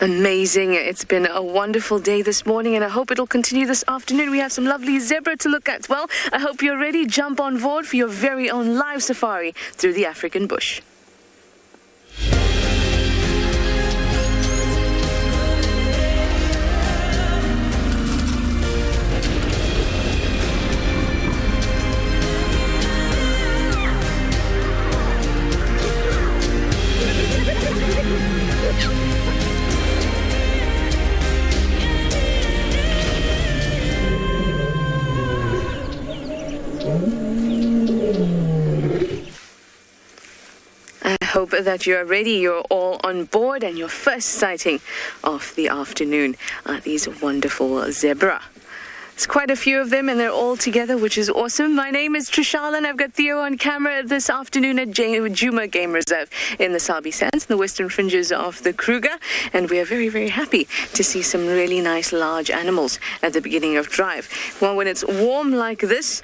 Amazing. It's been a wonderful day this morning, and I hope it'll continue this afternoon. We have some lovely zebra to look at. Well, I hope you're ready. Jump on board for your very own live safari through the African bush. Hope that you're ready, you're all on board, and your first sighting of the afternoon are these wonderful zebra. There's quite a few of them, and they're all together, which is awesome. My name is Trishala, and I've got Theo on camera this afternoon at Djuma Game Reserve in the SABI Sands, the western fringes of the Kruger, and we are very, very happy to see some really nice large animals at the beginning of drive. Well, when it's warm like this,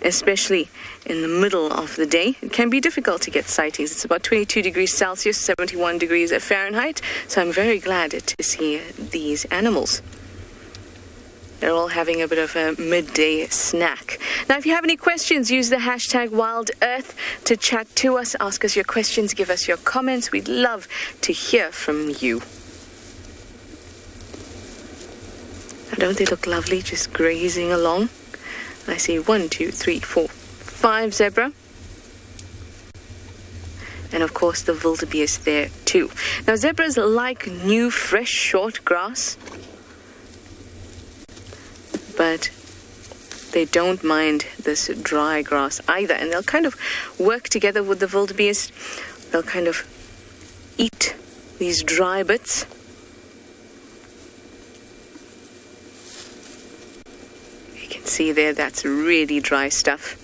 especially in the middle of the day, it can be difficult to get sightings. It's about 22 degrees Celsius, 71 degrees Fahrenheit, so I'm very glad to see these animals. They're all having a bit of a midday snack. Now, if you have any questions, use the hashtag WildEarth to chat to us. Ask us your questions, give us your comments. We'd love to hear from you. Now, don't they look lovely, just grazing along? I see 1, 2, 3, 4, 5 zebra. And of course the wildebeest there too. Now zebras like new, fresh, short grass, but they don't mind this dry grass either. And they'll kind of work together with the wildebeest. They'll kind of eat these dry bits. See there, that's really dry stuff,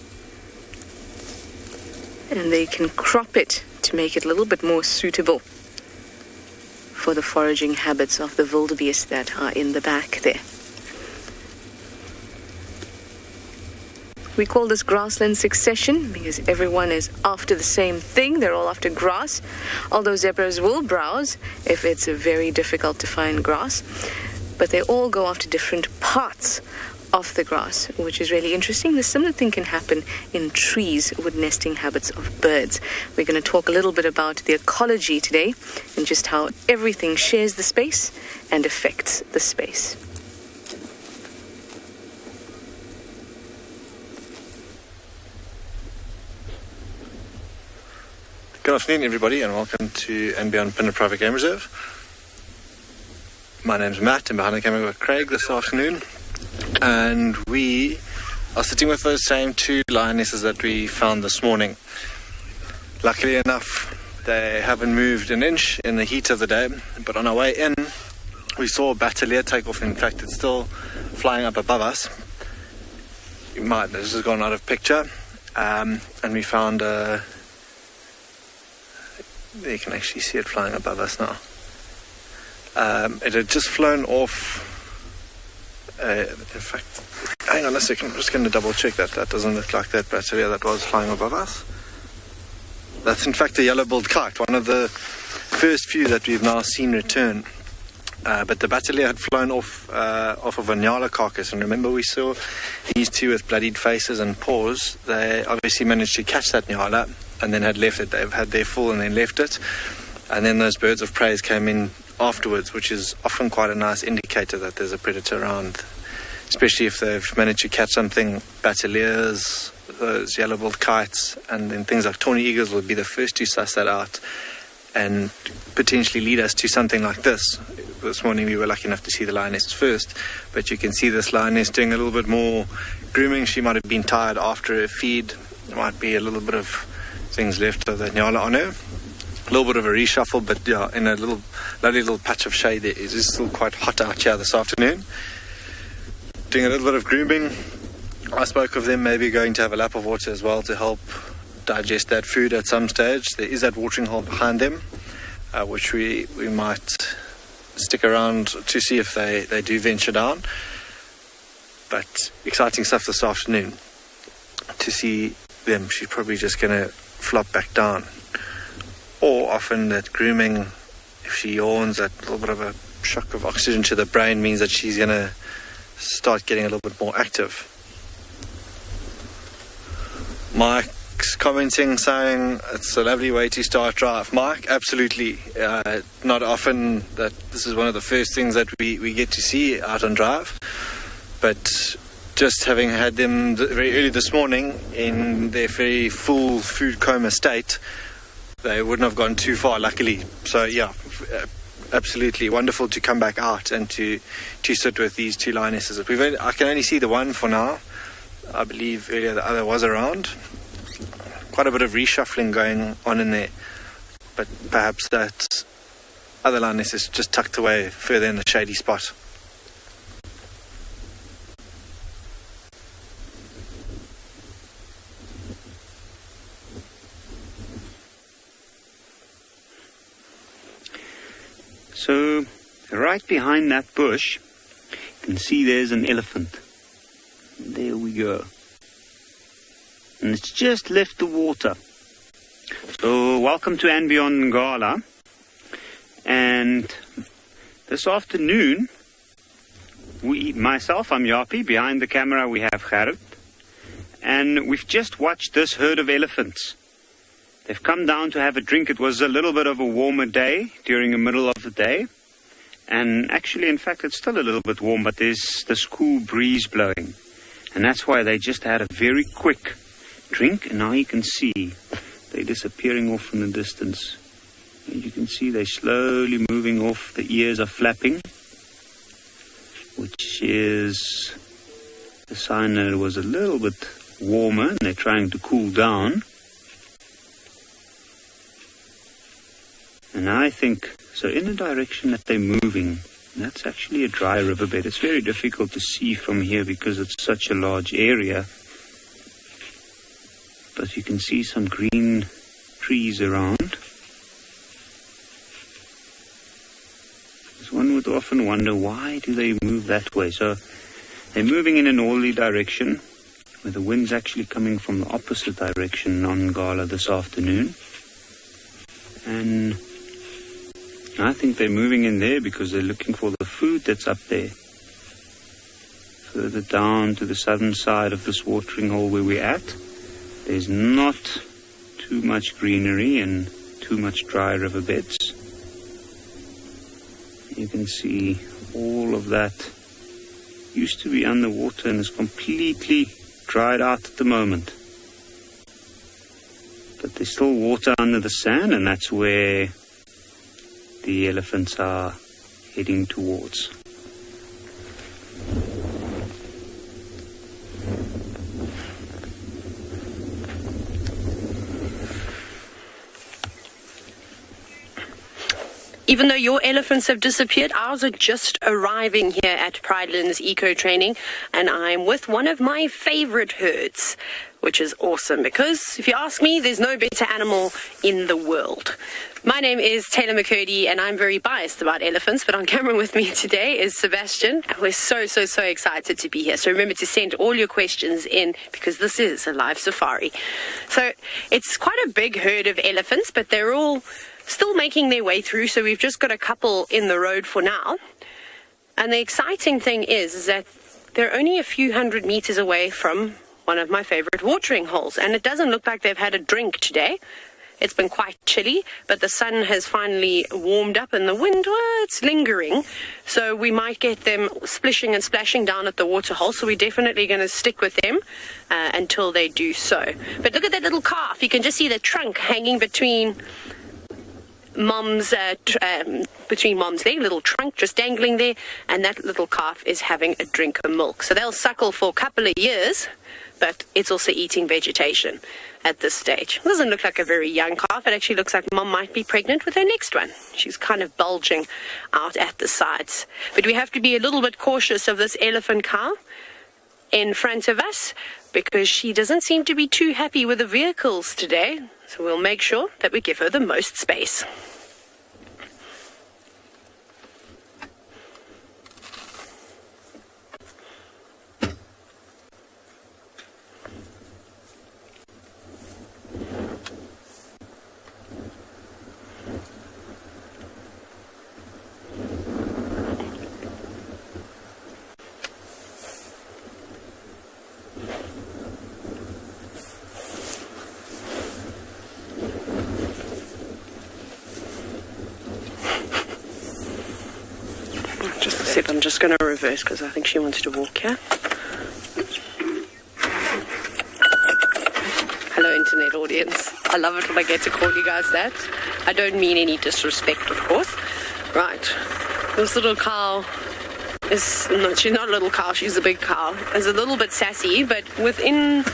and they can crop it to make it a little bit more suitable for the foraging habits of the wildebeest that are in the back there. We call this grassland succession because everyone is after the same thing. They're all after grass, although zebras will browse if it's very difficult to find grass, but they all go after different parts of the grass, which is really interesting. The similar thing can happen in trees with nesting habits of birds. We're going to talk a little bit about the ecology today and just how everything shares the space and affects the space. Good afternoon, everybody, and welcome to and Beyond Pinner Private Game Reserve. My name's Matt, and behind the camera we've got Craig this afternoon. And we are sitting with those same two lionesses that we found this morning. Luckily enough, they haven't moved an inch in the heat of the day, but on our way in, we saw a batalier take off. In fact, it's still flying up above us. This has gone out of picture, and we found you can actually see it flying above us now. It had just flown off. In fact, hang on a second, I'm just going to double check that. That doesn't look like that batteria that was flying above us. That's in fact a yellow-billed kite, one of the first few that we've now seen return. But the batteria had flown off of a NGALA carcass, and remember we saw these two with bloodied faces and paws. They obviously managed to catch that NGALA and then had left it. They've had their full and then left it. And then those birds of prey came in afterwards, which is often quite a nice indicator that there's a predator around, especially if they've managed to catch something. Bataliers, those yellow-billed kites, and then things like tawny eagles will be the first to suss that out and potentially lead us to something like this. This morning we were lucky enough to see the lioness first, but you can see this lioness doing a little bit more grooming. She might have been tired after her feed. There might be a little bit of things left of the NGALA on her. A little bit of a reshuffle, but yeah, in a lovely little patch of shade there. It is still quite hot out here this afternoon. Doing a little bit of grooming. I spoke of them maybe going to have a lap of water as well to help digest that food at some stage. There is that watering hole behind them, which we might stick around to see if they do venture down. But exciting stuff this afternoon to see them. She's probably just going to flop back down. Or often that grooming, if she yawns, that little bit of a shock of oxygen to the brain means that she's going to start getting a little bit more active. Mike's commenting, saying it's a lovely way to start drive. Mike, absolutely. Not often that this is one of the first things that we get to see out on drive, but just having had them very early this morning in their very full food coma state, they wouldn't have gone too far, luckily. So yeah, absolutely wonderful to come back out and to sit with these two lionesses. I can only see the one for now. I believe earlier the other was around. Quite a bit of reshuffling going on in there, but perhaps that other lioness is just tucked away further in the shady spot. So, right behind that bush, you can see there's an elephant. There we go. And it's just left the water. So, welcome to and beyond NGALA. And this afternoon, myself, I'm Yapi. Behind the camera, we have Gerrit. And we've just watched this herd of elephants. They've come down to have a drink. It was a little bit of a warmer day during the middle of the day. And actually, in fact, it's still a little bit warm, but there's this cool breeze blowing. And that's why they just had a very quick drink. And now you can see they're disappearing off in the distance. And you can see they're slowly moving off. The ears are flapping, which is a sign that it was a little bit warmer and they're trying to cool down. And I think, so in the direction that they're moving, that's actually a dry riverbed. It's very difficult to see from here because it's such a large area. But you can see some green trees around. Because one would often wonder, why do they move that way? So they're moving in a northerly direction, where the wind's actually coming from the opposite direction on NGALA this afternoon. And I think they're moving in there because they're looking for the food that's up there. Further down to the southern side of this watering hole where we're at, there's not too much greenery and too much dry riverbeds. You can see all of that used to be underwater and is completely dried out at the moment. But there's still water under the sand, and that's where the elephants are heading towards. Even though your elephants have disappeared, ours are just arriving here at PRIDELANDS Eco Training, and I'm with one of my favorite herds, which is awesome because, if you ask me, there's no better animal in the world. My name is Taylor McCurdy, and I'm very biased about elephants, but on camera with me today is Sebastian, and we're so excited to be here. So remember to send all your questions in, because this is a live safari. So it's quite a big herd of elephants, but they're all still making their way through, so we've just got a couple in the road for now. And the exciting thing is that they're only a few hundred meters away from one of my favorite watering holes, and it doesn't look like they've had a drink today. It's been quite chilly, but the sun has finally warmed up and the wind, well, it's lingering. So we might get them splishing and splashing down at the water hole. So we're definitely going to stick with them until they do so. But look at that little calf. You can just see the trunk hanging between mom's there, little trunk just dangling there, and that little calf is having a drink of milk. So they'll suckle for a couple of years, but it's also eating vegetation at this stage. It doesn't look like a very young calf. It actually looks like mom might be pregnant with her next one. She's kind of bulging out at the sides. But we have to be a little bit cautious of this elephant cow in front of us, because she doesn't seem to be too happy with the vehicles today. So we'll make sure that we give her the most space. Except I'm just going to reverse because I think she wants to walk here. Hello, internet audience. I love it when I get to call you guys that. I don't mean any disrespect, of course. Right. This little cow she's not a little cow, she's a big cow. Is a little bit sassy, but within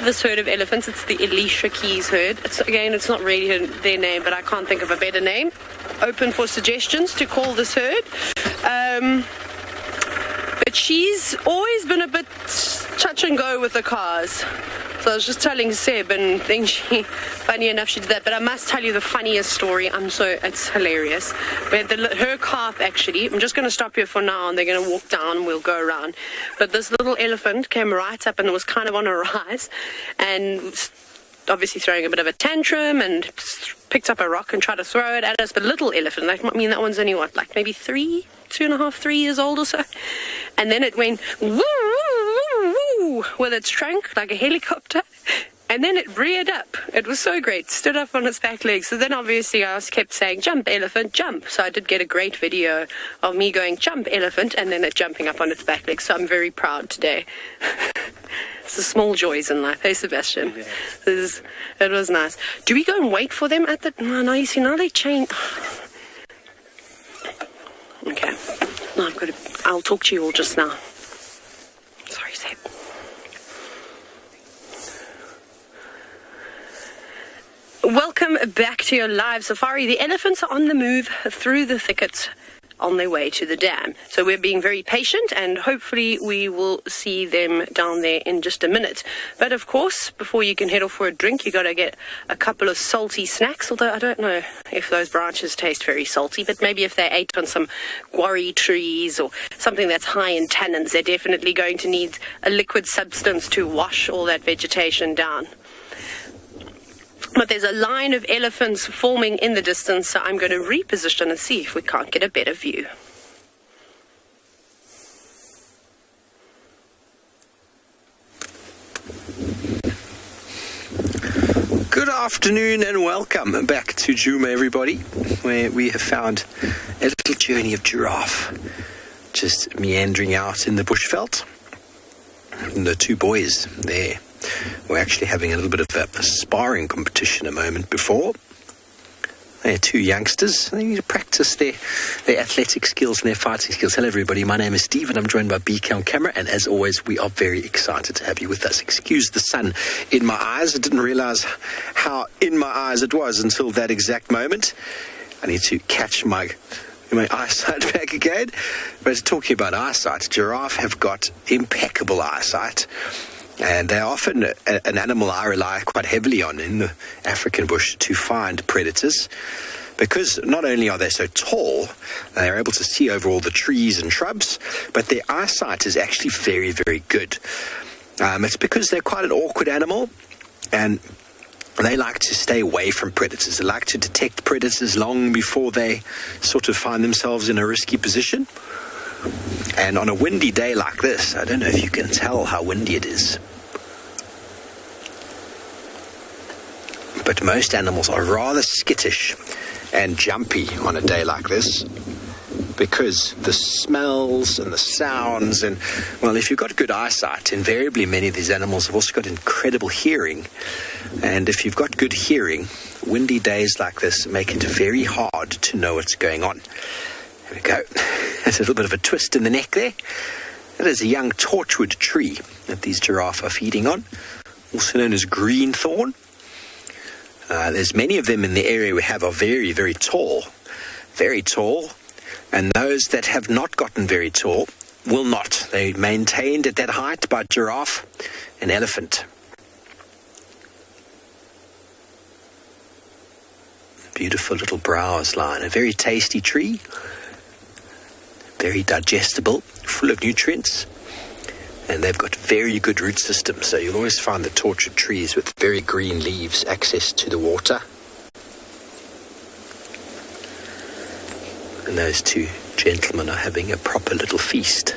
this herd of elephants, it's the Alicia Keys herd. It's not really their name, but I can't think of a better name. Open for suggestions to call this herd. But she's always been a bit touch and go with the cars. So I was just telling Seb, and then funny enough, she did that. But I must tell you the funniest story. It's hilarious. But her calf, actually, I'm just going to stop here for now, and they're going to walk down, and we'll go around. But this little elephant came right up, and it was kind of on a rise, and obviously throwing a bit of a tantrum, and picked up a rock and tried to throw it at us. But little elephant, that one's only like maybe 2.5, 3 years old or so. And then it went woo, woo, woo, woo, with its trunk like a helicopter. And then it reared up. It was so great. Stood up on its back legs. So then obviously I kept saying, jump, elephant, jump. So I did get a great video of me going, jump, elephant, and then it jumping up on its back legs. So I'm very proud today. It's the small joys in life. Hey, Sebastian. Yeah. It was nice. Do we go and wait for them at the... No, you see, now they change... Okay. No, I'll talk to you all just now. Sorry, Seb. Welcome back to your live safari. The elephants are on the move through the thickets on their way to the dam. So we're being very patient, and hopefully we will see them down there in just a minute. But of course, before you can head off for a drink, you got to get a couple of salty snacks, although I don't know if those branches taste very salty, but maybe if they ate on some guarri trees or something that's high in tannins, they're definitely going to need a liquid substance to wash all that vegetation down. But there's a line of elephants forming in the distance, so I'm going to reposition and see if we can't get a better view. Good afternoon and welcome back to Djuma, everybody, where we have found a little journey of giraffe just meandering out in the bushveld. And the two boys there were actually having a little bit of a sparring competition a moment before. They're two youngsters. They need to practice their athletic skills and their fighting skills. Hello, everybody. My name is Steve, and I'm joined by BK on camera. And as always, we are very excited to have you with us. Excuse the sun in my eyes. I didn't realize how in my eyes it was until that exact moment. I need to catch my eyesight back again. But talking about eyesight, giraffe have got impeccable eyesight. And they're often an animal I rely quite heavily on in the African bush to find predators, because not only are they so tall, they're able to see over all the trees and shrubs, but their eyesight is actually very, very good. It's because they're quite an awkward animal, and they like to stay away from predators. They like to detect predators long before they sort of find themselves in a risky position. And on a windy day like this, I don't know if you can tell how windy it is, but most animals are rather skittish and jumpy on a day like this, because the smells and the sounds, and, well, if you've got good eyesight, invariably many of these animals have also got incredible hearing. And if you've got good hearing, windy days like this make it very hard to know what's going on. There we go. There's a little bit of a twist in the neck there. That is a young torchwood tree that these giraffe are feeding on, also known as green thorn. There's many of them in the area we have are very, very tall. Very tall. And those that have not gotten very tall will not. They're maintained at that height by giraffe and elephant. Beautiful little browse line. A very tasty tree. Very digestible, full of nutrients, and they've got very good root systems. So you'll always find the tortured trees with very green leaves, access to the water. And those two gentlemen are having a proper little feast.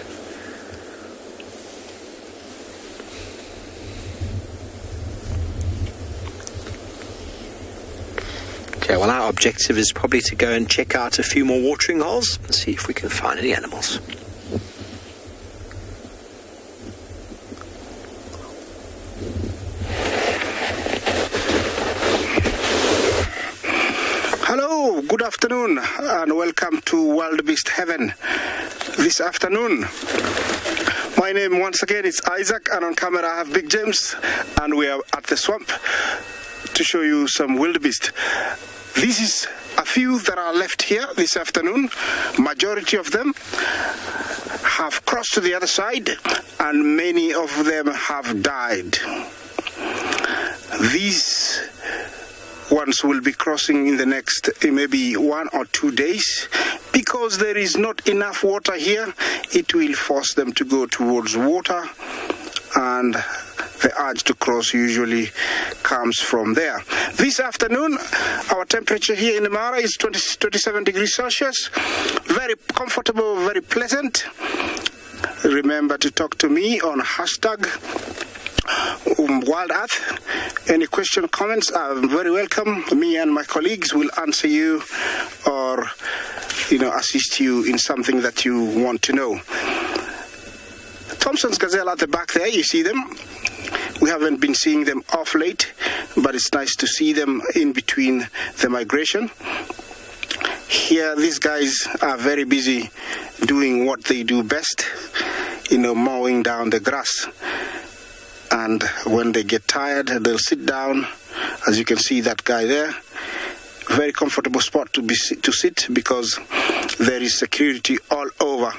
Okay, well, our objective is probably to go and check out a few more watering holes and see if we can find any animals. Hello, good afternoon, and welcome to Wildebeest Heaven this afternoon. My name once again is Isaac, and on camera I have Big James, and we are at the swamp to show you some wildebeest. This is a few that are left here this afternoon. Majority of them have crossed to the other side, and many of them have died. These ones will be crossing in the next maybe 1 or 2 days. Because there is not enough water here, it will force them to go towards water, and the urge to cross usually comes from there. This afternoon, our temperature here in the Mara is 27 degrees Celsius. Very comfortable, very pleasant. Remember to talk to me on hashtag Wild Earth. Any question, comments are very welcome. Me and my colleagues will answer you or assist you in something that you want to know. Thompson's gazelle at the back there, you see them. We haven't been seeing them off late, but it's nice to see them in between the migration. Here, these guys are very busy doing what they do best, mowing down the grass. And when they get tired, they'll sit down. As you can see, that guy there, very comfortable spot to sit because there is security all over.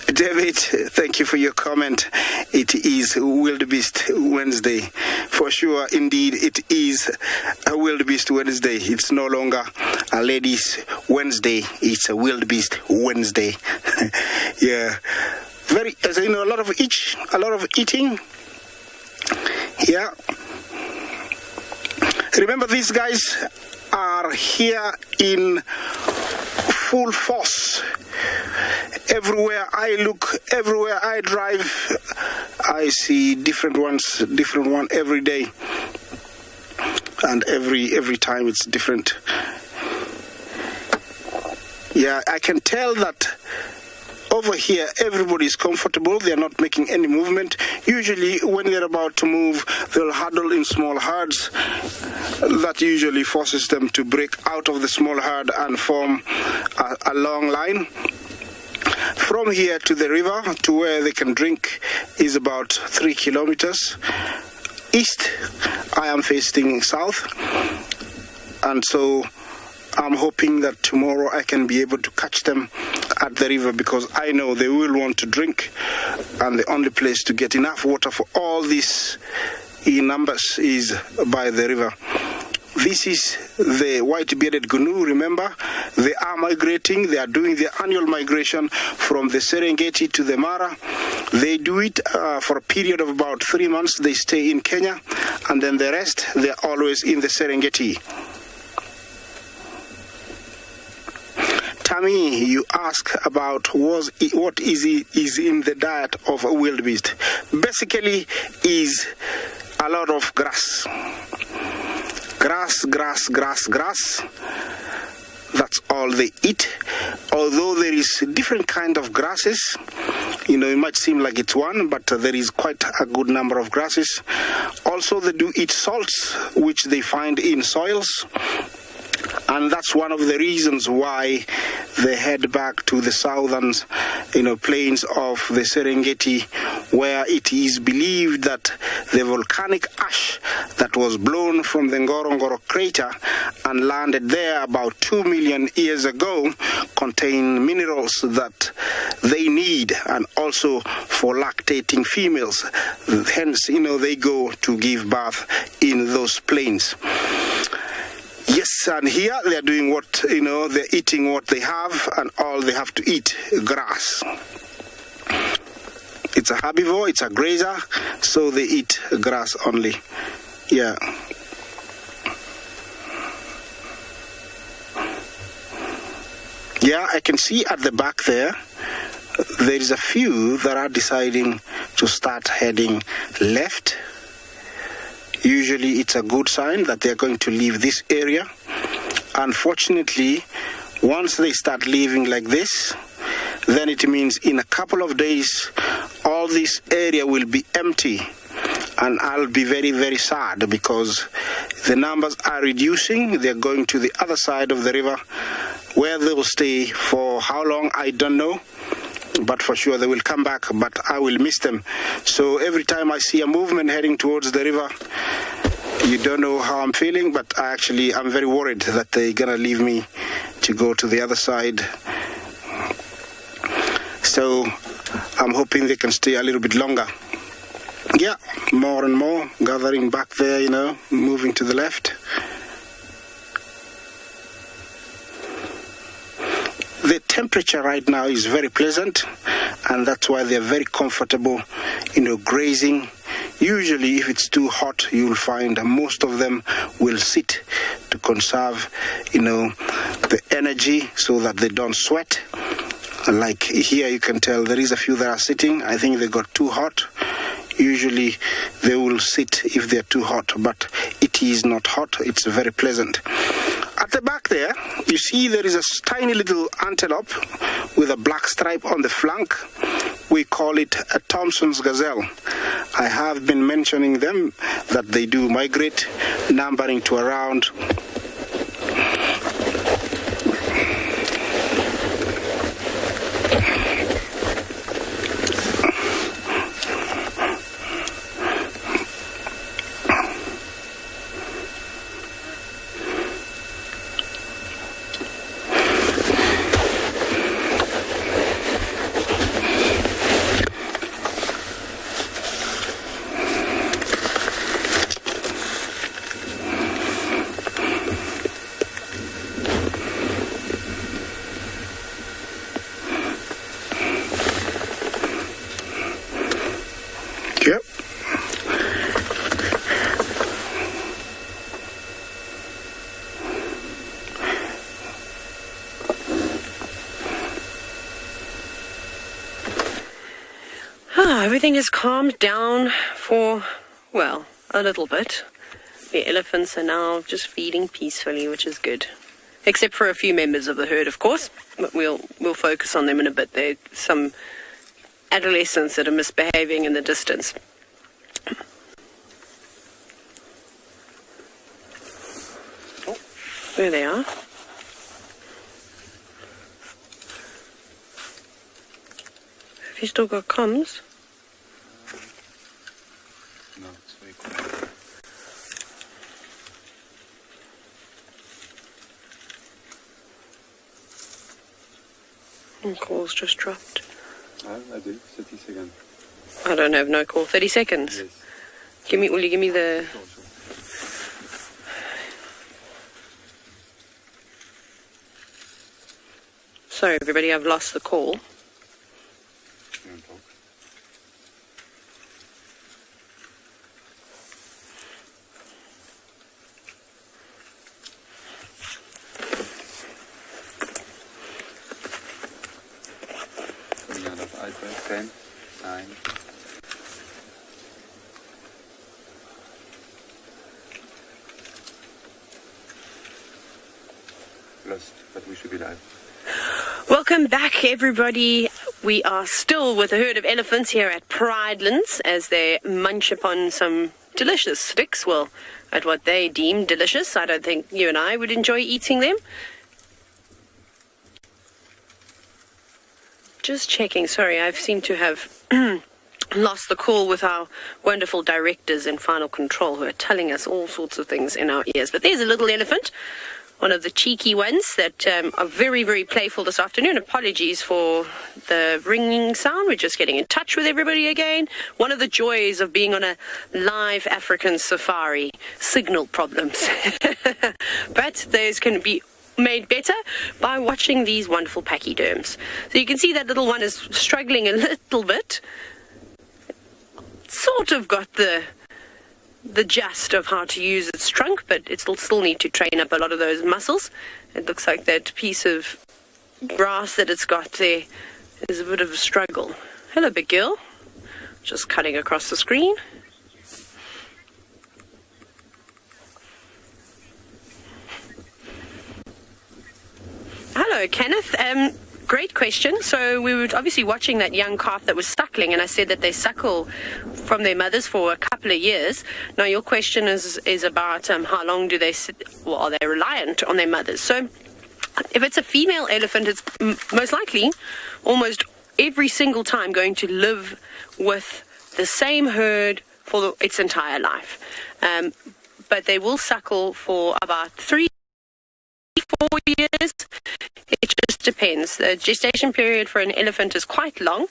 David, thank you for your comment. It is Wildebeest Wednesday. For sure, indeed, it is a Wildebeest Wednesday. It's no longer a ladies' Wednesday. It's a Wildebeest Wednesday. Yeah. A lot of eating. Yeah. Remember, these guys are here in full force. Everywhere I look, everywhere I drive, I see different one every day, and every time it's different. Yeah, I can tell that over here everybody is comfortable. They're not making any movement. Usually when they're about to move, they'll huddle in small herds. That usually forces them to break out of the small herd and form a long line. From here to the river, to where they can drink, is about 3 kilometers. East, I am facing south, and so I'm hoping that tomorrow I can be able to catch them at the river, because I know they will want to drink, and the only place to get enough water for all these in numbers is by the river. This is the white-bearded gnu. Remember, they are migrating. They are doing their annual migration from the Serengeti to the Mara. They do it for a period of about 3 months. They stay in Kenya, and then the rest, they're always in the Serengeti. Tammy, you ask about what is in the diet of a wildebeest. Basically, is a lot of grass. Grass. That's all they eat. Although there is different kind of grasses, it might seem like it's one, but there is quite a good number of grasses. Also, they do eat salts, which they find in soils. And that's one of the reasons why they head back to the southern, plains of the Serengeti, where it is believed that the volcanic ash that was blown from the Ngorongoro crater and landed there about 2 million years ago contain minerals that they need, and also for lactating females. Hence, they go to give birth in those plains. Yes, and here they're doing they're eating what they have, and all they have to eat, grass. It's a herbivore, it's a grazer, so they eat grass only. Yeah. Yeah, I can see at the back there is a few that are deciding to start heading left. Usually it's a good sign that they're going to leave this area. Unfortunately, once they start leaving like this, then it means in a couple of days, all this area will be empty. And I'll be very, very sad because the numbers are reducing. They're going to the other side of the river where they will stay for how long, I don't know. But for sure they will come back, but I will miss them. So every time I see a movement heading towards the river, you don't know how I'm feeling, but I'm very worried that they're gonna leave me to go to the other side. So I'm hoping they can stay a little bit longer. Yeah, more and more gathering back there, moving to the left. The temperature right now is very pleasant, and that's why they're very comfortable, grazing. Usually, if it's too hot, you'll find most of them will sit to conserve, the energy so that they don't sweat. Like here, you can tell there is a few that are sitting. I think they got too hot. Usually, they will sit if they're too hot, but it is not hot. It's very pleasant. At the back there, you see there is a tiny little antelope with a black stripe on the flank. We call it a Thompson's gazelle. I have been mentioning them that they do migrate, numbering to around '" Everything has calmed down for, well, a little bit. The elephants are now just feeding peacefully, which is good. Except for a few members of the herd, of course. But we'll focus on them in a bit. There's some adolescents that are misbehaving in the distance. Oh, there they are. Have you still got comms? No, it's very quiet. Call's just dropped. I do. 30 seconds. I don't have no call. 30 seconds. Yes. Will you give me the... Sure. Sorry, everybody, I've lost the call. You want to talk? Coming out of iPad, 10, 9. Lost, but we should be live. Welcome back, everybody. We are still with a herd of elephants here at PRIDELANDS as they munch upon some delicious sticks. Well, at what they deem delicious. I don't think you and I would enjoy eating them. Just checking. Sorry, I seem to have lost the call with our wonderful directors in Final Control who are telling us all sorts of things in our ears. But there's a little elephant. One of the cheeky ones that are very, very playful this afternoon. Apologies for the ringing sound. We're just getting in touch with everybody again. One of the joys of being on a live African safari, signal problems. But those can be made better by watching these wonderful pachyderms. So you can see that little one is struggling a little bit. Sort of got the gist of how to use its trunk, but it'll still need to train up a lot of those muscles. It looks like that piece of grass that it's got there is a bit of a struggle. Hello, big girl. Just cutting across the screen. Hello, Kenneth. Great question. So we were obviously watching that young calf that was suckling, and I said that they suckle from their mothers for a couple of years. Now, your question is about how long do they sit, well, are they reliant on their mothers? So if it's a female elephant, it's most likely almost every single time going to live with the same herd for its entire life. But they will suckle for about 3-4 years. It just depends. The gestation period for an elephant is quite long,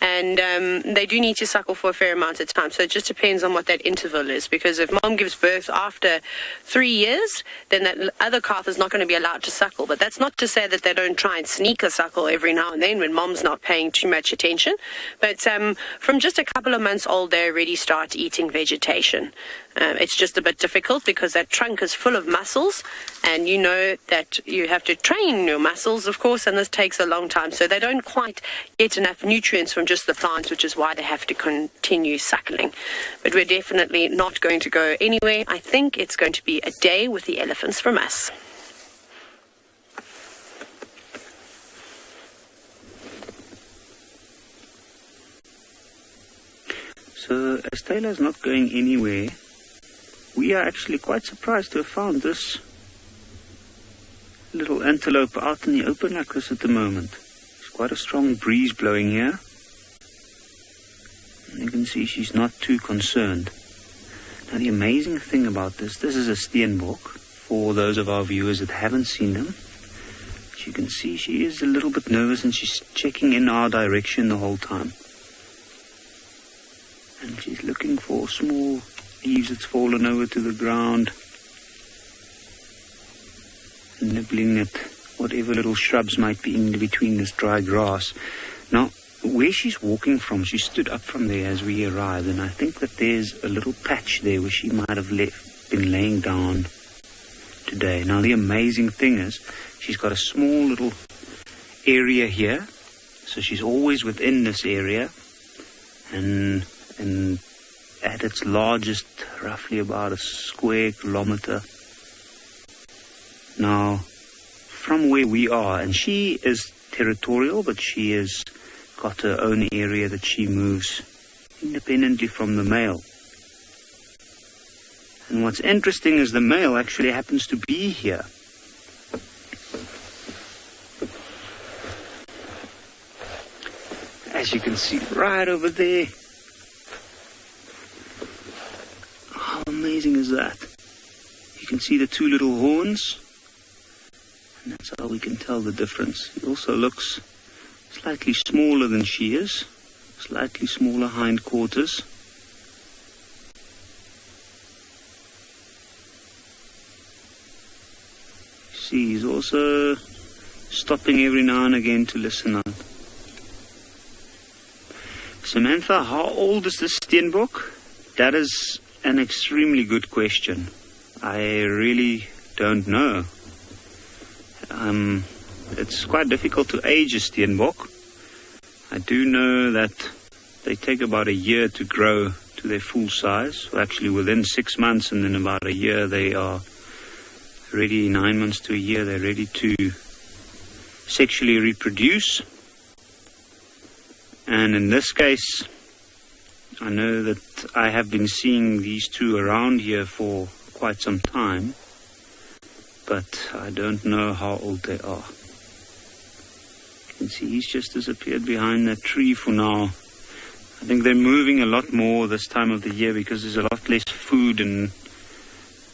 and they do need to suckle for a fair amount of time. So it just depends on what that interval is, because if mom gives birth after 3 years, then that other calf is not going to be allowed to suckle. But that's not to say that they don't try and sneak a suckle every now and then when mom's not paying too much attention. But from just a couple of months old, they already start eating vegetation. It's just a bit difficult because that trunk is full of muscles, and you know that you have to train your muscles, of course, and this takes a long time. So they don't quite get enough nutrients from just the plants, which is why they have to continue suckling. But we're definitely not going to go anywhere. I think it's going to be a day with the elephants from us. So as Taylor's not going anywhere, we are actually quite surprised to have found this little antelope out in the open like this at the moment. There's quite a strong breeze blowing here. You can see she's not too concerned. Now the amazing thing about this is a steenbok. For those of our viewers that haven't seen them, as you can see, she is a little bit nervous and she's checking in our direction the whole time. And she's looking for small leaves that's fallen over to the ground, and nibbling at whatever little shrubs might be in between this dry grass. Now, where she's walking from, she stood up from there as we arrived, and I think that there's a little patch there where she might have been laying down today. Now, the amazing thing is she's got a small little area here, so she's always within this area, and at its largest, roughly about a square kilometer. Now, from where we are, and she is territorial, but she has got her own area that she moves independently from the male. And what's interesting is the male actually happens to be here. As you can see right over there. How amazing is that? You can see the two little horns, and that's how we can tell the difference. He also looks slightly smaller than she is, slightly smaller hindquarters. See, he's also stopping every now and again to listen out. Samantha, how old is this steenbok? That is an extremely good question. I really don't know. It's quite difficult to age a steenbok. I do know that they take about a year to grow to their full size. So actually within 6 months, and then about a year they are ready, 9 months to a year, they're ready to sexually reproduce. And in this case, I know that I have been seeing these two around here for quite some time, but I don't know how old they are. You can see he's just disappeared behind that tree for now. I think they're moving a lot more this time of the year because there's a lot less food in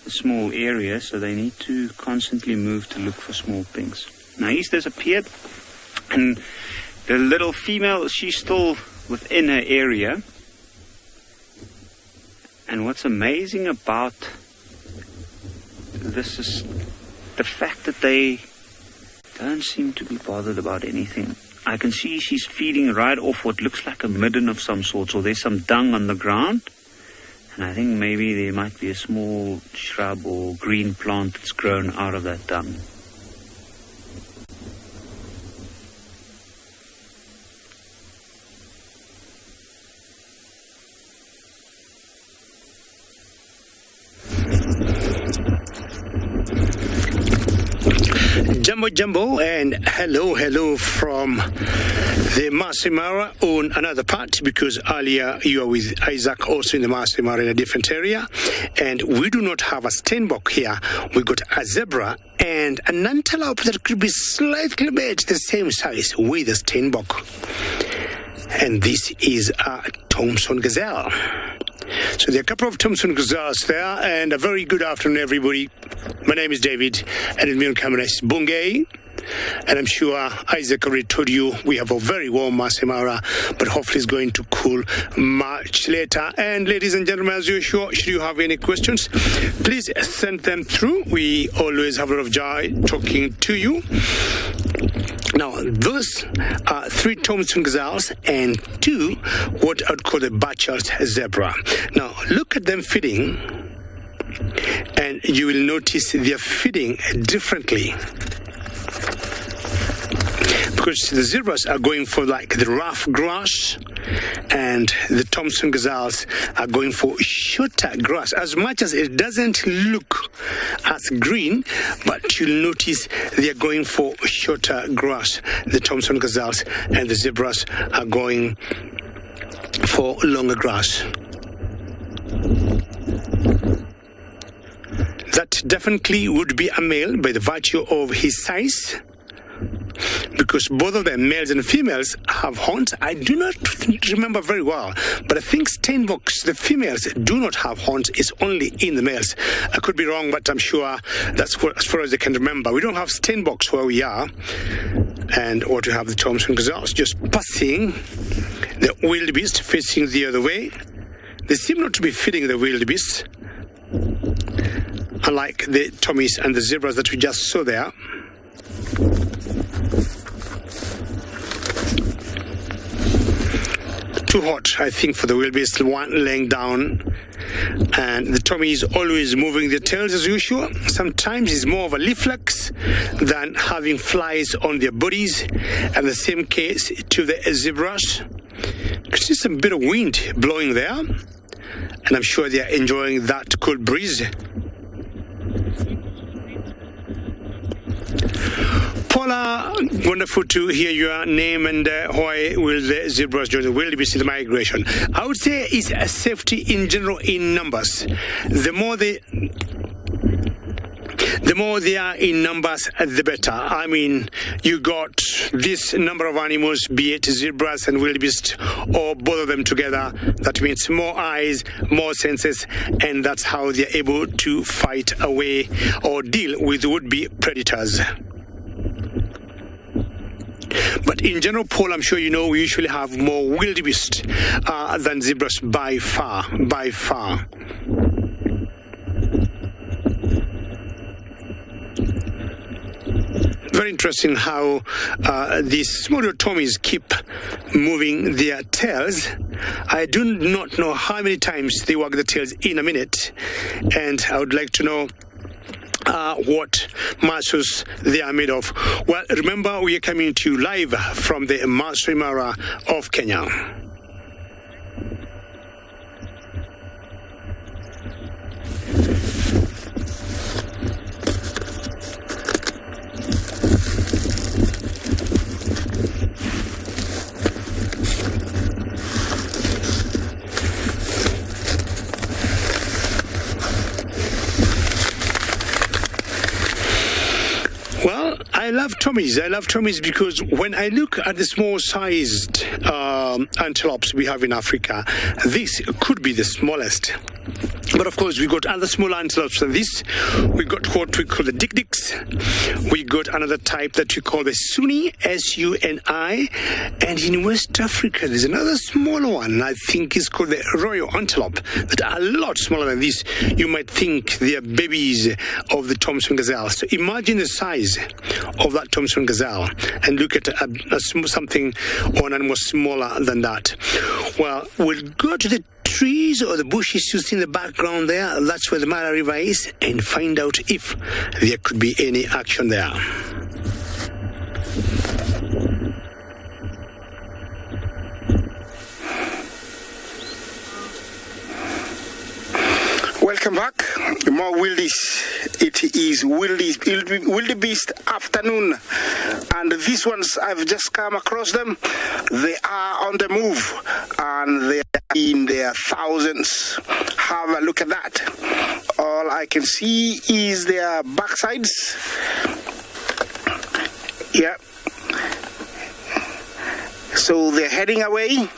a small area, so they need to constantly move to look for small things. Now he's disappeared, and the little female, she's still within her area. And what's amazing about this is the fact that they don't seem to be bothered about anything. I can see she's feeding right off what looks like a midden of some sort. So there's some dung on the ground. And I think maybe there might be a small shrub or green plant that's grown out of that dung. Jambo, and hello from the Maasai Mara on another part, because earlier you were with Isaac also in the Maasai Mara in a different area, and we do not have a steenbok here. We got a zebra and an antelope that could be slightly bit the same size with a steenbok. And this is a Thompson gazelle. So there are a couple of Thompson gazelles there, and a very good afternoon, everybody. My name is David, and with me on camera is Bungay. And I'm sure Isaac already told you we have a very warm Maasai Mara, but hopefully it's going to cool much later. And ladies and gentlemen, as usual, should you have any questions, please send them through. We always have a lot of joy talking to you. Now, those are 3 Thompson gazelles and 2 what I would call the Butcher's zebra. Now, look at them feeding, and you will notice they're feeding differently. Because the zebras are going for like the rough grass, and the Thompson gazelles are going for shorter grass. As much as it doesn't look as green, but you'll notice they are going for shorter grass. The Thompson gazelles and the zebras are going for longer grass. That definitely would be a male by the virtue of his size, because both of them, males and females, have horns. I do not remember very well, but I think steenboks, the females, do not have horns. It's only in the males. I could be wrong, but I'm sure that's as far as I can remember. We don't have steenboks where we are, and or to have the Thompson gazelles just passing the wildebeest facing the other way. They seem not to be feeding the wildebeest, unlike the Tommies and the zebras that we just saw there. Too hot, I think, for the wildebeest, one laying down, and the Tommy is always moving their tails as usual. Sometimes it's more of a reflex than having flies on their bodies, and the same case to the zebras. There's just a bit of wind blowing there, and I'm sure they are enjoying that cool breeze. Paula, wonderful to hear your name, and why will the zebras join the wildebeest in the migration? I would say it's a safety in general in numbers. The more they are in numbers, the better. I mean, you got this number of animals, be it zebras and wildebeest, or both of them together. That means more eyes, more senses, and that's how they're able to fight away or deal with would-be predators. But in general, Paul, I'm sure you know, we usually have more wildebeest than zebras by far. Very interesting how these smaller Tommies keep moving their tails. I do not know how many times they wag the tails in a minute, and I would like to know what muscles they are made of. Well, remember, we are coming to you live from the Maasai Mara of Kenya. I love Tommies because when I look at the small-sized antelopes we have in Africa, this could be the smallest. But of course, we got other small antelopes than this. We got what we call the dik-diks. We got another type that we call the Suni, S-U-N-I. And in West Africa, there's another smaller one. I think it's called the royal antelope, that are a lot smaller than this. You might think they are babies of the Thompson gazelle. So imagine the size of that Thompson gazelle, and look at something or an animal smaller than that. Well, we'll go to the trees or the bushes you see in the background there. That's where the Mara River is, and find out if there could be any action there. Welcome back. More wildies It is wildebeest afternoon, and these ones, I've just come across them. They are on the move, and they are in their thousands. Have a look at that. All I can see is their backsides. Yeah. So they're heading away.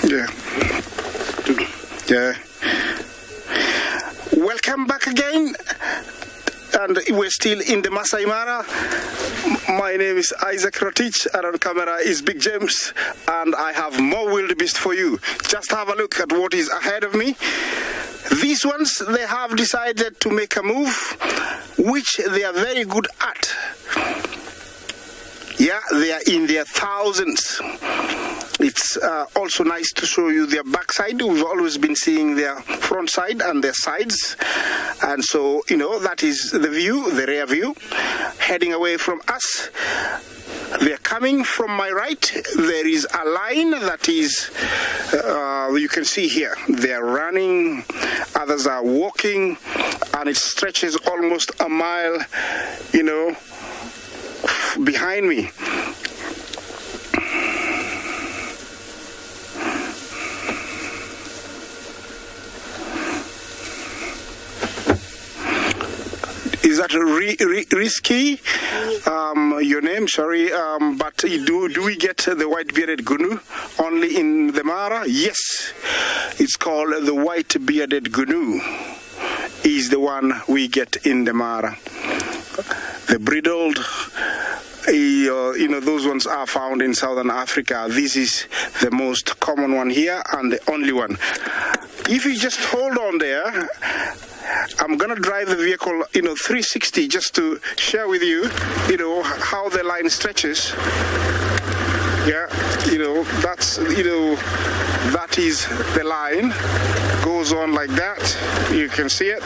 Yeah. Yeah. Welcome back again. And we're still in the Masai Mara. My name is Isaac Rotich, and on camera is Big James, and I have more wildebeest for you. Just have a look at what is ahead of me. These ones, they have decided to make a move, which they are very good at. Yeah, they are in their thousands. It's also nice to show you their backside. We've always been seeing their front side and their sides. And so, you know, that is the view, the rear view, heading away from us. They're coming from my right. There is a line that is, you can see here. They're running, others are walking, and it stretches almost a mile, you know, behind me. Is that risky? Your name, sorry, but do we get the white-bearded gnu only in the Mara? Yes, it's called the white-bearded gnu. Is the one we get in the Mara. The bridled, you know, those ones are found in Southern Africa. This is the most common one here and the only one. If you just hold on there, I'm gonna drive the vehicle, you know, 360 just to share with you, you know, how the line stretches. Yeah, you know, that's, you know, that is the line. Goes on like that. You can see it.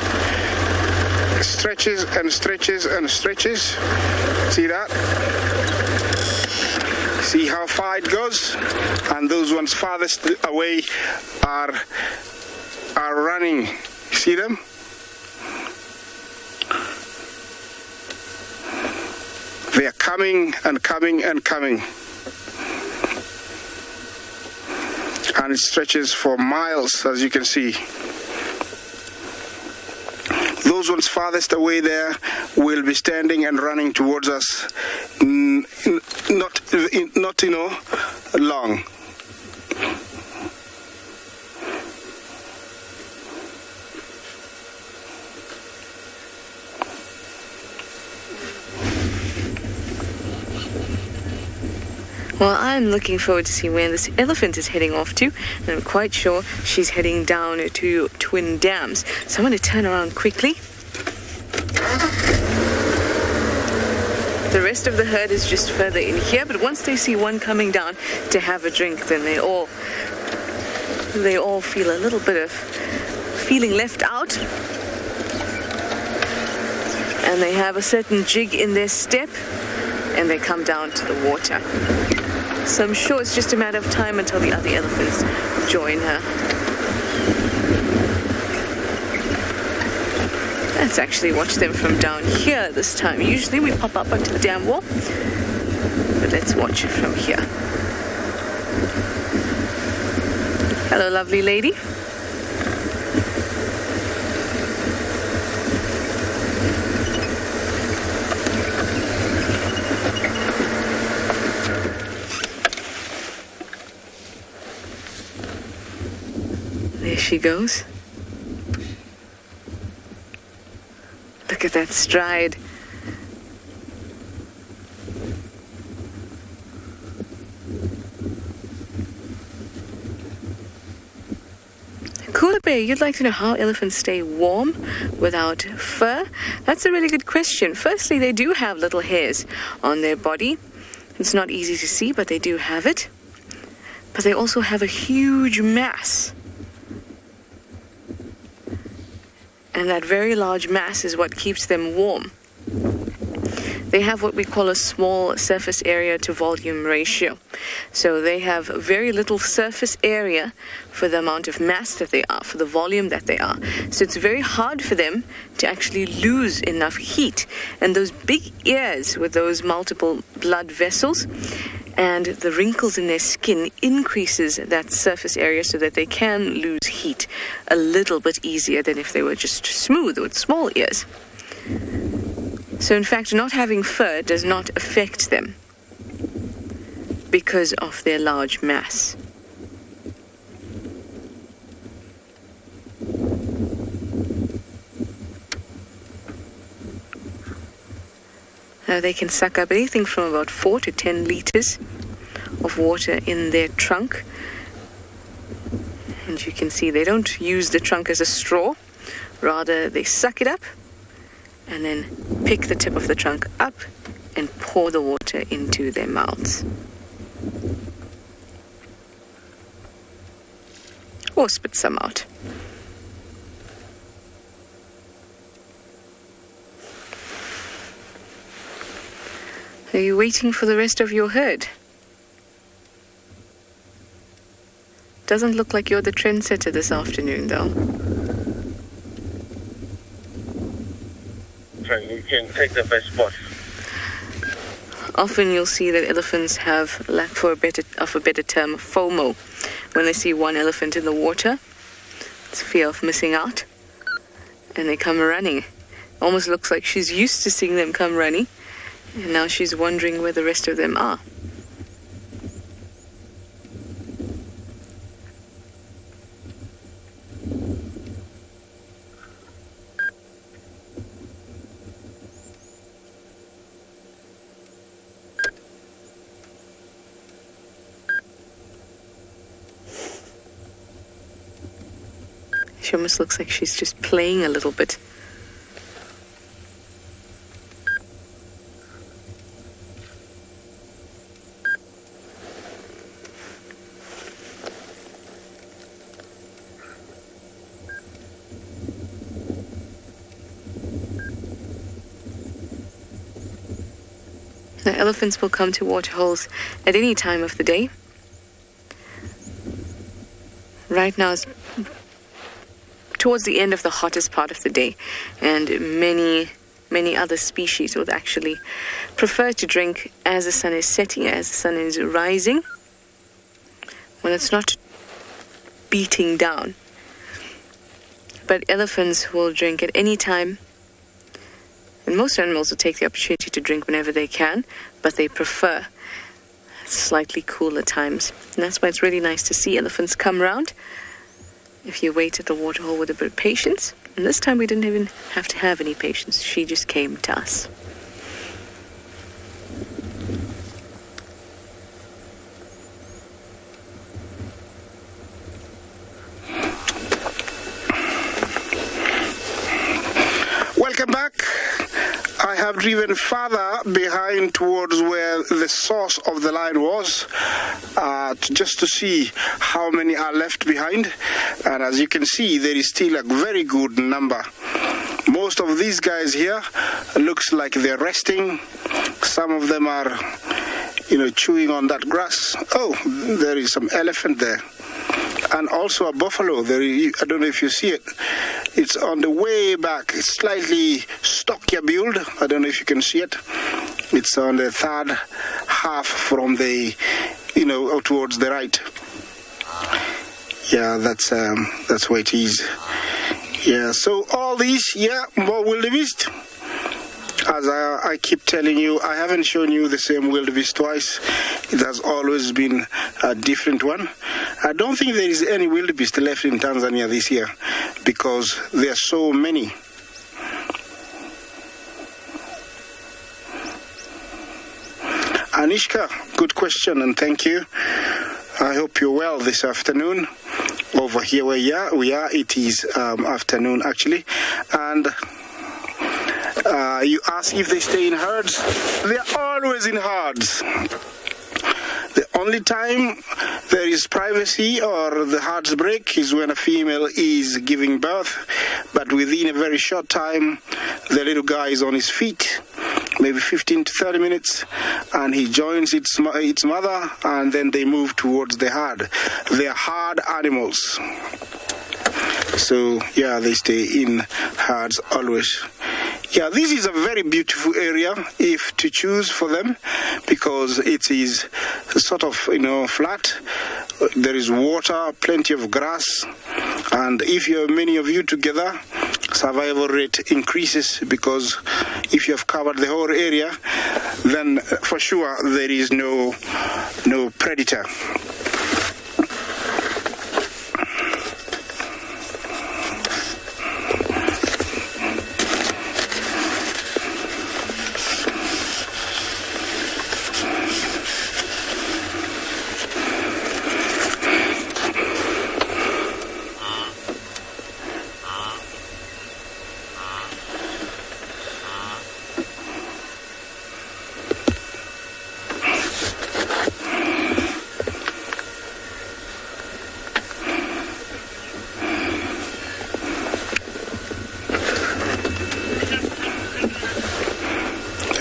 Stretches and stretches and stretches. See that? See how far it goes? And those ones farthest away are running. See them? They are coming and coming and coming. And it stretches for miles, as you can see. Those ones farthest away there will be standing and running towards us, not you know, long. Well, I'm looking forward to see where this elephant is heading off to, and I'm quite sure she's heading down to Twin Dams. So I'm going to turn around quickly. The rest of the herd is just further in here, but once they see one coming down to have a drink, then they all feel a little bit of feeling left out. And they have a certain jig in their step, and they come down to the water. So I'm sure it's just a matter of time until the other elephants join her. Let's actually watch them from down here this time. Usually we pop up onto the dam wall, but let's watch it from here. Hello, lovely lady. There she goes. Look at that stride. Cooler Bear, you'd like to know how elephants stay warm without fur? That's a really good question. Firstly, they do have little hairs on their body. It's not easy to see, but they do have it. But they also have a huge mass. And that very large mass is what keeps them warm. they have what we call a small surface area to volume ratio. So they have very little surface area for the amount of mass that they are, for the volume that they are. So it's very hard for them to actually lose enough heat. And those big ears with those multiple blood vessels and the wrinkles in their skin increases that surface area so that they can lose heat a little bit easier than if they were just smooth with small ears. So in fact, not having fur does not affect them because of their large mass. Now they can suck up anything from about 4 to 10 liters of water in their trunk. And you can see they don't use the trunk as a straw. Rather, they suck it up and then pick the tip of the trunk up and pour the water into their mouths. Or spit some out. Are you waiting for the rest of your herd? Doesn't look like you're the trendsetter this afternoon, though. You can take the best spot. Often you'll see that elephants have, lack for a better term, FOMO. When they see one elephant in the water, it's fear of missing out, and they come running. Almost looks like she's used to seeing them come running, and now she's wondering where the rest of them are. She almost looks like she's just playing a little bit. Now, elephants will come to waterholes at any time of the day. Right now is towards the end of the hottest part of the day, and many other species would actually prefer to drink as the sun is setting, as the sun is rising, when it's not beating down. But elephants will drink at any time, and most animals will take the opportunity to drink whenever they can, but they prefer slightly cooler times. And that's why it's really nice to see elephants come around if you wait at the waterhole with a bit of patience. And this time we didn't even have to have any patience. She just came to us. Welcome back. I have driven further behind towards where the source of the line was, just to see how many are left behind. And as you can see, there is still a very good number. Most of these guys here looks like they're resting. Some of them are, chewing on that grass. Oh, there is some elephant there. And also a buffalo. I don't know if you see it. It's on the way back. It's slightly stockier build. I don't know if you can see it. It's on the third half from the, towards the right. Yeah, that's where it is. Yeah, so all these, more wildebeest. As I keep telling you, I haven't shown you the same wildebeest twice. It has always been a different one. I don't think there is any wildebeest left in Tanzania this year because there are so many. Anishka, good question and thank you. I hope you're well this afternoon. Over here where we are, it is afternoon actually. And you ask if they stay in herds. They are always in herds. The only time there is privacy or the herds break is when a female is giving birth, but within a very short time the little guy is on his feet. maybe 15 to 30 minutes, and he joins its mother, and then they move towards the herd. They are herd animals. So, yeah, they stay in herds always. Yeah, this is a very beautiful area if to choose for them, because it is sort of, flat. There is water, plenty of grass, and if you have many of you together, survival rate increases, because if you have covered the whole area, then for sure there is no predator.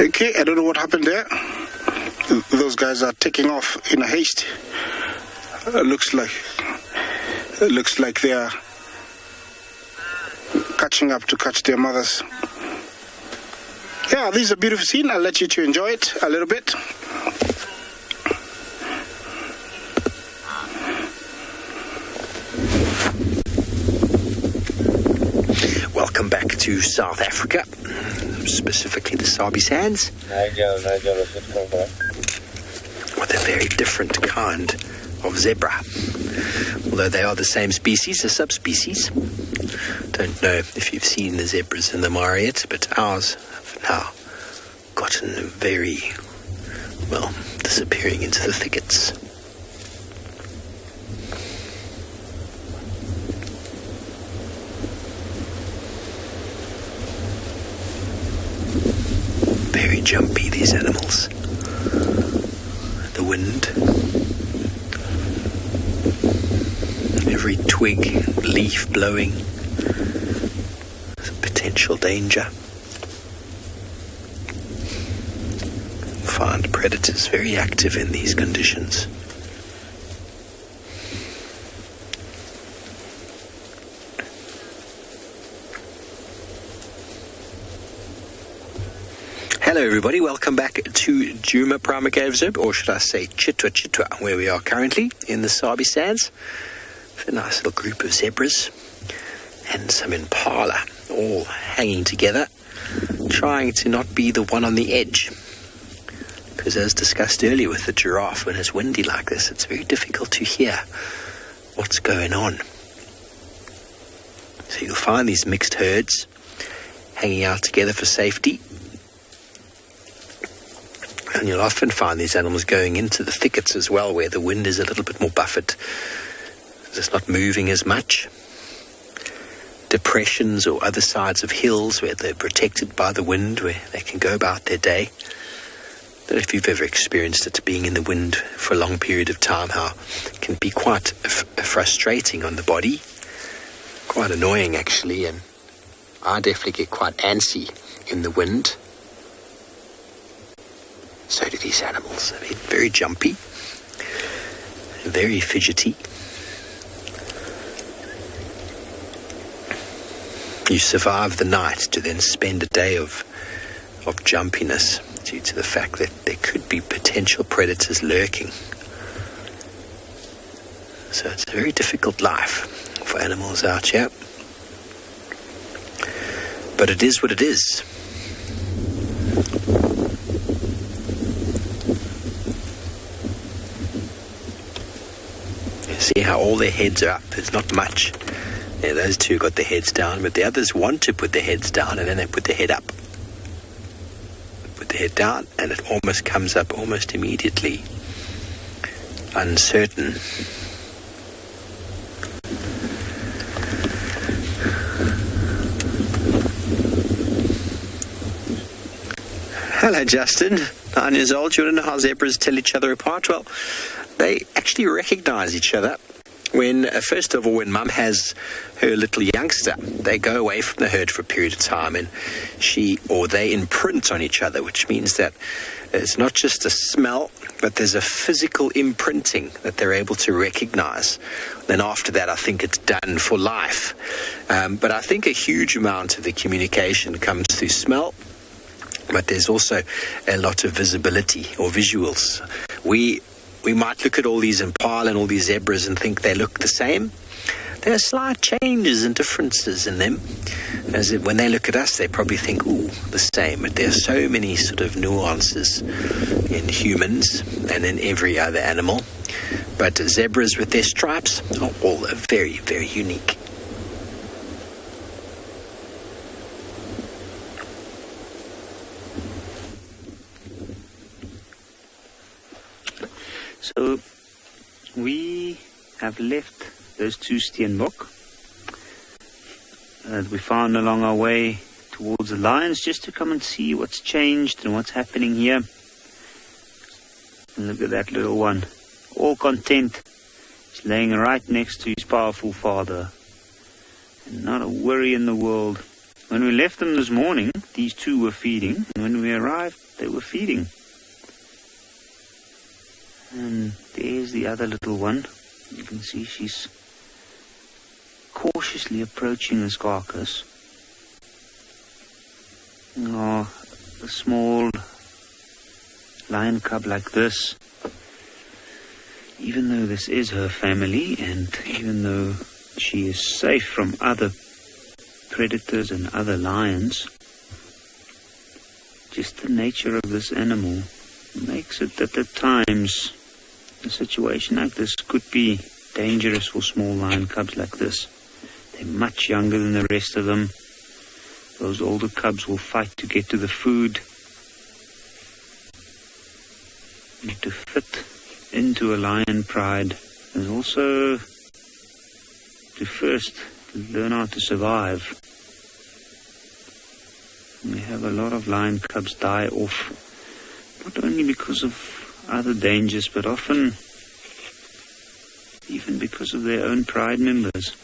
Okay, I don't know what happened there. Those guys are taking off in a haste. Looks like they are catching up to catch their mothers. Yeah, this is a beautiful scene. I'll let you to enjoy it a little bit. Welcome back to South Africa, specifically the SABI sands, with a very different kind of zebra. Although they are the same species, a subspecies. Don't know if you've seen the zebras in the Mara yet, but ours have now gotten very, disappearing into the thickets. Very jumpy, these animals. The wind. Every twig, leaf blowing. There's a potential danger. Find predators very active in these conditions. Hello everybody, welcome back to Djuma Primary Game Reserve, or should I say Chitwa, where we are currently in the SABI sands. With a nice little group of zebras and some impala, all hanging together, trying to not be the one on the edge. Because as discussed earlier with the giraffe, when it's windy like this, it's very difficult to hear what's going on. So you'll find these mixed herds hanging out together for safety. And you'll often find these animals going into the thickets as well, where the wind is a little bit more buffered. It's not moving as much. Depressions or other sides of hills where they're protected by the wind, where they can go about their day. I don't know if you've ever experienced it, being in the wind for a long period of time, how it can be quite frustrating on the body. Quite annoying, actually, and I definitely get quite antsy in the wind. So do these animals. I mean, very jumpy, very fidgety. You survive the night to then spend a day of jumpiness due to the fact that there could be potential predators lurking. So it's a very difficult life for animals out here. But it is what it is. See how all their heads are up. There's not much. Yeah, those two got their heads down, but the others want to put their heads down, and then they put their head up. Put their head down, and it almost comes up almost immediately. Uncertain. Hello, Justin. 9 years old. You want to know how zebras tell each other apart? Well, they actually recognize each other First of all, when mum has her little youngster, they go away from the herd for a period of time, and they imprint on each other, which means that it's not just a smell, but there's a physical imprinting that they're able to recognize. Then after that, I think it's done for life. But I think a huge amount of the communication comes through smell, but there's also a lot of visibility or visuals. We might look at all these impala and all these zebras and think they look the same. There are slight changes and differences in them. When they look at us, they probably think, ooh, the same. But there are so many sort of nuances in humans and in every other animal. But zebras with their stripes are all very, very unique. So we have left those two steenbok that we found along our way towards the lions, just to come and see what's changed and what's happening here. And look at that little one, all content. He's laying right next to his powerful father, and not a worry in the world. When we left them this morning, these two were feeding, and when we arrived, they were feeding. And there's the other little one. You can see she's cautiously approaching this carcass. Oh, a small lion cub like this, even though this is her family, and even though she is safe from other predators and other lions, just the nature of this animal makes it that at times a situation like this could be dangerous for small lion cubs like this. They're much younger than the rest of them. Those older cubs will fight to get to the food, and to fit into a lion pride, and also to first learn how to survive. We have a lot of lion cubs die off, not only because of other dangers, but often even because of their own pride members.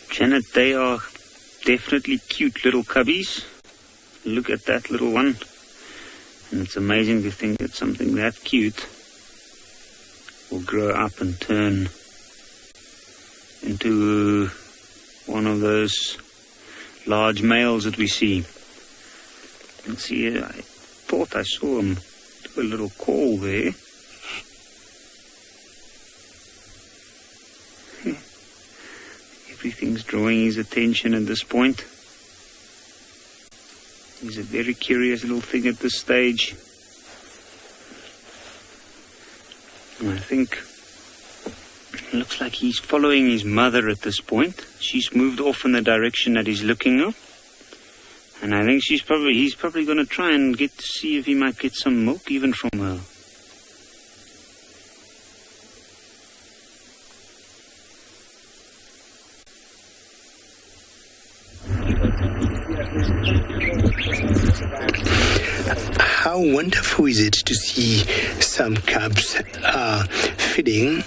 Janet, they are definitely cute little cubbies. Look at that little one. And it's amazing to think that something that cute will grow up and turn into one of those large males that we see. You can see, I thought I saw him do a little call there. Everything's drawing his attention at this point. He's a very curious little thing at this stage. And I think it looks like he's following his mother at this point. She's moved off in the direction that he's looking up. And I think he's probably going to try and get to see if he might get some milk even from her. How wonderful is it to see some cubs feeding?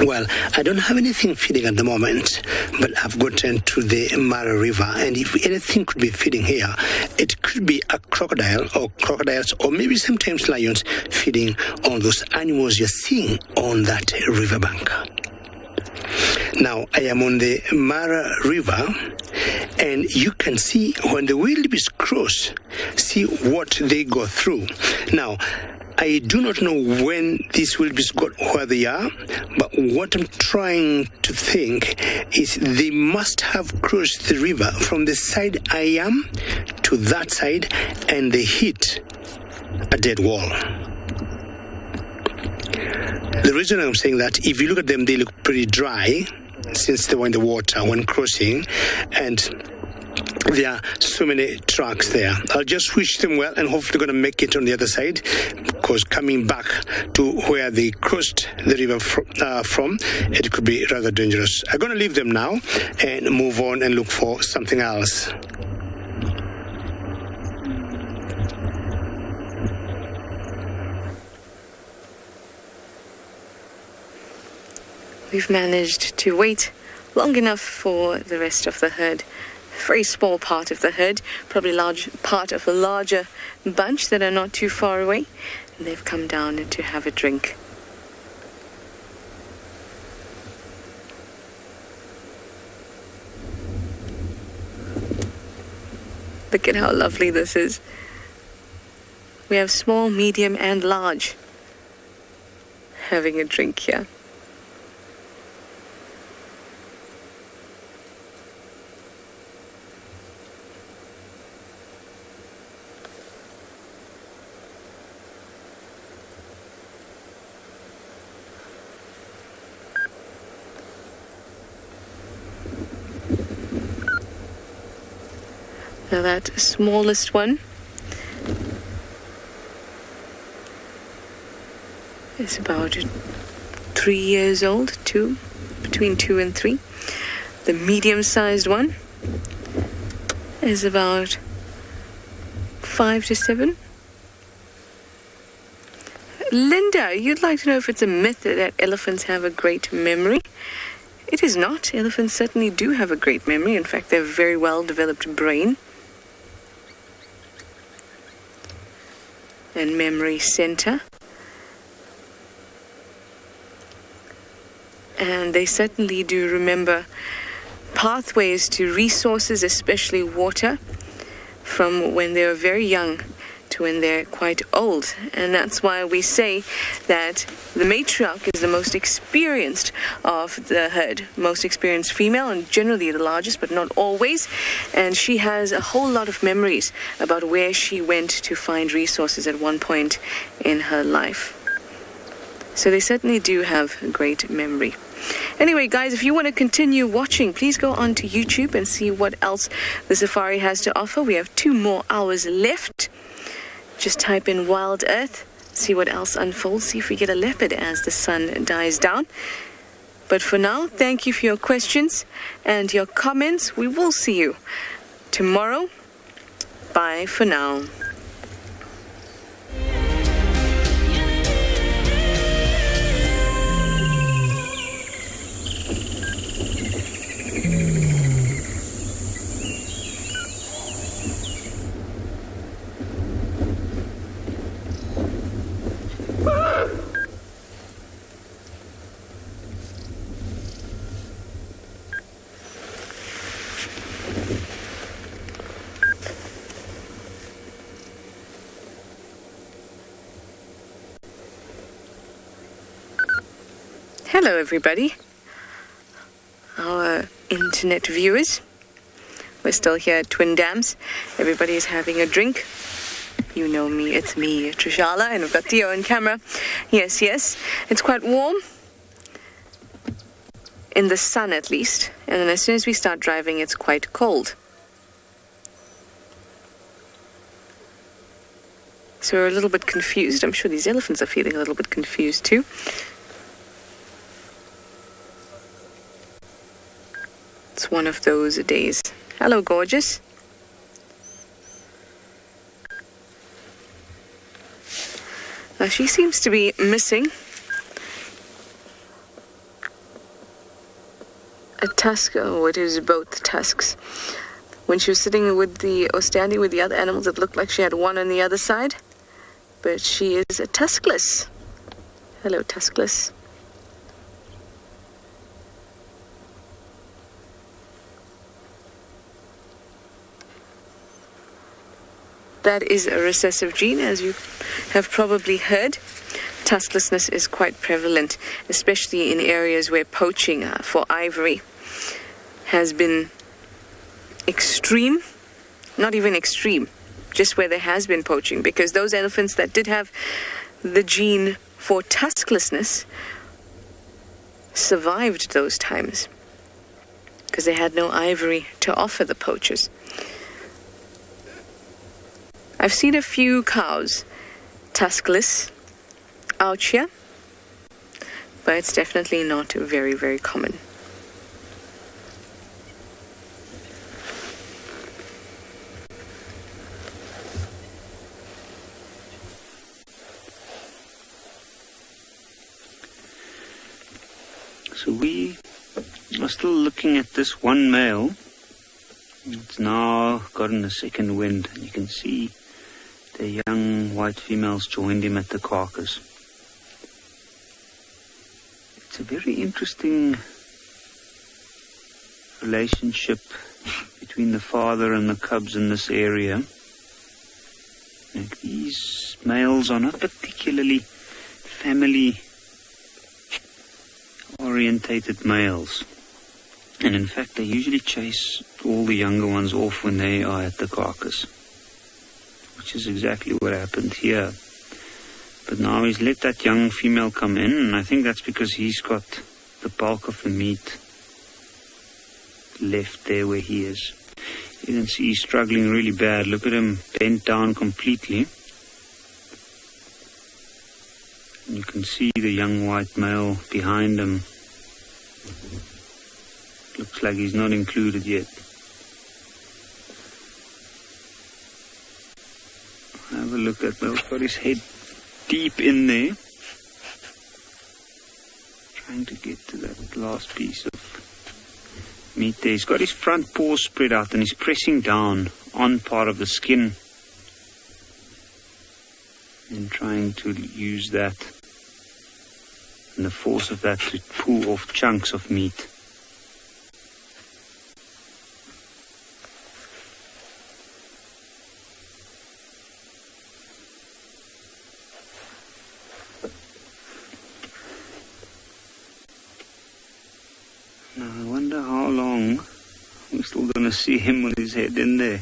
Well, I don't have anything feeding at the moment, but I've gotten to the Mara River, and if anything could be feeding here, it could be a crocodile or crocodiles, or maybe sometimes lions feeding on those animals you're seeing on that riverbank. Now, I am on the Mara River, and you can see when the wildebeest cross, see what they go through. Now, I do not know when these wildebeest got where they are, but what I'm trying to think is they must have crossed the river from the side I am to that side, and they hit a dead wall. The reason I'm saying that, if you look at them, they look pretty dry, since they were in the water when crossing, and there are so many trucks there. I'll just wish them well, and hopefully going to make it on the other side, because coming back to where they crossed the river from, it could be rather dangerous. I'm going to leave them now and move on and look for something else. We've managed to wait long enough for the rest of the herd. A very small part of the herd, probably large part of a larger bunch that are not too far away, and they've come down to have a drink. Look at how lovely this is. We have small, medium, and large having a drink here. Now that smallest one is about 3 years old, between 2 and 3. The medium-sized one is about 5 to 7. Linda, you'd like to know if it's a myth that elephants have a great memory. It is not. Elephants certainly do have a great memory. In fact, they have a very well-developed brain and memory center. And they certainly do remember pathways to resources, especially water, from when they were very young to when they're quite old. And that's why we say that the matriarch is the most experienced of the herd, most experienced female, and generally the largest, but not always. And she has a whole lot of memories about where she went to find resources at one point in her life. So they certainly do have a great memory. Anyway, guys, if you want to continue watching, please go on to YouTube and see what else the safari has to offer. We have 2 more hours left. Just type in Wild Earth, see what else unfolds, see if we get a leopard as the sun dies down. But for now, thank you for your questions and your comments. We will see you tomorrow. Bye for now. Hello everybody, our internet viewers. We're still here at Twin Dams. Everybody is having a drink. You know me, it's me, Trishala, and we've got Theo on camera. Yes, it's quite warm, in the sun at least, and then as soon as we start driving it's quite cold. So we're a little bit confused. I'm sure these elephants are feeling a little bit confused too. It's one of those days. Hello, gorgeous. Now she seems to be missing a tusk. Oh, it is both tusks. When she was sitting with or standing with the other animals, it looked like she had one on the other side. But she is a tuskless. Hello, tuskless. That is a recessive gene, as you have probably heard. Tusklessness is quite prevalent, especially in areas where poaching for ivory has been extreme. Not even extreme, just where there has been poaching, because those elephants that did have the gene for tusklessness survived those times because they had no ivory to offer the poachers. I've seen a few cows, tuskless, out here, but it's definitely not very, very common. So we are still looking at this one male. It's now gotten a second wind, and you can see the young white females joined him at the carcass. It's a very interesting relationship between the father and the cubs in this area. Like, these males are not particularly family orientated males, and in fact they usually chase all the younger ones off when they are at the carcass, which is exactly what happened here. But now he's let that young female come in, and I think that's because he's got the bulk of the meat left there where he is. You can see he's struggling really bad. Look at him bent down completely. You can see the young white male behind him. Looks like he's not included yet. Have a look at Mel's got his head deep in there, trying to get to that last piece of meat there. He's got his front paws spread out and he's pressing down on part of the skin and trying to use that and the force of that to pull off chunks of meat. Now I wonder how long we're still going to see him with his head in there.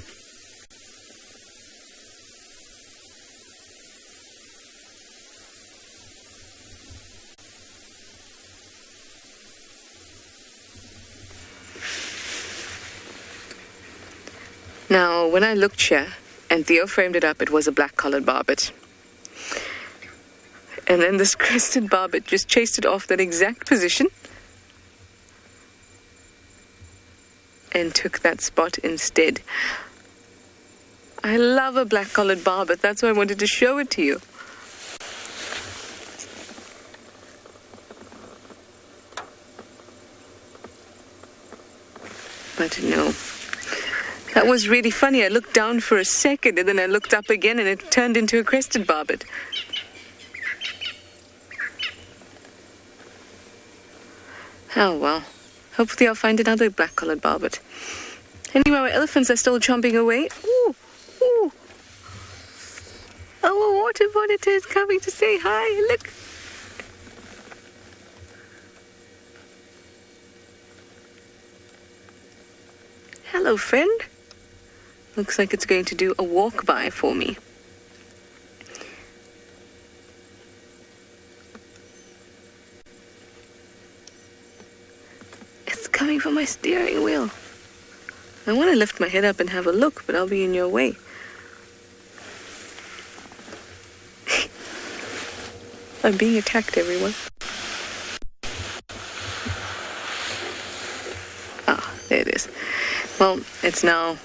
Now, when I looked here, and Theo framed it up, it was a black-collared barbet. And then this crested barbet just chased it off that exact position and took that spot instead. I love a black-collared barbet. That's why I wanted to show it to you. But no. That was really funny. I looked down for a second and then I looked up again and it turned into a crested barbet. Oh well. Hopefully I'll find another black-collared barbet. Anyway, our elephants are still chomping away. Ooh, ooh. Oh, a water monitor is coming to say hi. Look. Hello, friend. Looks like it's going to do a walk-by for me. It's coming from my steering wheel. I want to lift my head up and have a look, but I'll be in your way. I'm being attacked, everyone. Ah, there it is. Well, it's now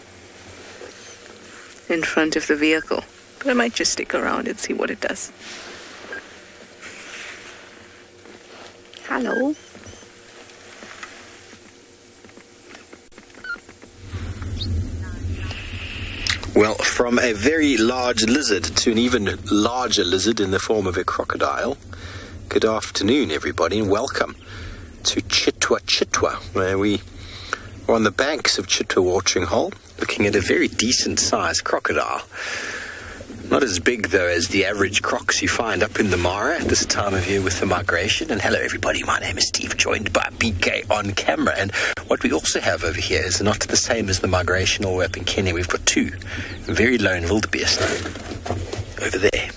in front of the vehicle, but I might just stick around and see what it does. Hello. Well, from a very large lizard to an even larger lizard in the form of a crocodile. Good afternoon, everybody, and welcome to Chitwa, where we are on the banks of Chitwa watering hole, looking at a very decent-sized crocodile. Not as big, though, as the average crocs you find up in the Mara at this time of year with the migration. And hello, everybody. My name is Steve, joined by BK on camera. And what we also have over here is not the same as the migration all the way up in Kenya. We've got two very lone wildebeest over there.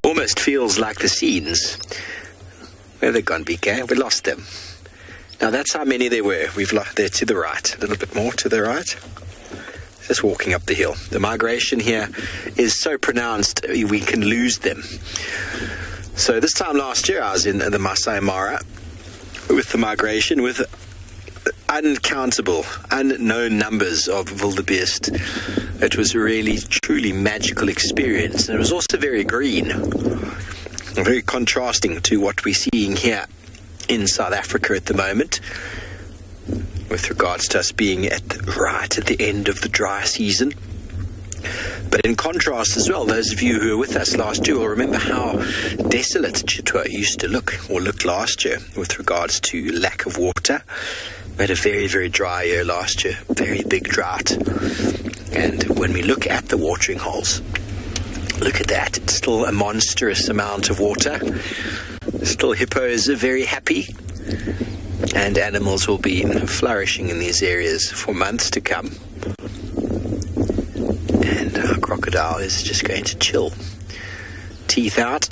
Almost feels like the scenes. Where have they gone, BK? We lost them. Now, that's how many there were. We've lost there to the right. A little bit more to the right. just walking up the hill. The migration here is so pronounced we can lose them. So this time last year I was in the MAASAI Mara with the migration with uncountable, unknown numbers of wildebeest. It was a really, truly magical experience. And it was also very green, very contrasting to what we're seeing here in South Africa at the moment, with regards to us being right at the end of the dry season. But in contrast as well, those of you who were with us last year will remember how desolate Chitwa used to look, or looked last year, with regards to lack of water. We had a very, very dry year last year, very big drought. And when we look at the watering holes, look at that, it's still a monstrous amount of water. Still hippos are very happy, and animals will be flourishing in these areas for months to come. And our crocodile is just going to chill, teeth out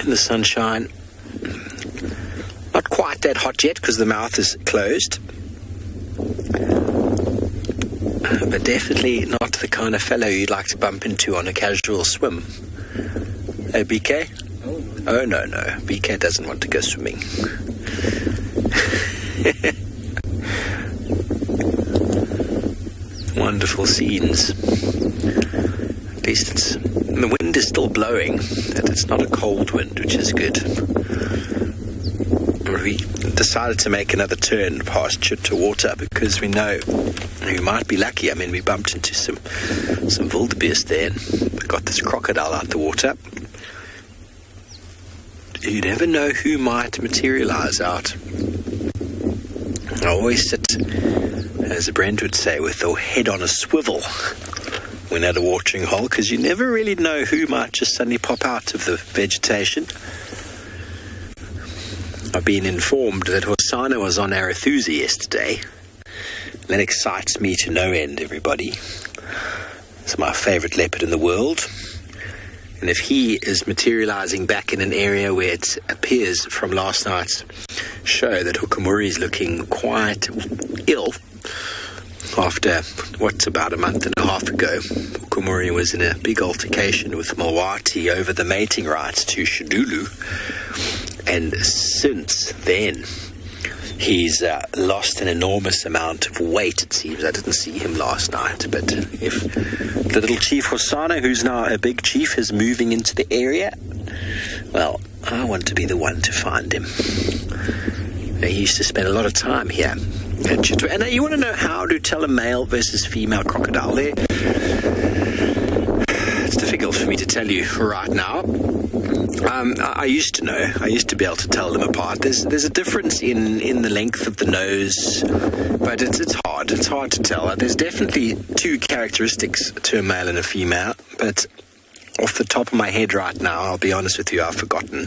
in the sunshine. Not quite that hot yet because the mouth is closed, but definitely not the kind of fellow you'd like to bump into on a casual swim. Hey, BK? Oh, no. BK doesn't want to go swimming. Wonderful scenes. At least the wind is still blowing, and it's not a cold wind, which is good. We decided to make another turn past Chitwa Water because we know we might be lucky. I mean, we bumped into some wildebeest there and we got this crocodile out the water. You never know who might materialize out. I always sit, as Brent would say, with the head on a swivel when at a watering hole, because you never really know who might just suddenly pop out of the vegetation. I've been informed that Hosana was on Arathusa yesterday. That excites me to no end, everybody. It's my favourite leopard in the world. And if he is materialising back in an area where it appears from last night's show that Hukumuri is looking quite ill, after what's about a month and a half ago, Hukumuri was in a big altercation with Mawati over the mating rights to Shadulu. And since then, he's lost an enormous amount of weight, it seems. I didn't see him last night, but if the little chief Hosana, who's now a big chief, is moving into the area, well, I want to be the one to find him. He used to spend a lot of time here at Chitwa. And you want to know how to tell a male versus female crocodile there? It's difficult for me to tell you right now. I used to know. I used to be able to tell them apart. There's a difference in the length of the nose, but it's hard. It's hard to tell. There's definitely two characteristics to a male and a female, but off the top of my head right now, I'll be honest with you, I've forgotten.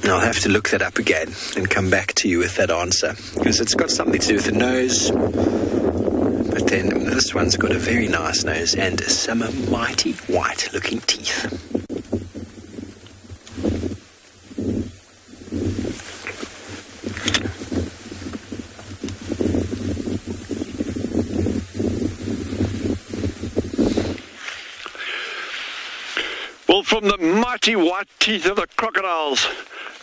I'll have to look that up again and come back to you with that answer, because it's got something to do with the nose. But then this one's got a very nice nose and some mighty white-looking teeth. Well, from the mighty white teeth of the crocodiles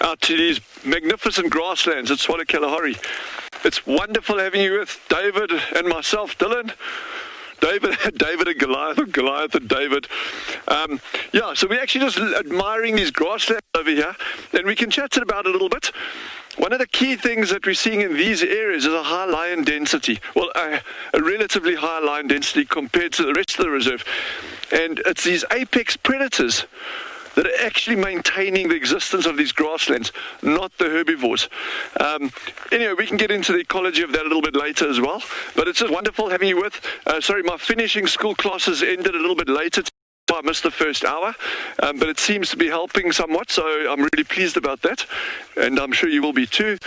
out to these magnificent grasslands at Tswalu Kalahari. It's wonderful having you with David and myself, Dylan. David and Goliath, or Goliath and David. So we're actually just admiring these grasslands over here, and we can chat about it a little bit. One of the key things that we're seeing in these areas is a high lion density. Well, a relatively high lion density compared to the rest of the reserve. And it's these apex predators that are actually maintaining the existence of these grasslands, not the herbivores. Anyway, we can get into the ecology of that a little bit later as well. But it's just wonderful having you with. My finishing school classes ended a little bit later. I missed the first hour, but it seems to be helping somewhat, so I'm really pleased about that, and I'm sure you will be too.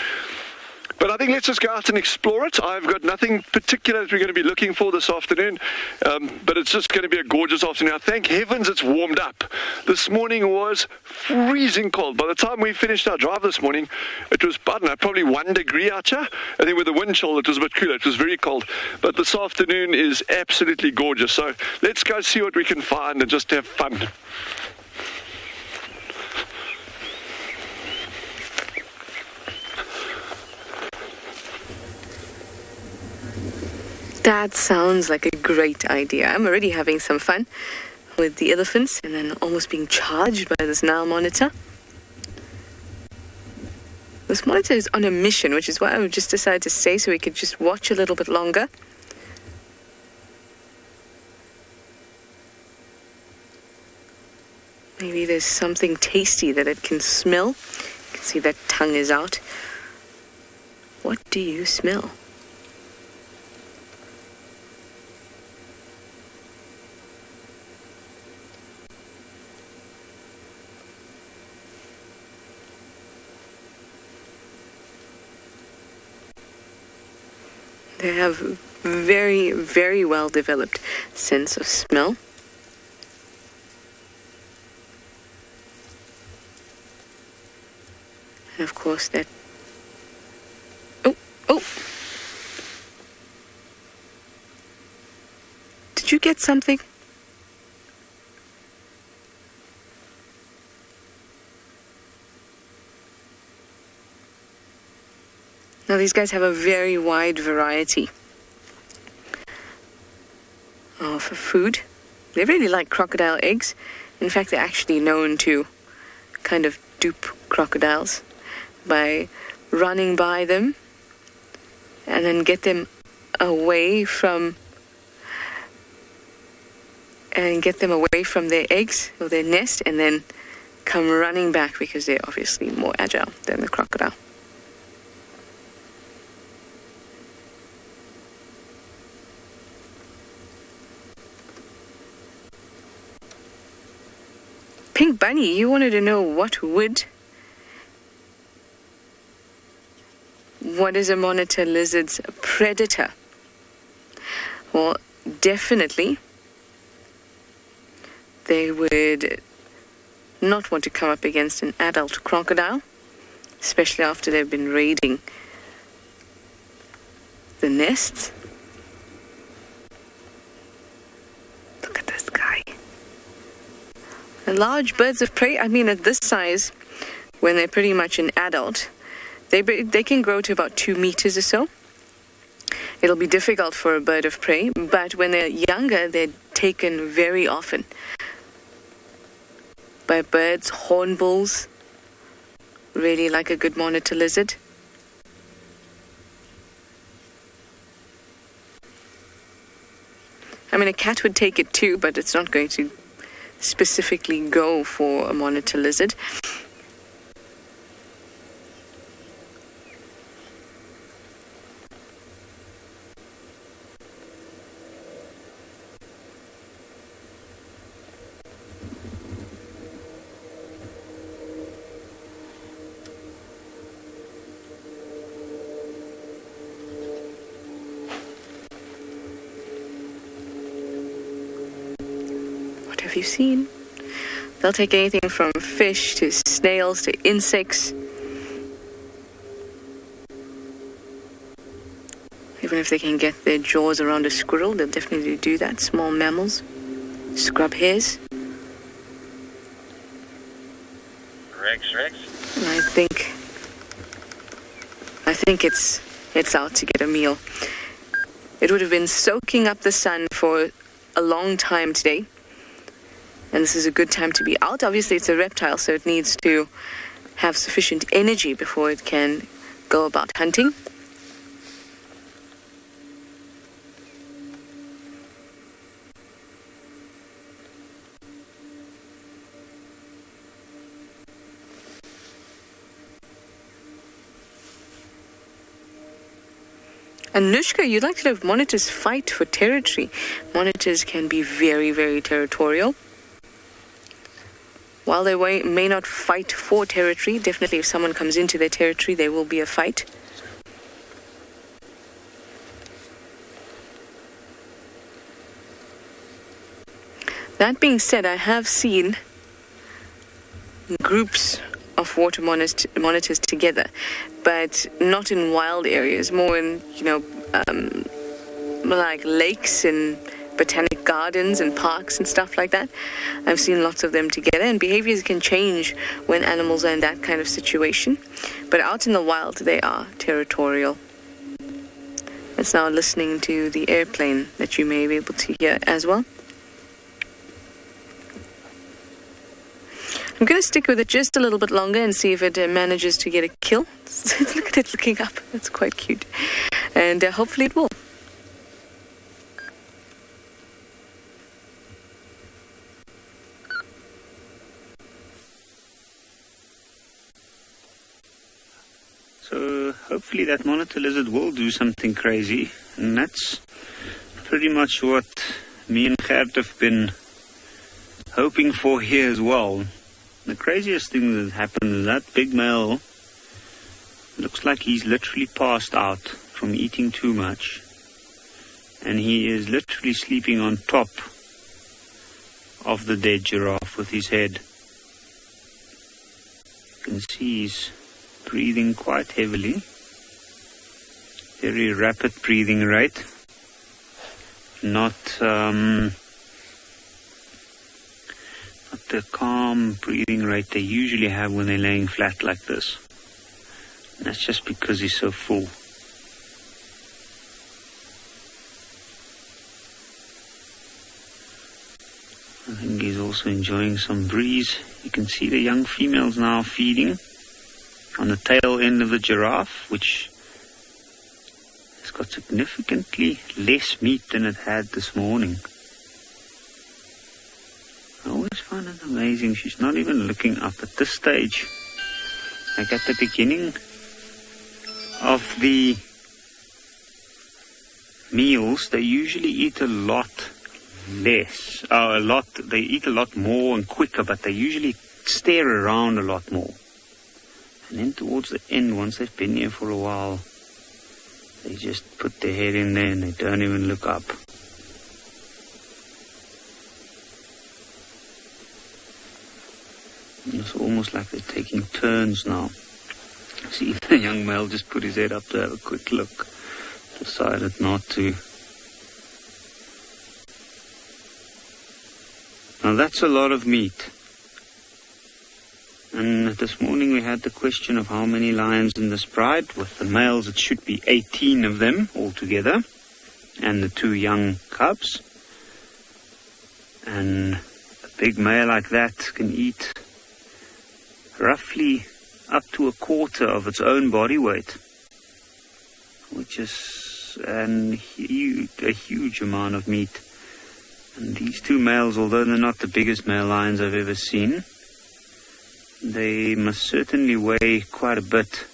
But I think let's just go out and explore it. I've got nothing particular that we're going to be looking for this afternoon, but it's just going to be a gorgeous afternoon. Thank heavens it's warmed up. This morning was freezing cold. By the time we finished our drive this morning, it was, I don't know, probably 1 degree out here. I think with the wind chill, it was a bit cooler. It was very cold. But this afternoon is absolutely gorgeous. So let's go see what we can find and just have fun. That sounds like a great idea. I'm already having some fun with the elephants and then almost being charged by this Nile monitor. This monitor is on a mission, which is why I just decided to stay so we could just watch a little bit longer. Maybe there's something tasty that it can smell. You can see that tongue is out. What do you smell? They have very, very well developed sense of smell. And of course that... Oh! Did you get something? Now these guys have a very wide variety of food. They really like crocodile eggs. In fact, they're actually known to kind of dupe crocodiles by running by them and then get them away from their eggs or their nest and then come running back because they're obviously more agile than the crocodile. Pink Bunny, you wanted to know what is a monitor lizard's predator? Well, definitely they would not want to come up against an adult crocodile, especially after they've been raiding the nests. Look at this guy. Large birds of prey, I mean, at this size, when they're pretty much an adult, they can grow to about 2 meters or so. It'll be difficult for a bird of prey, but when they're younger, they're taken very often by birds. Hornbills really like a good monitor lizard. I mean, a cat would take it too, but it's not going to specifically go for a monitor lizard. What have you seen? They'll take anything from fish to snails to insects. Even if they can get their jaws around a squirrel, they'll definitely do that. Small mammals, scrub hairs. Rex. I think it's out to get a meal. It would have been soaking up the sun for a long time today. And this is a good time to be out. Obviously, it's a reptile, so it needs to have sufficient energy before it can go about hunting. Anushka, you'd like to know if monitors fight for territory. Monitors can be very, very territorial. While they may not fight for territory, definitely if someone comes into their territory, there will be a fight. That being said, I have seen groups of water monitors together, but not in wild areas, more in, like lakes and botanic gardens and parks and stuff like that. I've seen lots of them together, and behaviors can change when animals are in that kind of situation. But out in the wild, they are territorial. Let's now listening to the airplane that you may be able to hear as well. I'm going to stick with it just a little bit longer and see if it manages to get a kill. Look at it looking up. That's quite cute. And hopefully it will. So hopefully that monitor lizard will do something crazy, and that's pretty much what me and Gert have been hoping for here as well. The craziest thing that happened is that big male looks like he's literally passed out from eating too much, and he is literally sleeping on top of the dead giraffe with his head. You can see he's breathing quite heavily, very rapid breathing rate, not the calm breathing rate they usually have when they're laying flat like this. And that's just because he's so full. I think he's also enjoying some breeze. You can see the young females now feeding on the tail end of the giraffe, which has got significantly less meat than it had this morning. I always find it amazing. She's not even looking up at this stage. Like at the beginning of the meals, they usually eat a lot less. They eat a lot more and quicker, but they usually stare around a lot more. And then towards the end, once they've been here for a while, they just put their head in there and they don't even look up. It's almost like they're taking turns now. See, the young male just put his head up to have a quick look. Decided not to. Now that's a lot of meat. And this morning we had the question of how many lions in this pride. With the males it should be 18 of them altogether, and the 2 young cubs. And a big male like that can eat roughly up to a quarter of its own body weight, which is a huge amount of meat. And these 2 males, although they're not the biggest male lions I've ever seen, they must certainly weigh quite a bit.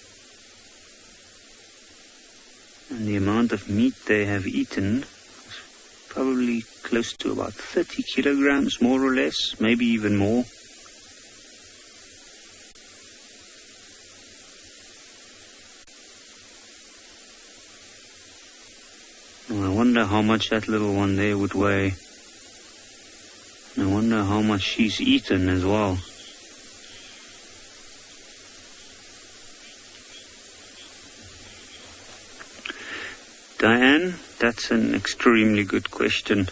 And the amount of meat they have eaten is probably close to about 30 kilograms, more or less, maybe even more. I wonder how much that little one there would weigh. And I wonder how much she's eaten as well. Diane, that's an extremely good question.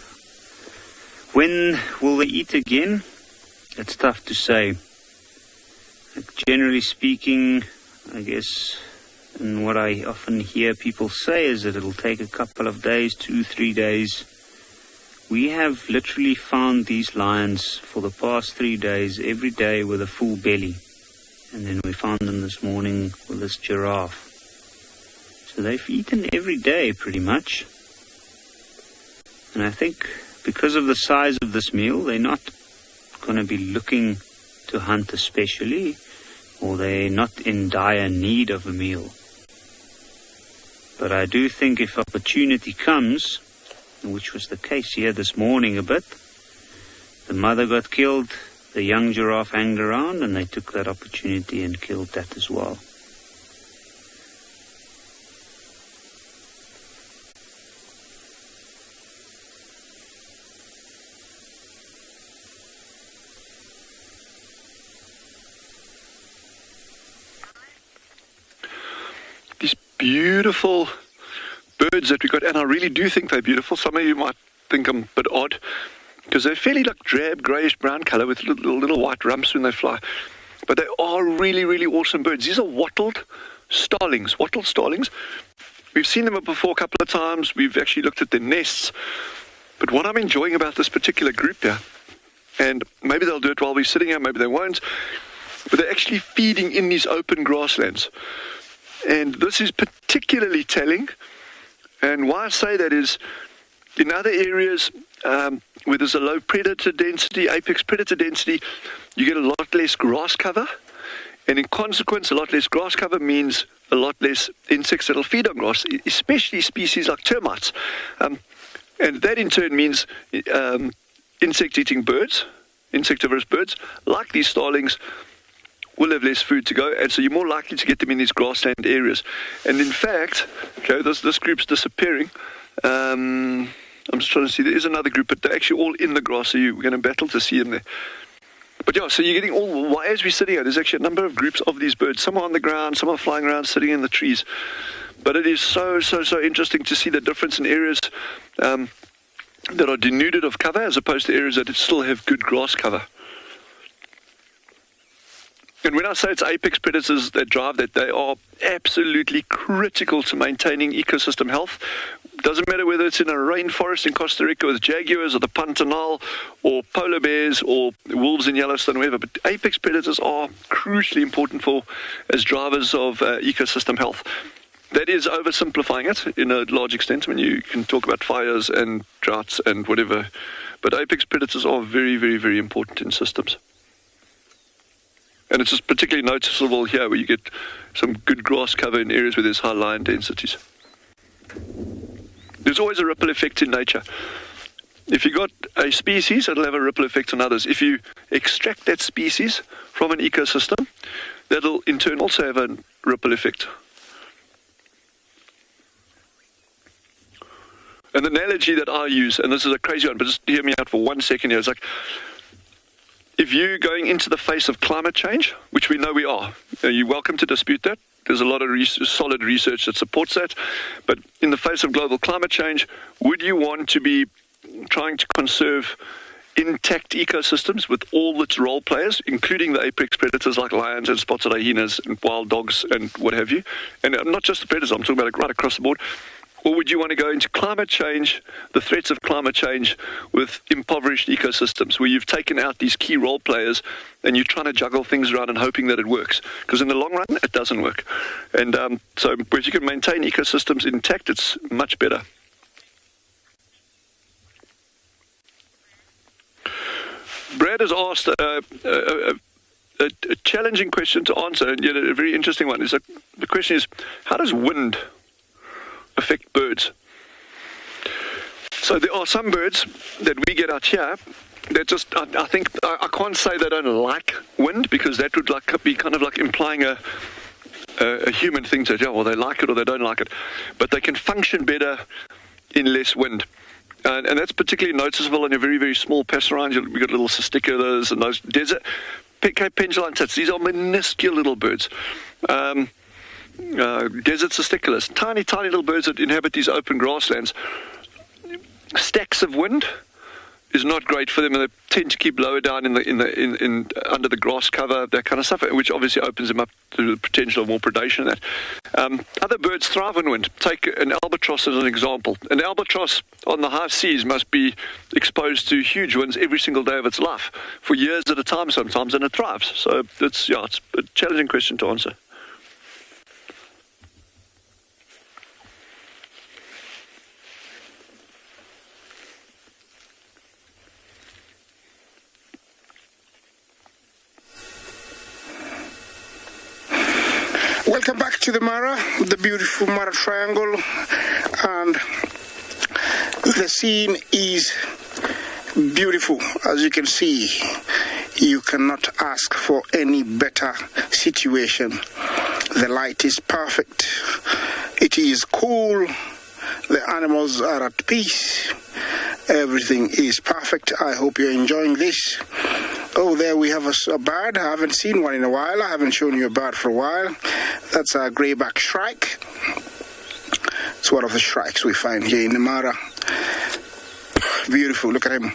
When will they eat again? It's tough to say. Generally speaking, I guess, and what I often hear people say is that it'll take a couple of days, 2-3 days. We have literally found these lions for the past 3 days, every day with a full belly. And then we found them this morning with this giraffe. So they've eaten every day pretty much. And I think because of the size of this meal, they're not going to be looking to hunt especially, or they're not in dire need of a meal. But I do think if opportunity comes, which was the case here this morning a bit, the mother got killed, the young giraffe hanged around, and they took that opportunity and killed that as well. beautiful birds that we got, and I really do think they're beautiful. Some of you might think I'm a bit odd, because they're fairly like drab, greyish brown colour with little white rumps when they fly. But they are really, really awesome birds. These are wattled starlings. We've seen them before a couple of times. We've actually looked at their nests. But what I'm enjoying about this particular group here, and maybe they'll do it while we're sitting here, maybe they won't, but they're actually feeding in these open grasslands. And this is particularly telling. And why I say that is, in other areas where there's a low predator density, apex predator density, you get a lot less grass cover. And in consequence, a lot less grass cover means a lot less insects that will feed on grass, especially species like termites. And that in turn means insect-eating birds, insectivorous birds, like these starlings, will have less food to go, and so you're more likely to get them in these grassland areas. And in fact, okay, this group's disappearing. I'm just trying to see, there is another group, but they're actually all in the grass, so we're going to battle to see them there. But yeah, so you're getting all, as we're sitting here, there's actually a number of groups of these birds. Some are on the ground, some are flying around, sitting in the trees. But it is so interesting to see the difference in areas that are denuded of cover as opposed to areas that still have good grass cover. And when I say it's apex predators that drive that, they are absolutely critical to maintaining ecosystem health. Doesn't matter whether it's in a rainforest in Costa Rica with jaguars or the Pantanal or polar bears or wolves in Yellowstone or whatever, but apex predators are crucially important as drivers of ecosystem health. That is oversimplifying it in a large extent. I mean, you can talk about fires and droughts and whatever, but apex predators are very, very, very important in systems. And it's just particularly noticeable here where you get some good grass cover in areas where there's high lion densities. There's always a ripple effect in nature. If you got a species, it'll have a ripple effect on others. If you extract that species from an ecosystem, that'll in turn also have a ripple effect. And the analogy that I use, and this is a crazy one, but just hear me out for 1 second here, it's like, if you're going into the face of climate change, which we know we are, you're welcome to dispute that. There's a lot of solid research that supports that. But in the face of global climate change, would you want to be trying to conserve intact ecosystems with all its role players, including the apex predators like lions and spotted hyenas and wild dogs and what have you? And not just the predators, I'm talking about right across the board. Or would you want to go into climate change, the threats of climate change, with impoverished ecosystems, where you've taken out these key role players and you're trying to juggle things around and hoping that it works? Because in the long run, it doesn't work. And so if you can maintain ecosystems intact, it's much better. Brad has asked a challenging question to answer, and yet a very interesting one. The question is, how does wind affect birds? So there are some birds that we get out here that just, I think, I can't say they don't like wind, because that would be kind of like implying a human thing to, well, they like it or they don't like it. But they can function better in less wind. And that's particularly noticeable on your very, very small passerines. We've got little cisticolas and those desert Cape pendulum tits. These are minuscule little birds. Desert cisticolas, tiny little birds that inhabit these open grasslands. Stacks of wind is not great for them, and they tend to keep lower down in under the grass cover, that kind of stuff, which obviously opens them up to the potential of more predation. Other birds thrive on wind. Take an albatross as an example. An albatross on the high seas must be exposed to huge winds every single day of its life for years at a time sometimes, and it thrives. So it's a challenging question to answer. Welcome back to the Mara, the beautiful Mara Triangle, and the scene is beautiful. As you can see, you cannot ask for any better situation. The light is perfect. It is cool. The animals are at peace. Everything is perfect. I hope you're enjoying this. Oh, there we have a bird. I haven't seen one in a while. I haven't shown you a bird for a while. That's a greyback shrike. It's one of the shrikes we find here in the Mara. Beautiful, look at him.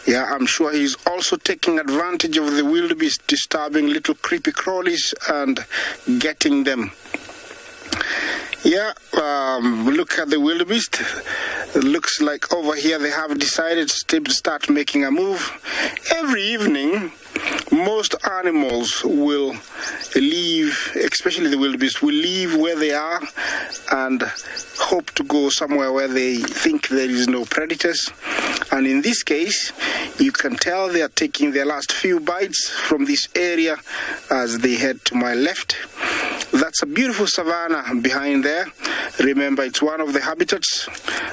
Yeah, I'm sure he's also taking advantage of the wildebeest, disturbing little creepy crawlies and getting them. Yeah, look at the wildebeest. It looks like over here they have decided to start making a move. Every evening, most animals will leave, especially the wildebeest, will leave where they are and hope to go somewhere where they think there is no predators. And in this case, you can tell they are taking their last few bites from this area as they head to my left. That's a beautiful savanna behind there. Remember, it's one of the habitats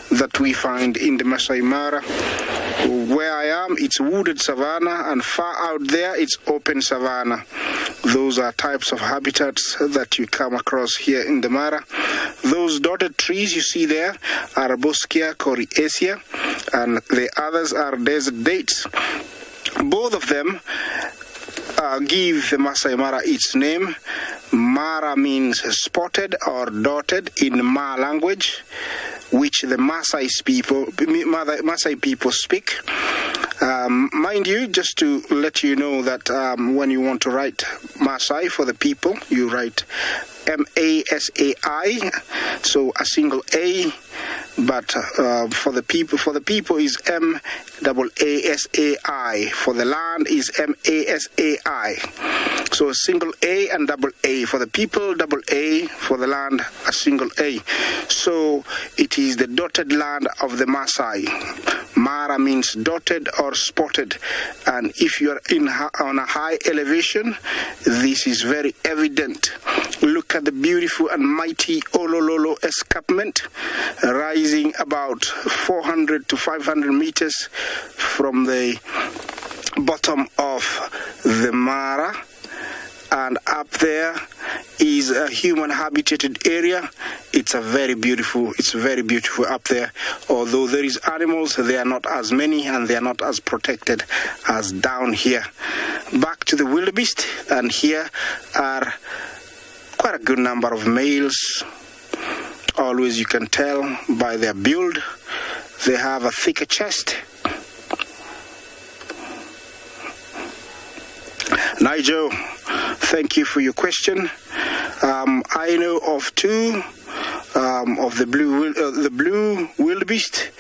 that we find in the Masai Mara. Where I am, it's wooded savanna, and far out there, it's open savanna. Those are types of habitats that you come across here in the Mara. Those dotted trees you see there are Boskia coriacea, and the others are desert dates. Both of them give the Masai Mara its name. Mara means spotted or dotted in Ma language, which the Maasai people speak. Mind you, just to let you know that when you want to write Maasai for the people, you write MAASAI, so a single A, but for the people is MAASAI. For the land is MASAI. So a single A and double A. For the people, double A. For the land, a single A. So it is the dotted land of the Maasai. Mara means dotted or spotted, and if you are on a high elevation, this is very evident. Look at the beautiful and mighty Olololo escarpment, rising about 400 to 500 meters from the bottom of the Mara. And up there is a human habitated area. It's very beautiful up there. Although there is animals, they are not as many and they are not as protected as down here. Back to the wildebeest, and here are quite a good number of males. Always you can tell by their build. They have a thicker chest. Nigel, thank you for your question. I know of two of the blue wildebeest,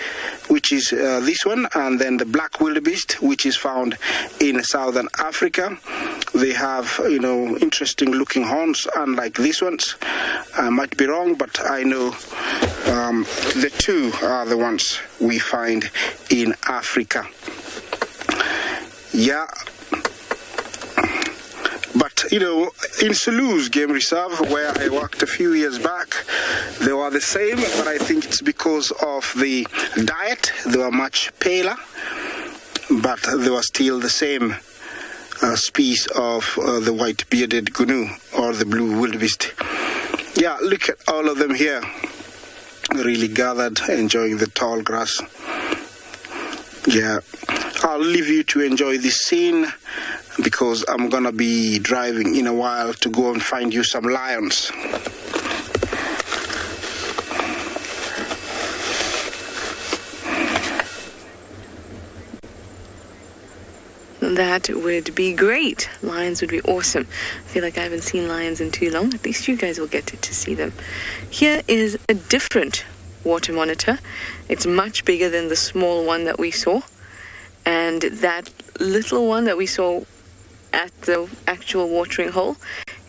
which is this one, and then the black wildebeest, which is found in southern Africa. They have, interesting looking horns, unlike these ones. I might be wrong, but I know the two are the ones we find in Africa. Yeah. But, in Tswalu's Game Reserve, where I worked a few years back, they were the same, but I think it's because of the diet. They were much paler, but they were still the same species of the white-bearded gnu, or the blue wildebeest. Yeah, look at all of them here, really gathered, enjoying the tall grass. Yeah, I'll leave you to enjoy this scene, because I'm gonna be driving in a while to go and find you some lions. That would be great. Lions would be awesome. I feel like I haven't seen lions in too long. At least you guys will get to see them. Here is a different water monitor. It's much bigger than the small one that we saw. And that little one that we saw at the actual watering hole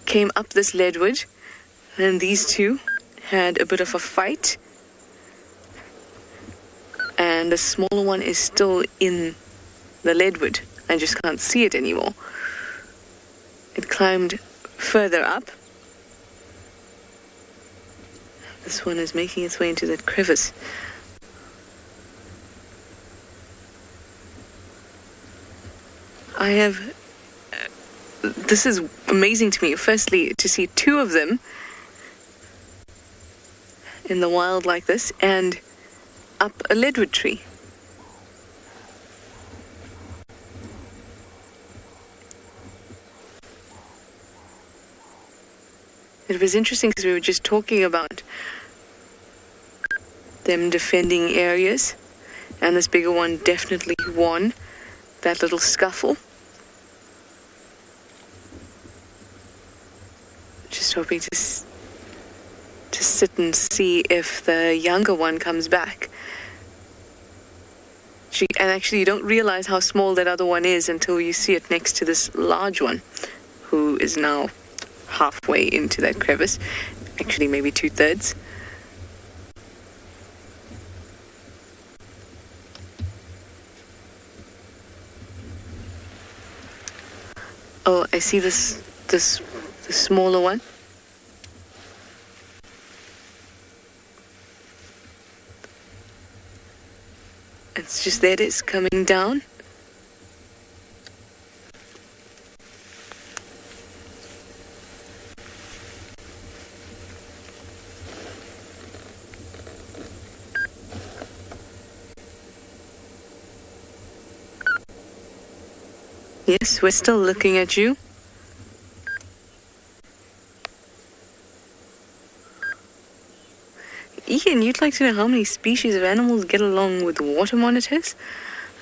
came up this leadwood, and these two had a bit of a fight, and the smaller one is still in the leadwood. I just can't see it anymore. It climbed further up. This one is making its way into that crevice. This is amazing to me. Firstly, to see two of them in the wild like this and up a leadwood tree. It was interesting because we were just talking about them defending areas. And this bigger one definitely won that little scuffle. Just hoping to sit and see if the younger one comes back. And actually you don't realize how small that other one is until you see it next to this large one, who is now halfway into that crevice. Actually maybe 2/3. Oh, I see the smaller one. It's just there it is coming down. Yes, we're still looking at you. Ian, you'd like to know how many species of animals get along with water monitors?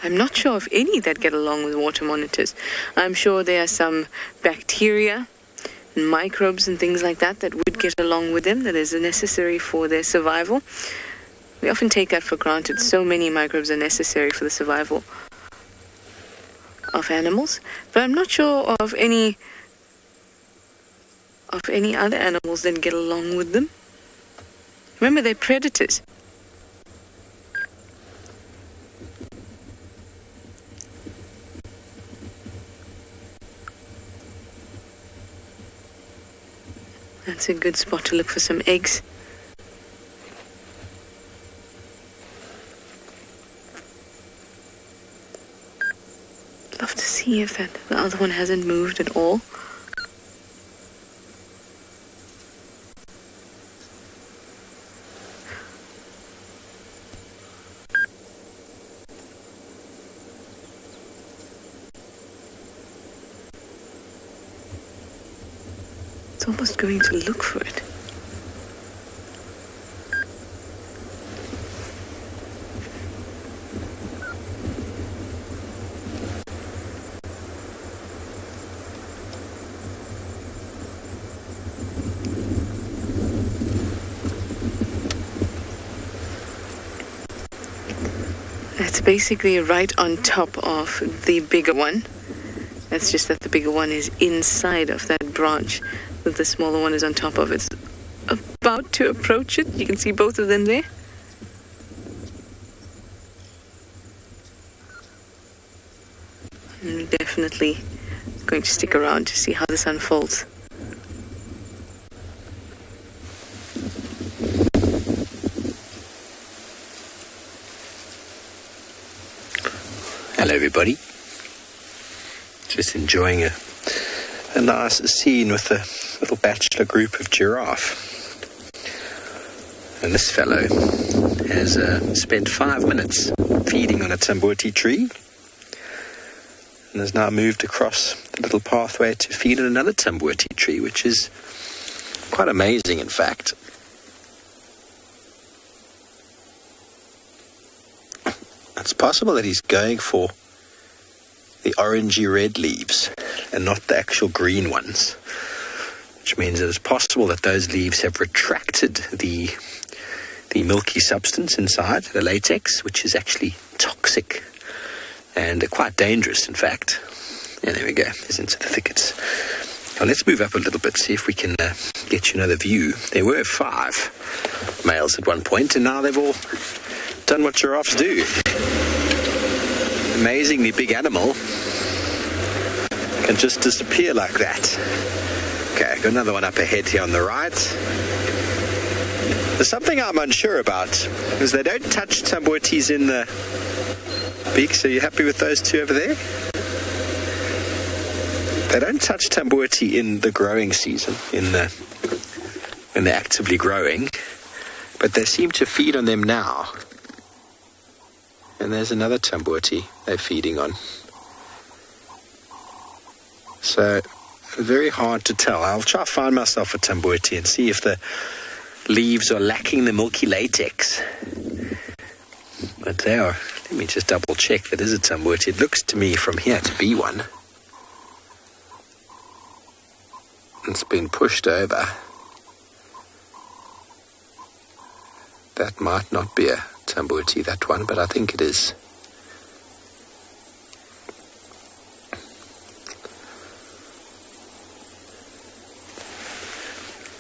I'm not sure of any that get along with water monitors. I'm sure there are some bacteria and microbes and things like that that would get along with them, that is necessary for their survival. We often take that for granted. So many microbes are necessary for the survival of animals, but I'm not sure of any other animals that get along with them. Remember, they're predators. That's a good spot to look for some eggs. Love to see if the other one hasn't moved at all. It's almost going to look for it. It's basically right on top of the bigger one. That's just that the bigger one is inside of that branch that the smaller one is on top of. It's about to approach it. You can see both of them there. And we're definitely going to stick around to see how this unfolds. Hello everybody. Just enjoying a nice scene with a little bachelor group of giraffe. And this fellow has spent 5 minutes feeding on a tambuti tree and has now moved across the little pathway to feed on another tambuti tree, which is quite amazing in fact. It's possible that he's going for the orangey red leaves and not the actual green ones, which means that it's possible that those leaves have retracted the milky substance inside, the latex, which is actually toxic and quite dangerous in fact. And there we go, he's into the thickets. Now let's move up a little bit, see if we can get you another view. There were 5 males at one point, and now they've all done what giraffes do. Amazingly big animal can just disappear like that. Okay, got another one up ahead here on the right. There's something I'm unsure about, is they don't touch tambutis in the beaks. Are you happy with those two over there? They don't touch tambuti in the growing season, when they're actively growing, but they seem to feed on them now. And there's another tambuti they're feeding on. So, very hard to tell. I'll try to find myself a tambuti and see if the leaves are lacking the milky latex But they are, let me just double check that is a Tambuti. It looks to me from here to be one. It's been pushed over. That might not be a Tambuti, that one, but I think it is.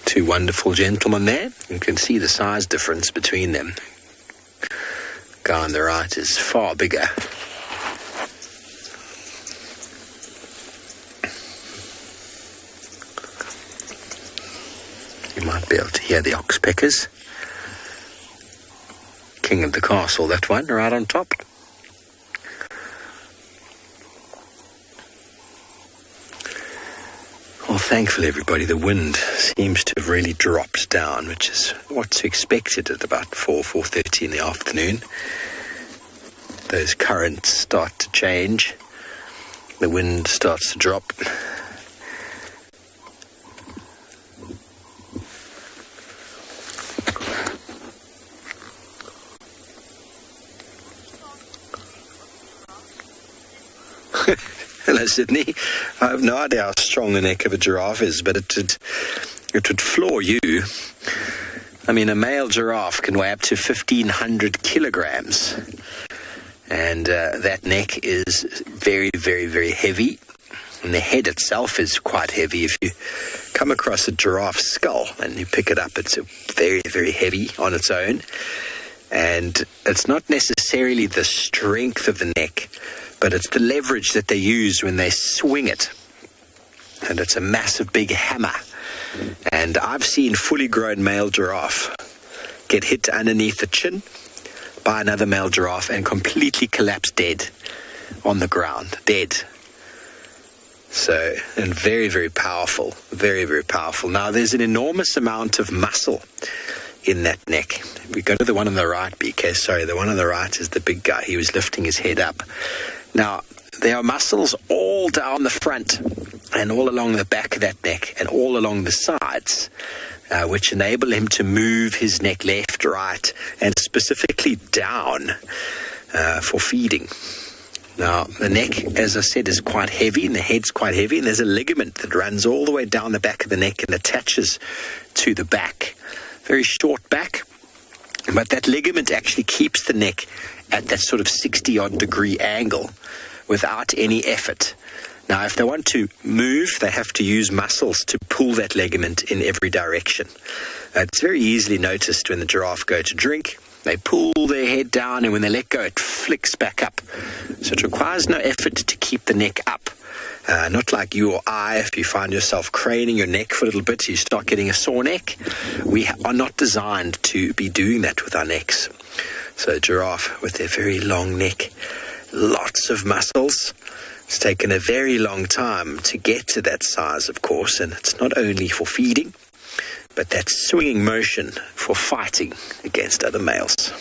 Two wonderful gentlemen there. You can see the size difference between them. The guy on the right is far bigger. You might be able to hear the oxpeckers. King of the castle, that one, right on top. Well, thankfully, everybody, the wind seems to have really dropped down, which is what's expected at about 4:30 in the afternoon. Those currents start to change. The wind starts to drop. Hello, Sydney. I have no idea how strong the neck of a giraffe is, but it would floor you. I mean, a male giraffe can weigh up to 1,500 kilograms. And that neck is very, very, very heavy. And the head itself is quite heavy. If you come across a giraffe's skull and you pick it up, it's very, very heavy on its own. And it's not necessarily the strength of the neck, but it's the leverage that they use when they swing it. And it's a massive big hammer. And I've seen fully grown male giraffe get hit underneath the chin by another male giraffe and completely collapse dead on the ground, dead. So, and very, very powerful, very, very powerful. Now, there's an enormous amount of muscle in that neck. We go to the one on the right, BK, sorry, the one on the right is the big guy. He was lifting his head up. Now, there are muscles all down the front and all along the back of that neck and all along the sides, which enable him to move his neck left, right, and specifically down for feeding. Now, the neck, as I said, is quite heavy, and the head's quite heavy, and there's a ligament that runs all the way down the back of the neck and attaches to the back. Very short back, but that ligament actually keeps the neck at that sort of 60-odd degree angle without any effort. Now, if they want to move, they have to use muscles to pull that ligament in every direction. It's very easily noticed when the giraffe go to drink. They pull their head down, and when they let go, it flicks back up. So it requires no effort to keep the neck up. Not like you or I, if you find yourself craning your neck for a little bit, you start getting a sore neck. We are not designed to be doing that with our necks. So a giraffe with their very long neck, lots of muscles. It's taken a very long time to get to that size, of course, and it's not only for feeding, but that swinging motion for fighting against other males.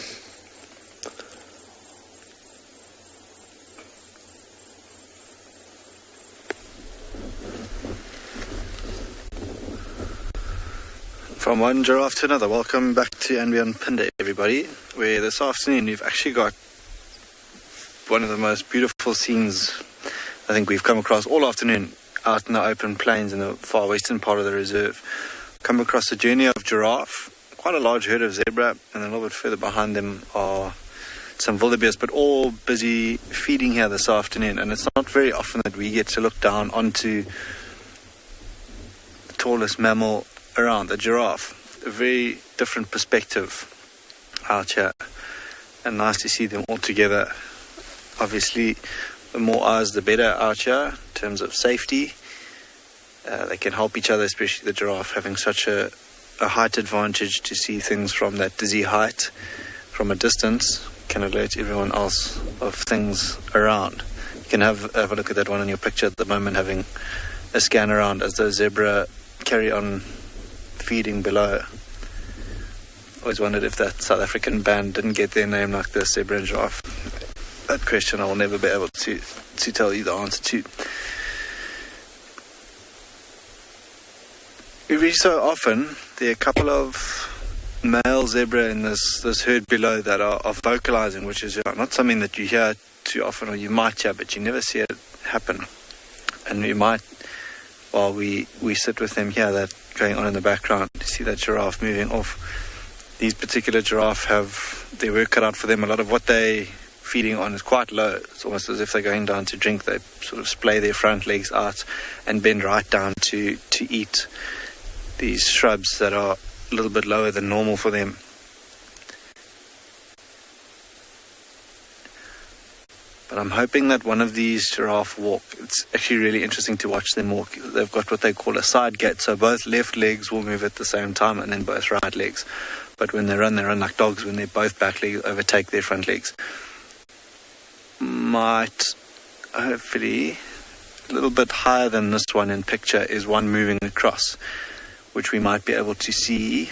From one giraffe to another, welcome back to NBN Pinde, everybody, where this afternoon we've actually got one of the most beautiful scenes I think we've come across all afternoon out in the open plains in the far western part of the reserve. Come across a journey of giraffe, quite a large herd of zebra, and a little bit further behind them are some wildebeest, but all busy feeding here this afternoon. And it's not very often that we get to look down onto the tallest mammal around, the giraffe. A very different perspective out here, and nice to see them all together. Obviously, the more eyes the better out here in terms of safety. They can help each other, especially the giraffe, having such a height advantage to see things from that dizzy height from a distance can alert everyone else of things around. You can have a look at that one in your picture at the moment, having a scan around as the zebra carry on feeding below. Always wondered if that South African band didn't get their name like this, zebra and giraffe. That question I will never be able to tell you the answer to. Every so often, there are a couple of male zebra in this herd below that are vocalizing, which is not something that you hear too often, or you might hear, but you never see it happen. And we might, while we sit with them here, that going on in the background, you see that giraffe moving off. These particular giraffe have their work cut out for them. A lot of what they feeding on is quite low. It's almost as if they're going down to drink. They sort of splay their front legs out and bend right down to eat these shrubs that are a little bit lower than normal for them. But I'm hoping that one of these giraffe walk. It's actually really interesting to watch them walk. They've got what they call a side gait, so both left legs will move at the same time, and then both right legs. But when they run like dogs. When they're both back legs overtake their front legs. Might, hopefully, a little bit higher than this one in picture is one moving across, which we might be able to see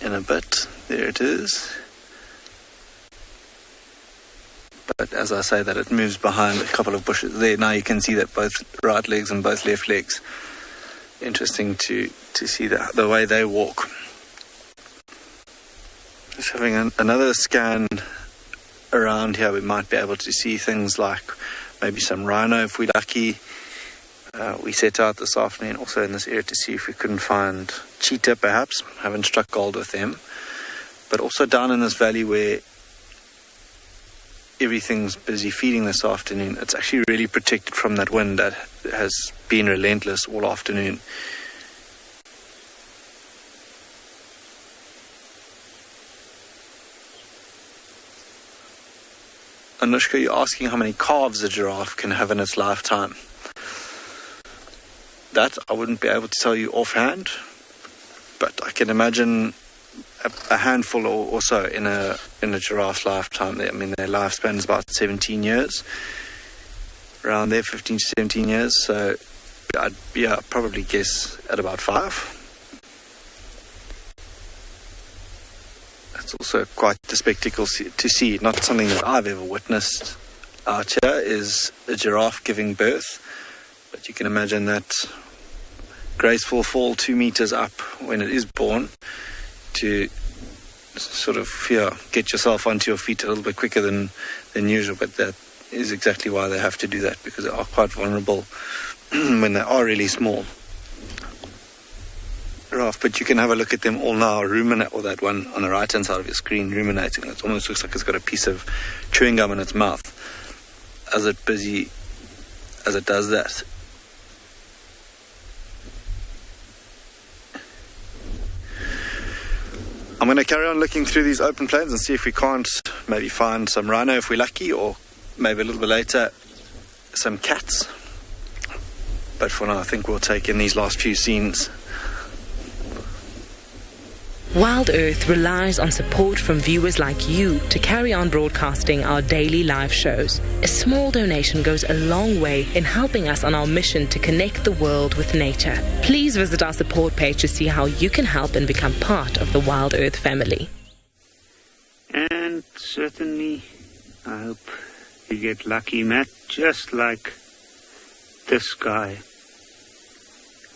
in a bit. There it is. But as I say that, it moves behind a couple of bushes there. Now you can see that both right legs and both left legs. Interesting to see the way they walk. Just having another scan around here, we might be able to see things like maybe some rhino if we're lucky. We set out this afternoon also in this area to see if we couldn't find cheetah perhaps. Haven't struck gold with them. But also down in this valley where everything's busy feeding this afternoon, it's actually really protected from that wind that has been relentless all afternoon. Anushka, you're asking how many calves a giraffe can have in its lifetime. That I wouldn't be able to tell you offhand, but I can imagine a handful or so in a giraffe's lifetime. I mean, their lifespan is about 17 years, around there, 15 to 17 years. So I'd probably guess at about 5. That's also quite the spectacle to see. Not something that I've ever witnessed out here is a giraffe giving birth, but you can imagine that graceful fall 2 meters up when it is born, to sort of get yourself onto your feet a little bit quicker than usual. But that is exactly why they have to do that, because they are quite vulnerable when they are really small. Giraffe, but you can have a look at them all now ruminate, or that one on the right hand side of your screen ruminating. It almost looks like it's got a piece of chewing gum in its mouth as it does that. I'm going to carry on looking through these open plains and see if we can't maybe find some rhino if we're lucky, or maybe a little bit later some cats. But for now I think we'll take in these last few scenes. Wild Earth relies on support from viewers like you to carry on broadcasting our daily live shows. A small donation goes a long way in helping us on our mission to connect the world with nature. Please visit our support page to see how you can help and become part of the Wild Earth family. And certainly, I hope you get lucky, Matt, just like this guy,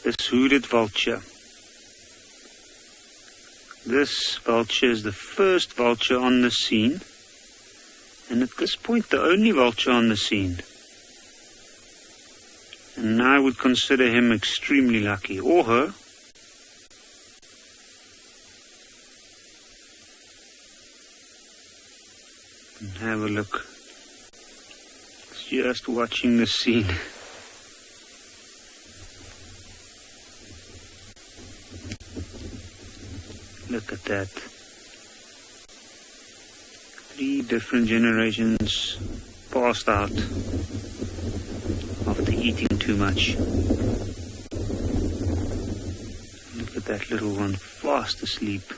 this hooded vulture. This vulture is the first vulture on the scene, and at this point the only vulture on the scene. And I would consider him extremely lucky, or her. And have a look. Just watching the scene. Look at that. 3 different generations passed out after eating too much. Look at that little one fast asleep.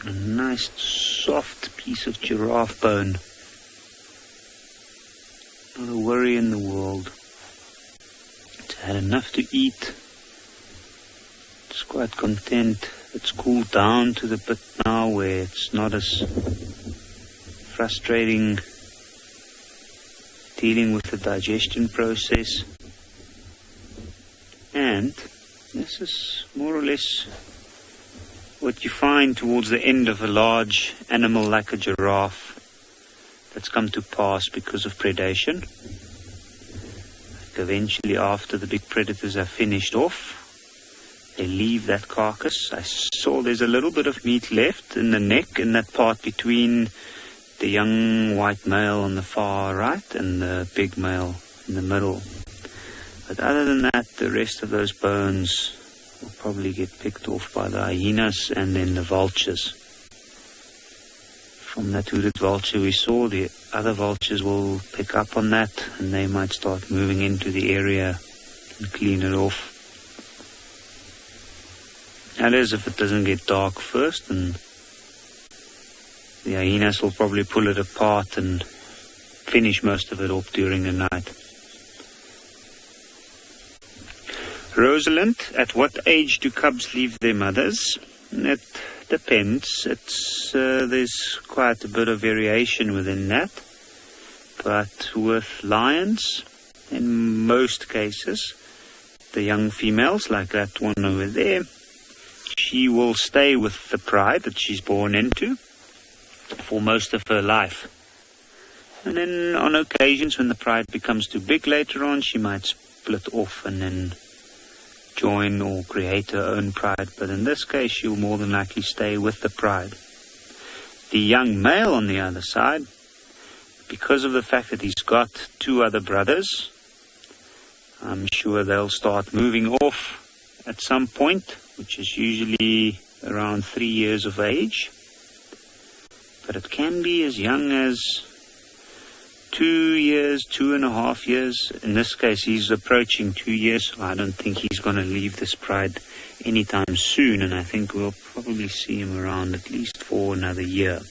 A nice soft piece of giraffe bone. Not a worry in the world. It's had enough to eat. It's quite content. It's cooled down to the bit now where it's not as frustrating dealing with the digestion process. And this is more or less what you find towards the end of a large animal like a giraffe that's come to pass because of predation. Like eventually, after the big predators have finished off, they leave that carcass. I saw there's a little bit of meat left in the neck, in that part between the young white male on the far right and the big male in the middle. But other than that, the rest of those bones will probably get picked off by the hyenas and then the vultures. From that hooded vulture we saw, the other vultures will pick up on that and they might start moving into the area and clean it off. That is, if it doesn't get dark first, and the hyenas will probably pull it apart and finish most of it off during the night. Rosalind, at what age do cubs leave their mothers? It depends. There's quite a bit of variation within that. But with lions, in most cases, the young females, like that one over there, she will stay with the pride that she's born into for most of her life. And then on occasions when the pride becomes too big later on, she might split off and then join or create her own pride. But in this case, she'll more than likely stay with the pride. The young male on the other side, because of the fact that he's got two other brothers, I'm sure they'll start moving off at some point, which is usually around 3 years of age. But it can be as young as 2 years, 2.5 years. In this case, he's approaching 2 years, so I don't think he's going to leave this pride anytime soon, and I think we'll probably see him around at least for another year.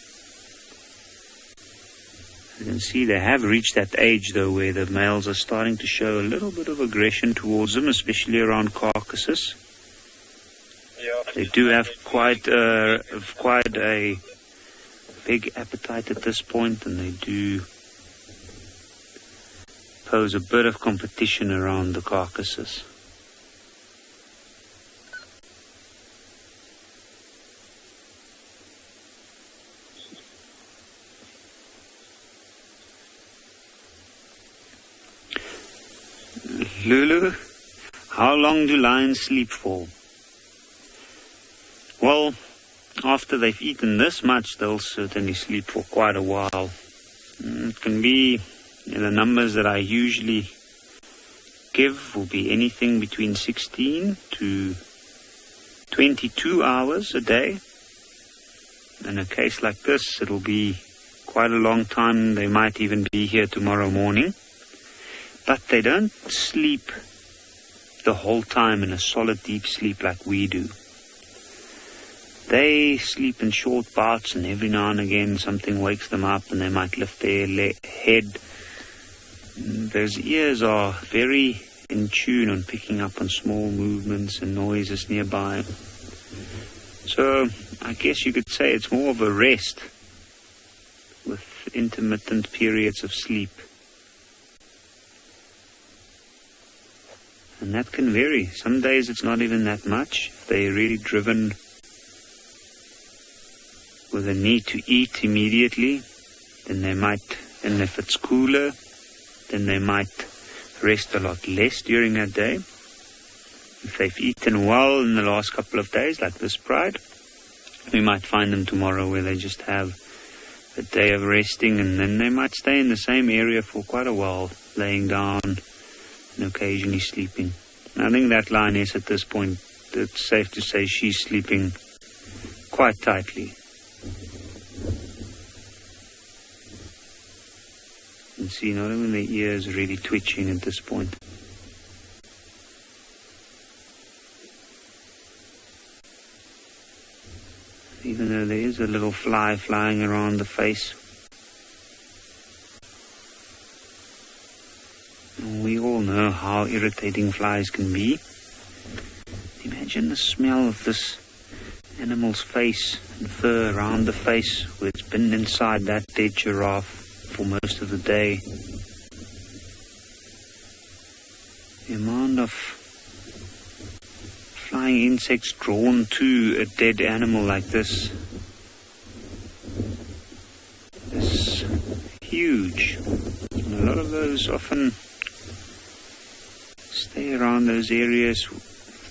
You can see they have reached that age, though, where the males are starting to show a little bit of aggression towards them, especially around carcasses. They do have quite a big appetite at this point, and they do pose a bit of competition around the carcasses. Lulu, how long do lions sleep for? Well, after they've eaten this much, they'll certainly sleep for quite a while. It can be, the numbers that I usually give will be anything between 16 to 22 hours a day. In a case like this, it'll be quite a long time. They might even be here tomorrow morning. But they don't sleep the whole time in a solid deep sleep like we do. They sleep in short bouts, and every now and again something wakes them up and they might lift their head. Those ears are very in tune on picking up on small movements and noises nearby. So I guess you could say it's more of a rest with intermittent periods of sleep. And that can vary. Some days it's not even that much. If they're really driven with a need to eat immediately, then they might, and if it's cooler, then they might rest a lot less during that day. If they've eaten well in the last couple of days, like this pride, we might find them tomorrow where they just have a day of resting, and then they might stay in the same area for quite a while, laying down and occasionally sleeping. I think that lioness at this point, it's safe to say she's sleeping quite tightly. You can see not even the ears really twitching at this point. Even though there is a little fly flying around the face. We all know how irritating flies can be. Imagine the smell of this animal's face and fur around the face where it's been inside that dead giraffe for most of the day. The amount of flying insects drawn to a dead animal like this is huge. And a lot of those often stay around those areas,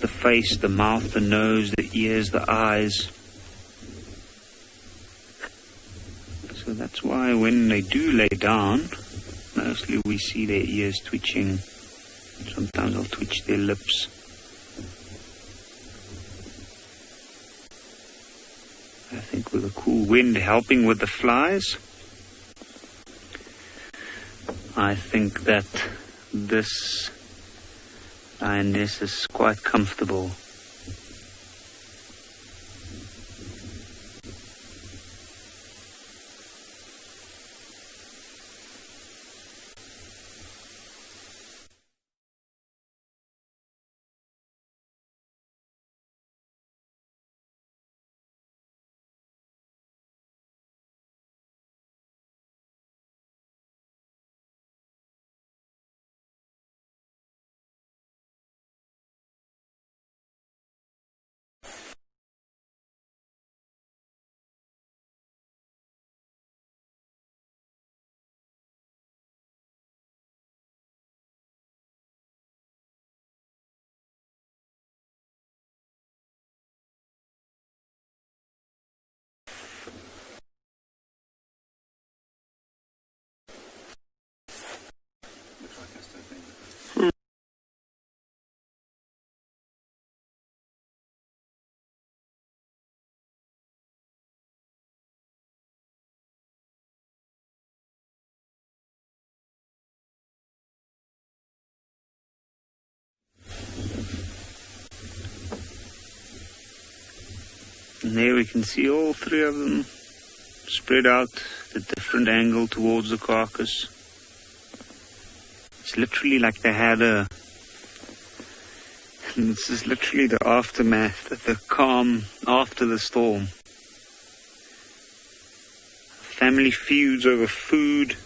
the face, the mouth, the nose, the ears, the eyes. So that's why when they do lay down, mostly we see their ears twitching. Sometimes they'll twitch their lips. I think with a cool wind helping with the flies, I think that this lioness is quite comfortable. And there we can see all three of them spread out at a different angle towards the carcass. It's literally like they had a... This is literally the aftermath, the calm after the storm. Family feuds over food.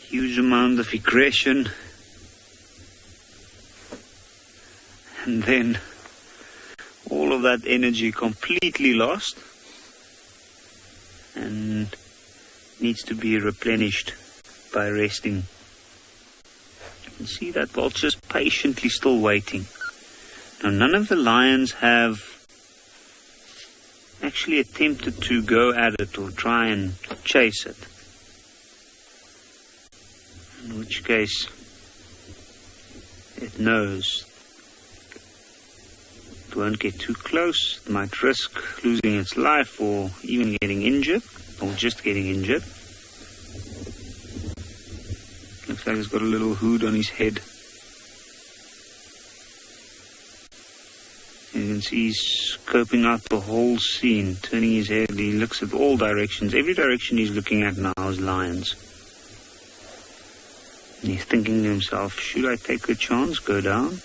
Huge amount of aggression. And then all of that energy completely lost and needs to be replenished by resting. You can see that vulture's patiently still waiting. Now, none of the lions have actually attempted to go at it or try and chase it. In which case, it knows it won't get too close. It might risk losing its life or even getting injured, or just getting injured. Looks like he's got a little hood on his head. You can see he's scoping out the whole scene, turning his head. He looks at all directions. Every direction he's looking at now is lions. And he's thinking to himself, should I take a chance, go down?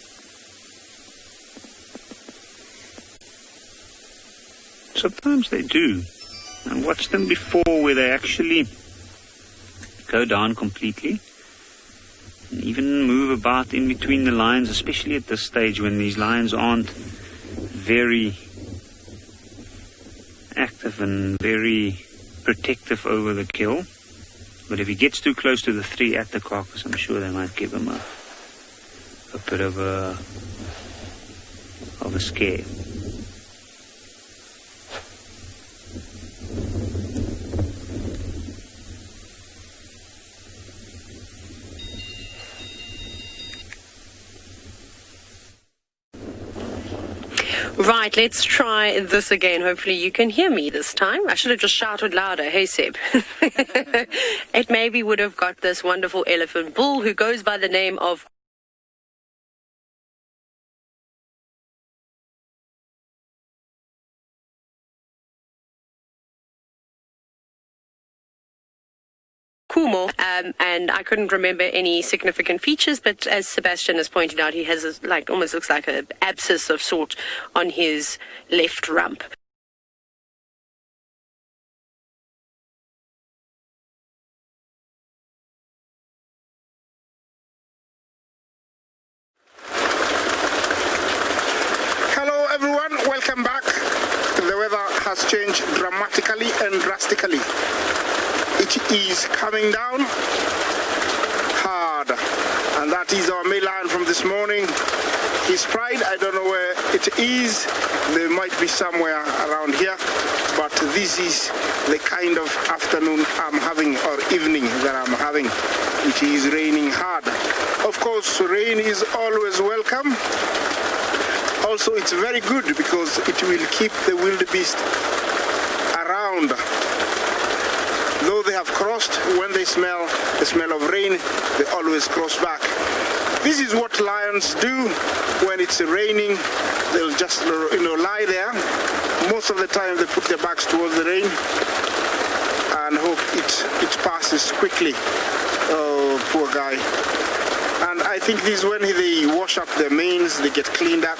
Sometimes they do. I watched them before where they actually go down completely and even move about in between the lions, especially at this stage when these lions aren't very active and very protective over the kill. But if he gets too close to the three at the carcass, I'm sure they might give him a bit of a scare. Right, let's try this again. Hopefully you can hear me this time. I should have just shouted louder. Hey, Seb. It maybe would have got this wonderful elephant bull who goes by the name of Kumo, and I couldn't remember any significant features, but as Sebastian has pointed out, he has almost looks like an abscess of sort on his left rump. has changed dramatically and drastically. It is coming down hard, and that is our male lion from this morning. His pride, I don't know where it is. There might be somewhere around here, but this is the kind of afternoon I'm having, or evening that I'm having. It is raining hard. Of course, rain is always welcome. Also, it's very good because it will keep the wildebeest around. Though they have crossed, when they smell the smell of rain, they always cross back. This is what lions do when it's raining. They'll just, lie there. Most of the time they put their backs towards the rain and hope it passes quickly. Oh, poor guy. And I think this is when they wash up their manes, they get cleaned up.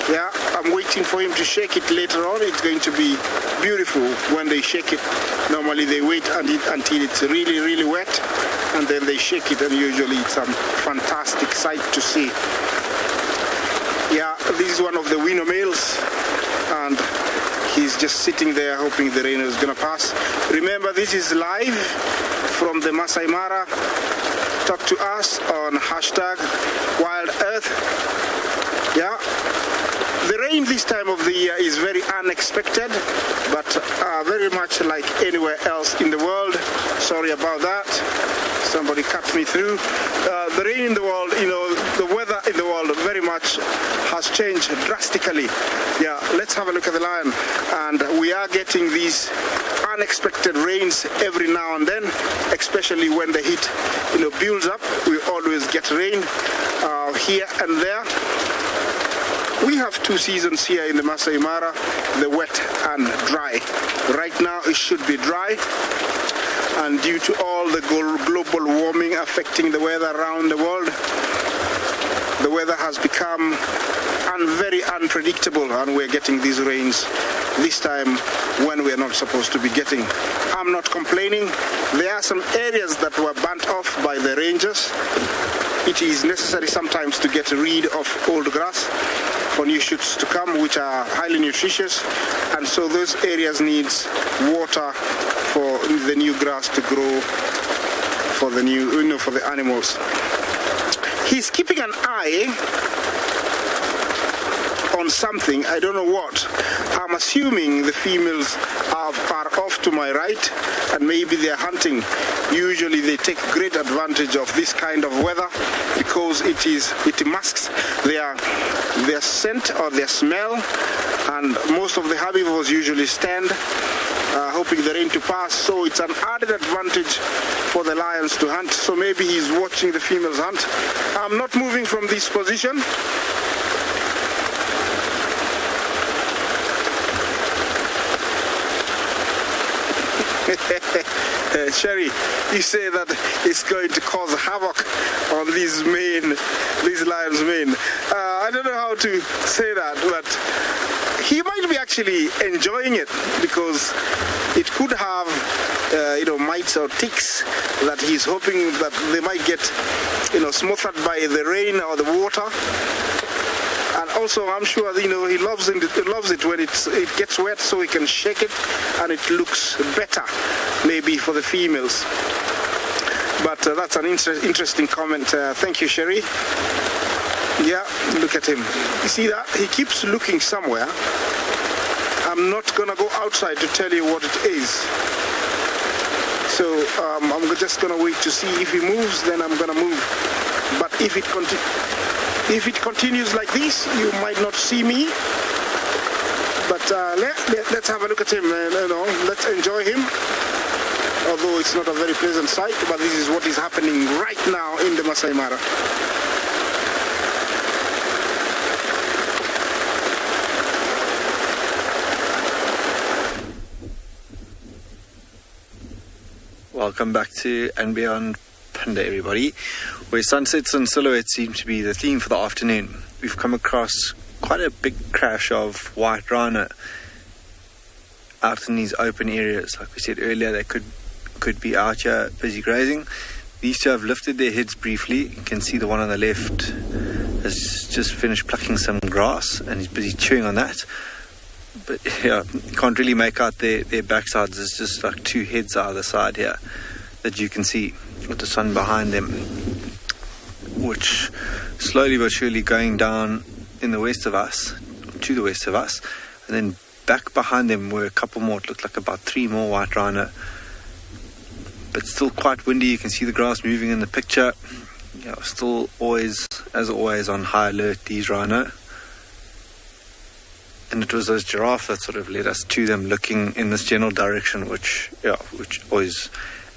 Yeah, I'm waiting for him to shake it later on. It's going to be beautiful when they shake it. Normally they wait until it's really, really wet, and then they shake it, and usually it's a fantastic sight to see. Yeah, this is one of the winner males, and he's just sitting there hoping the rain is going to pass. Remember, this is live from the Masai Mara. Talk to us on #WildEarth. Yeah. The rain this time of the year is very unexpected, but very much like anywhere else in the world. Sorry about that. Somebody cut me through. The rain in the world, the weather in the world very much has changed drastically. Yeah, let's have a look at the lion. And we are getting these unexpected rains every now and then, especially when the heat, builds up. We always get rain here and there. We have two seasons here in the Masai Mara, the wet and dry. Right now it should be dry, and due to all the global warming affecting the weather around the world, the weather has become very unpredictable, and we're getting these rains this time when we're not supposed to be getting. I'm not complaining. There are some areas that were burnt off by the rangers. It is necessary sometimes to get rid of old grass for new shoots to come, which are highly nutritious, and so those areas needs water for the new grass to grow, for the new, for the animals. He's keeping an eye on something, I don't know what. I'm assuming the females are off to my right, and maybe they're hunting. Usually they take great advantage of this kind of weather because it masks their scent or their smell, and most of the herbivores usually stand hoping the rain to pass, so it's an added advantage for the lions to hunt. So maybe he's watching the females hunt. I'm not moving from this position. Sherry, you say that it's going to cause havoc on these lions' mane. I don't know how to say that, but he might be actually enjoying it because it could have, mites or ticks that he's hoping that they might get, smothered by the rain or the water. And also, I'm sure, he loves it when it gets wet, so he can shake it, and it looks better, maybe for the females. But that's an interesting comment. Thank you, Sherry. Yeah, look at him. You see that? He keeps looking somewhere. I'm not going to go outside to tell you what it is. So I'm just going to wait to see if he moves, then I'm going to move. But if it continues like this, you might not see me. But let's have a look at him. Let's enjoy him. Although it's not a very pleasant sight, but this is what is happening right now in the Masai Mara. Welcome back to And Beyond Panda, everybody, where sunsets and silhouettes seem to be the theme for the afternoon. We've come across quite a big crash of white rhino out in these open areas. Like we said earlier, they could be out here busy grazing. These two have lifted their heads briefly. You can see the one on the left has just finished plucking some grass and he's busy chewing on that. But yeah, you can't really make out their backsides. There's just like two heads either side here that you can see with the sun behind them, which slowly but surely going down in the west of us, to the west of us, and then back behind them were a couple more. It looked like about 3 more white rhino, but still quite windy. You can see the grass moving in the picture. Yeah, still always, as always, on high alert, these rhino. And it was those giraffe that sort of led us to them, looking in this general direction, which always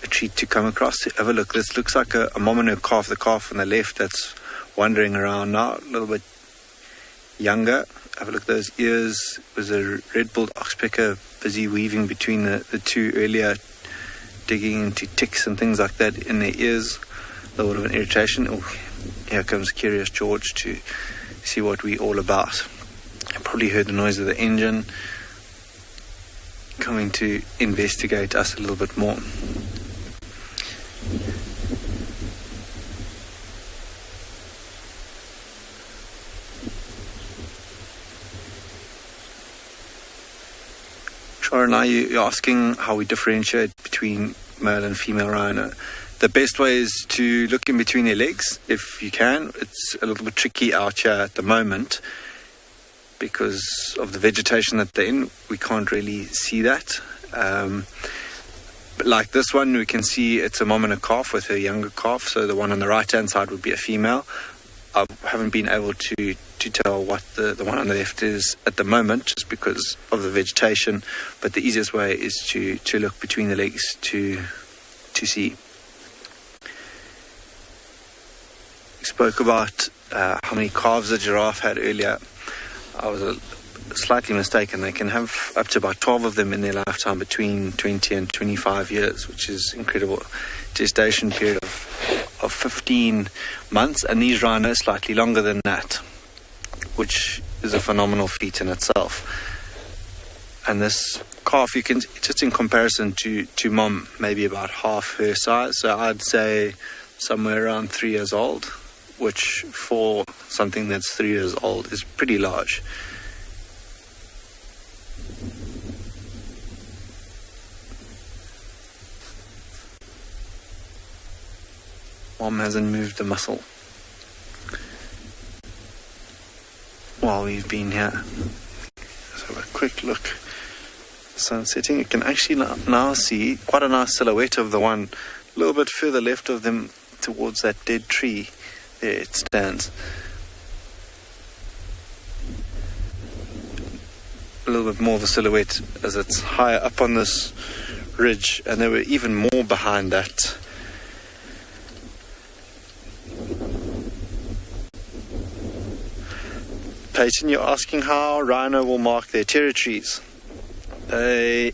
a treat to come across. Have a look. This looks like a mom and her calf. The calf on the left that's wandering around now, a little bit younger. Have a look at those ears. It was a red-billed oxpecker busy weaving between the two earlier, digging into ticks and things like that in their ears. A little bit of an irritation. Oh, here comes Curious George to see what we're all about. I probably heard the noise of the engine coming to investigate us a little bit more. Sharon, now you're asking how we differentiate between male and female rhino. The best way is to look in between their legs if you can. It's a little bit tricky out here at the moment because of the vegetation that they're in. We can't really see that. But like this one, we can see it's a mom and a calf with a younger calf. So the one on the right-hand side would be a female. I haven't been able to tell what the one on the left is at the moment, just because of the vegetation. But the easiest way is to look between the legs to see. We spoke about how many calves a giraffe had earlier. I was slightly mistaken. They can have up to about 12 of them in their lifetime, between 20 and 25 years, which is incredible. Gestation period of 15 months, and these rhinos slightly longer than that, which is a phenomenal feat in itself. And this calf, you can, just in comparison to mom, maybe about half her size. So I'd say somewhere around 3 years old, which for something that's 3 years old is pretty large. Mom hasn't moved a muscle while we've been here. Let's have a quick look. Sun setting. You can actually now see quite a nice silhouette of the one a little bit further left of them towards that dead tree. There it stands. A little bit more of a silhouette as it's higher up on this ridge, and there were even more behind that. Peyton, you're asking how rhino will mark their territories. They,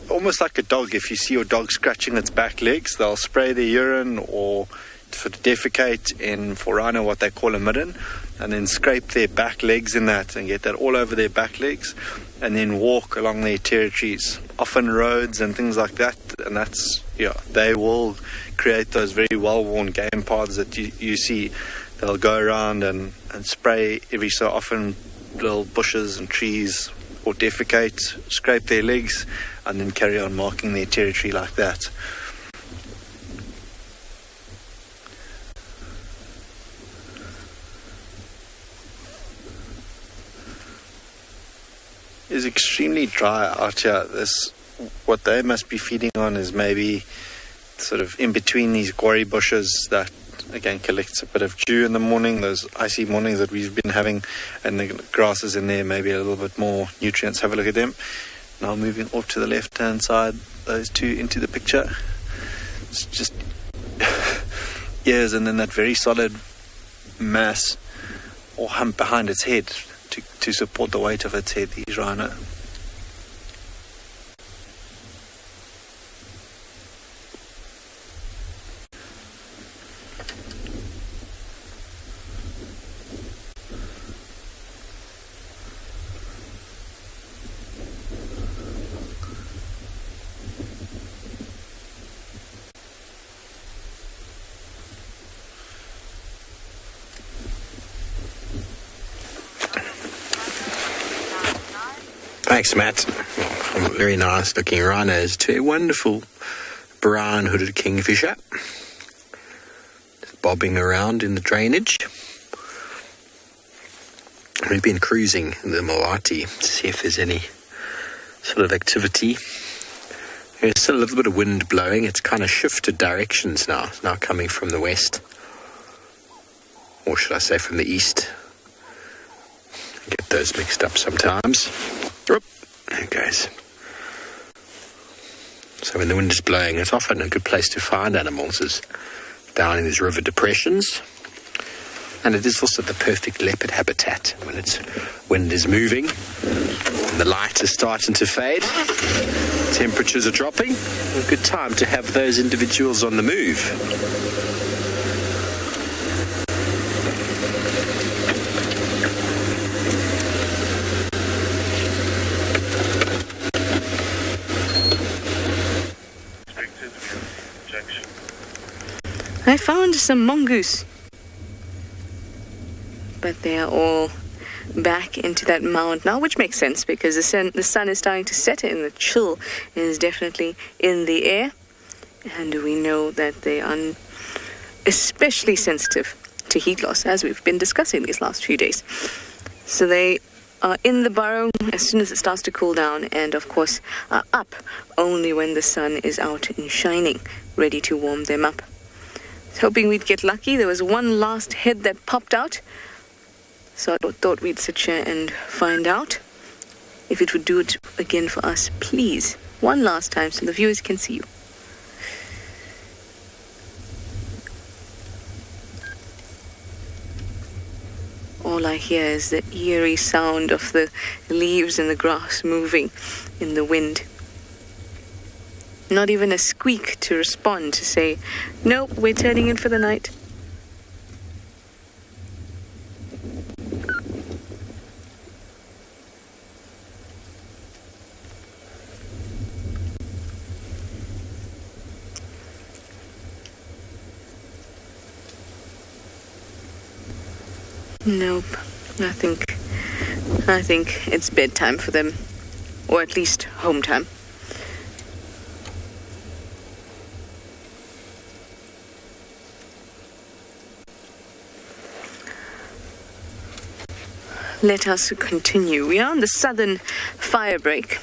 almost like a dog, if you see your dog scratching its back legs, they'll spray their urine or sort of defecate in, for rhino, what they call a midden, and then scrape their back legs in that and get that all over their back legs, and then walk along their territories, often roads and things like that. And that's, they will create those very well-worn game paths that you see. They'll go around and spray every so often little bushes and trees, or defecate, scrape their legs, and then carry on marking their territory like that. It's extremely dry out here. What they must be feeding on is maybe sort of in between these quarry bushes that again collects a bit of dew in the morning, those icy mornings that we've been having, and the grasses in there, maybe a little bit more nutrients. Have a look at them. Now moving off to the left hand side, those two into the picture. It's just ears, and then that very solid mass or hump behind its head to support the weight of its head, these rhino. Thanks, Matt. From very nice looking rhinos to a wonderful brown hooded kingfisher. Just bobbing around in the drainage. We've been cruising the Moati to see if there's any sort of activity. There's still a little bit of wind blowing. It's kind of shifted directions now. It's now coming from the west. Or should I say from the east. I get those mixed up sometimes. Oop, there it goes. So when the wind is blowing, it's often a good place to find animals is down in these river depressions. And it is also the perfect leopard habitat when its wind is moving and the light is starting to fade. Temperatures are dropping. A good time to have those individuals on the move. I found some mongoose, but they are all back into that mound now, which makes sense because the sun is starting to set and the chill is definitely in the air, and we know that they are especially sensitive to heat loss, as we've been discussing these last few days. So they are in the burrow as soon as it starts to cool down, and of course are up only when the sun is out and shining, ready to warm them up. Hoping we'd get lucky. There was one last head that popped out, so I thought we'd sit here and find out if it would do it again for us, please. One last time so the viewers can see you. All I hear is the eerie sound of the leaves and the grass moving in the wind. Not even a squeak to respond to say, nope, we're turning in for the night. Nope. I think it's bedtime for them, or at least home time. Let us continue. We are on the southern fire break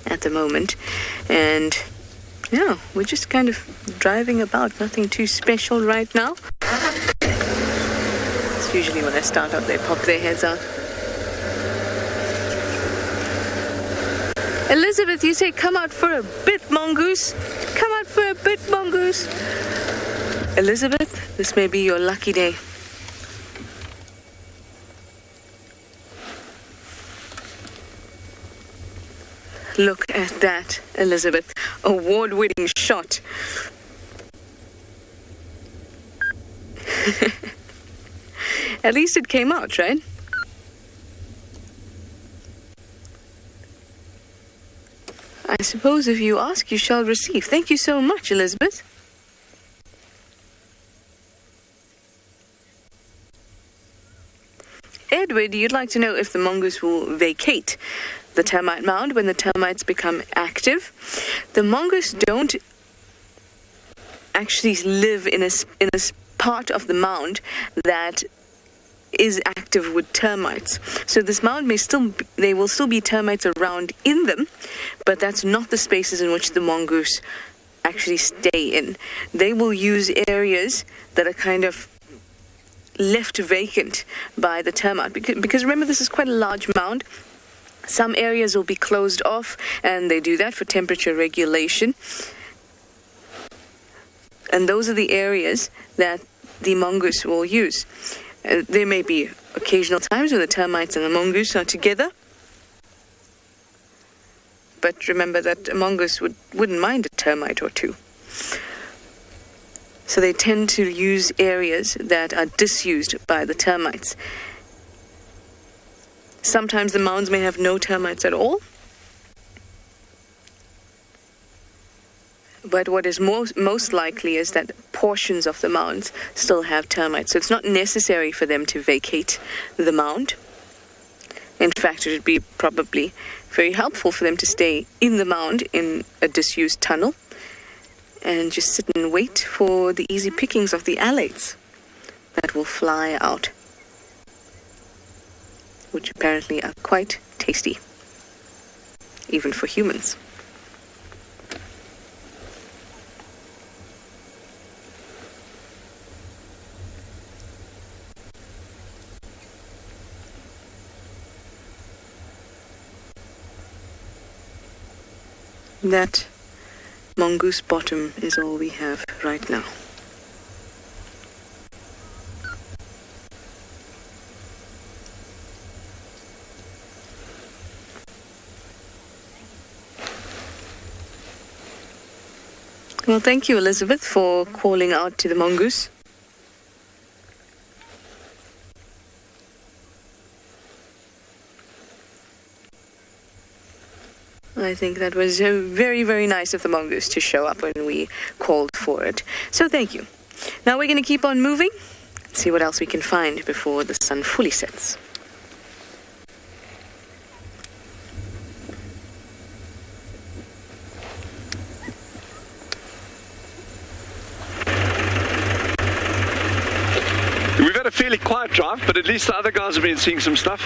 at the moment, and yeah, we're just kind of driving about. Nothing too special right now. It's usually when I start up, they pop their heads out. Elizabeth, you say come out for a bit, mongoose. Come out for a bit, mongoose. Elizabeth, this may be your lucky day. Look at that, Elizabeth. Award-winning shot. At least it came out, right? I suppose if you ask, you shall receive. Thank you so much, Elizabeth. Edward, you'd like to know if the mongoose will vacate the termite mound when the termites become active. The mongoose don't actually live in a part of the mound that is active with termites. So this mound there will still be termites around in them, but that's not the spaces in which the mongoose actually stay in. They will use areas that are kind of left vacant by the termite, because remember, this is quite a large mound. Some areas will be closed off, and they do that for temperature regulation. And those are the areas that the mongoose will use. There may be occasional times when the termites and the mongoose are together, but remember that a mongoose wouldn't mind a termite or two. So they tend to use areas that are disused by the termites. Sometimes the mounds may have no termites at all. But what is most likely is that portions of the mounds still have termites. So it's not necessary for them to vacate the mound. In fact, it would be probably very helpful for them to stay in the mound in a disused tunnel and just sit and wait for the easy pickings of the alates that will fly out, which apparently are quite tasty, even for humans. That mongoose bottom is all we have right now. Well, thank you, Elizabeth, for calling out to the mongoose. I think that was very, very nice of the mongoose to show up when we called for it. So thank you. Now we're going to keep on moving and see what else we can find before the sun fully sets. We've had a fairly quiet drive, but at least the other guys have been seeing some stuff.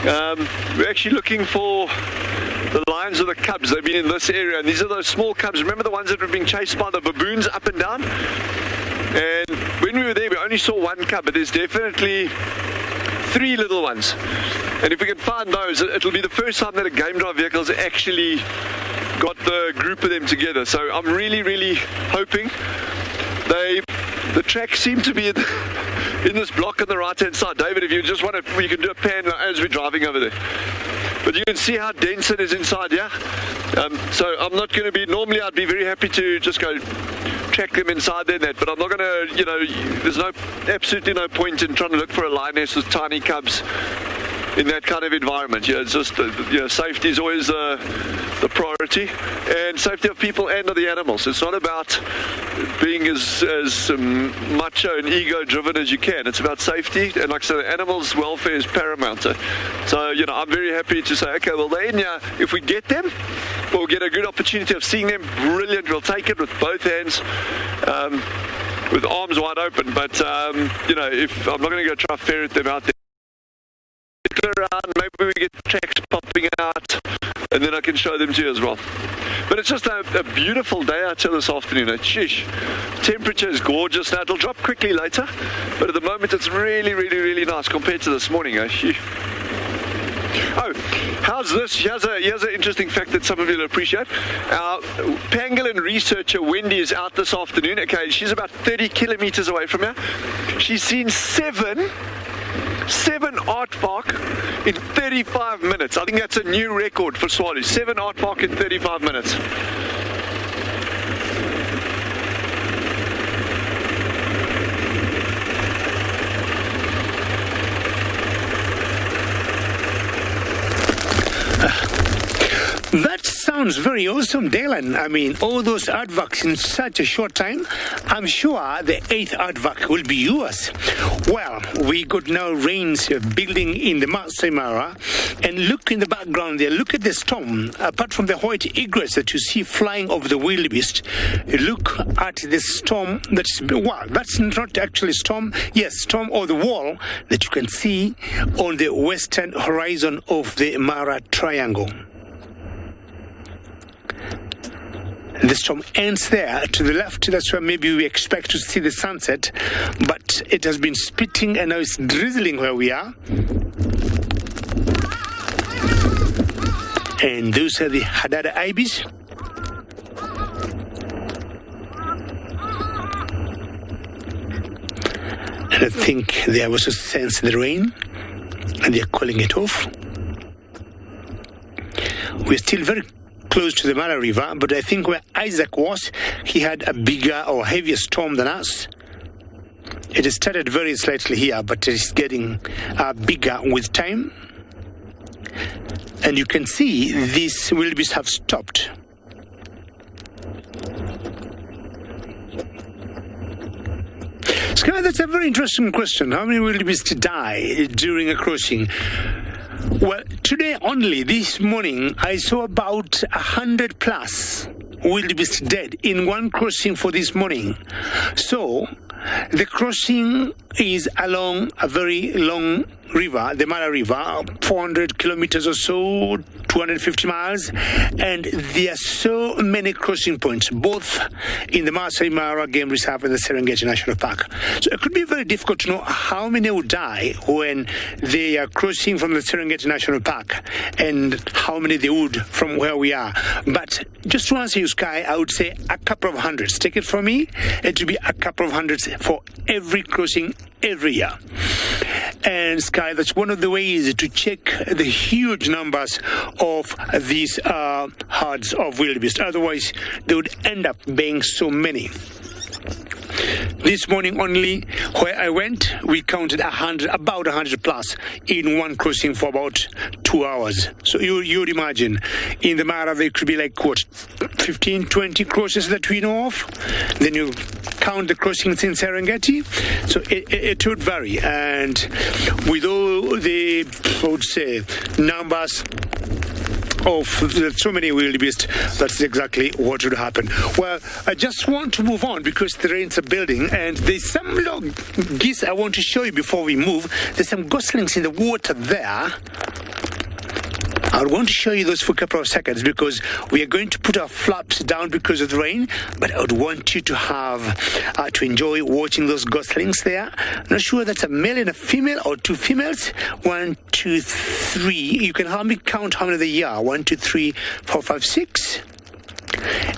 We're actually looking for the lions or the cubs. They've been in this area, and these are those small cubs. Remember the ones that were being chased by the baboons up and down? And when we were there, we only saw one cub, but there's definitely 3 little ones. And if we can find those, it'll be the first time that a game drive vehicle's actually got the group of them together. So I'm really, really hoping the tracks seem to be in this block on the right-hand side. David, if you just want to, you can do a pan as we're driving over there. But you can see how dense it is inside here. So I'm not going to be, normally I'd be very happy to just go track them inside there and that, but I'm not going to, you know, there's absolutely no point in trying to look for a lioness with tiny cubs in that kind of environment. Yeah, it's just, safety is always the priority, and safety of people and of the animals. It's not about being as macho and ego-driven as you can. It's about safety, and like I said, the animals' welfare is paramount. So, I'm very happy to say, okay, well, they're in here. If we get them, we'll get a good opportunity of seeing them. Brilliant. We'll take it with both hands. With arms wide open, but if I'm not going to go try to ferret them out there around, maybe we get tracks popping out, and then I can show them to you as well. But it's just a beautiful day out here this afternoon. Sheesh. Temperature is gorgeous now. It'll drop quickly later, but at the moment it's really, really, really nice compared to this morning. Oh, how's this? Here's an interesting fact that some of you will appreciate. Our pangolin researcher Wendy is out this afternoon. Okay, she's about 30 kilometers away from here. She's seen seven aardvark in 35 minutes. I think that's a new record for Tswalu. 7 aardvark in 35 minutes. That sounds very awesome, Dylan. I mean, all those aardvarks in such a short time. I'm sure the 8th aardvark will be yours. Well, we got now rains building in the MAASAI Mara, and look in the background there. Look at the storm. Apart from the white egrets that you see flying over the wildebeest, look at the storm. That's not actually storm. Yes, storm or the wall that you can see on the western horizon of the Mara Triangle. The storm ends there to the left. That's where maybe we expect to see the sunset, but it has been spitting and now it's drizzling where we are. And those are the Hadada ibis. And I think they also sense the rain and they're calling it off. We're still very close to the Mara River, but I think where Isaac was, he had a bigger or heavier storm than us. It started very slightly here, but it's getting bigger with time. And you can see these wildebeest have stopped. It's Sky, that's a very interesting question. How many wildebeest die during a crossing? Well, today only, this morning, I saw about 100 plus wildebeest dead in one crossing for this morning. So, the crossing is along a very long river, the Mara River, 400 kilometers or so, 250 miles, and there are so many crossing points, both in the MAASAI Mara Game Reserve and the Serengeti National Park. So it could be very difficult to know how many will die when they are crossing from the Serengeti National Park and how many they would from where we are. But just to answer you, Sky, I would say a couple of hundreds. Take it from me, it will be a couple of hundreds for every crossing every year. And Sky, that's one of the ways to check the huge numbers of these herds of wildebeest. Otherwise, they would end up being so many. This morning only, where I went, we counted about 100 plus in one crossing for about 2 hours. So you'd imagine, in the Mara, there could be like, 15, 20 crosses that we know of. Then you count the crossings in Serengeti. So it would vary. And with all the, I would say, numbers of so many wildebeest, that's exactly what would happen. Well, I just want to move on because the rains are building, and there's some little geese I want to show you before we move. There's some goslings in the water there. I want to show you those for a couple of seconds because we are going to put our flaps down because of the rain, but I would want you to have to enjoy watching those goslings there. I'm not sure that's a male and a female or two females. 1, 2, 3. You can help me count how many there are. 1, 2, 3, 4, 5, 6.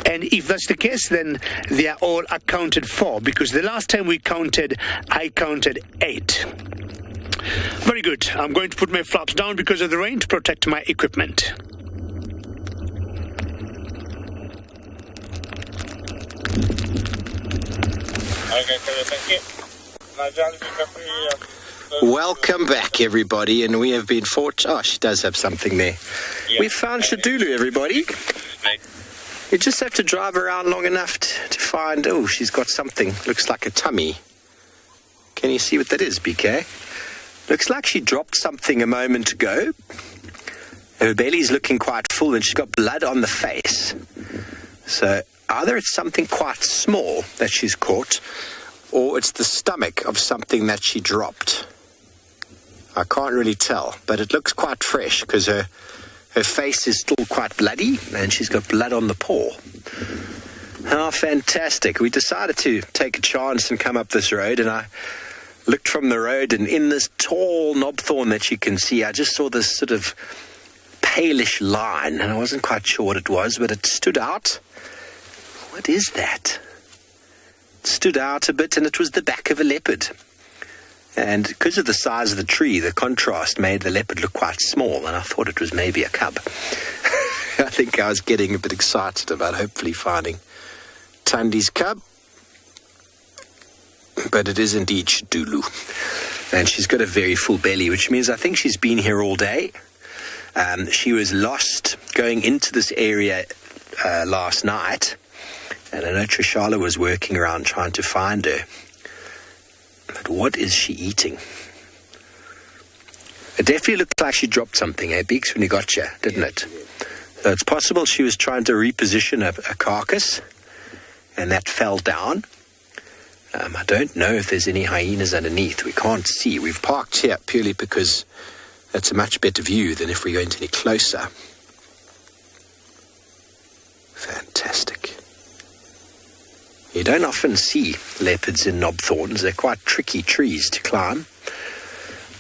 And if that's the case, then they are all accounted for because the last time we counted, I counted 8. Very good. I'm going to put my flaps down because of the rain to protect my equipment. Welcome back, everybody, and we have been fortunate. Oh, she does have something there. Yeah. We found Shadulu, everybody. You just have to drive around long enough to find... Oh, she's got something. Looks like a tummy. Can you see what that is, BK? Looks like she dropped something a moment ago. Her belly's looking quite full and she's got blood on the face. So either it's something quite small that she's caught or it's the stomach of something that she dropped. I can't really tell, but it looks quite fresh because her face is still quite bloody and she's got blood on the paw. How fantastic. We decided to take a chance and come up this road, and I looked from the road, and in this tall knobthorn that you can see, I just saw this sort of palish line, and I wasn't quite sure what it was, but it stood out. What is that? It stood out a bit, and it was the back of a leopard. And because of the size of the tree, the contrast made the leopard look quite small, and I thought it was maybe a cub. I think I was getting a bit excited about hopefully finding Tandi's cub. But it is indeed Shadulu. And she's got a very full belly, which means I think she's been here all day. She was lost going into this area last night. And I know Trishala was working around trying to find her. But what is she eating? It definitely looked like she dropped something, Beeks, when you got you, didn't it? So it's possible she was trying to reposition a carcass, and that fell down. I don't know if there's any hyenas underneath. We can't see. We've parked here purely because that's a much better view than if we go into any closer. Fantastic. You don't often see leopards in knobthorns. They're quite tricky trees to climb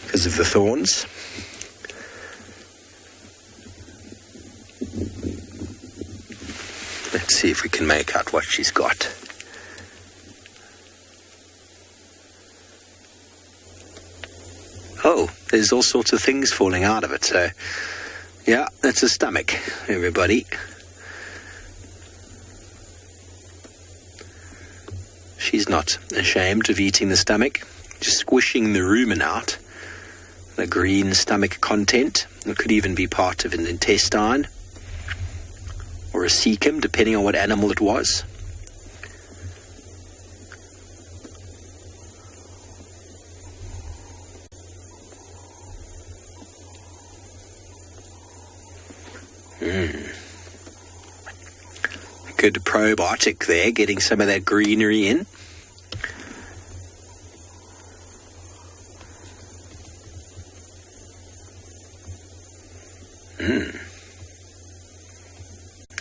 because of the thorns. Let's see if we can make out what she's got. Oh, there's all sorts of things falling out of it. So, yeah, that's a stomach, everybody. She's not ashamed of eating the stomach, just squishing the rumen out. The green stomach content. It could even be part of an intestine or a cecum, depending on what animal it was. Good probiotic there, getting some of that greenery in.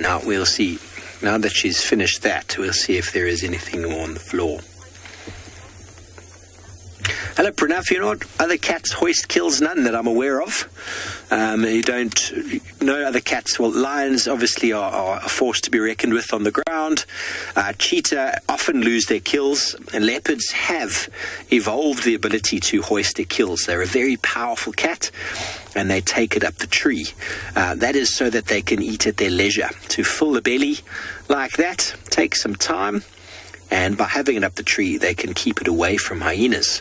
Now we'll see. Now that she's finished that, we'll see if there is anything more on the floor. Hello, Pranav. You know what? Other cats hoist kills none that I'm aware of. No other cats. Well, lions obviously are a force to be reckoned with on the ground. Cheetah often lose their kills, and leopards have evolved the ability to hoist their kills. They're a very powerful cat, and they take it up the tree. That is so that they can eat at their leisure. To fill the belly like that takes some time, and by having it up the tree, they can keep it away from hyenas.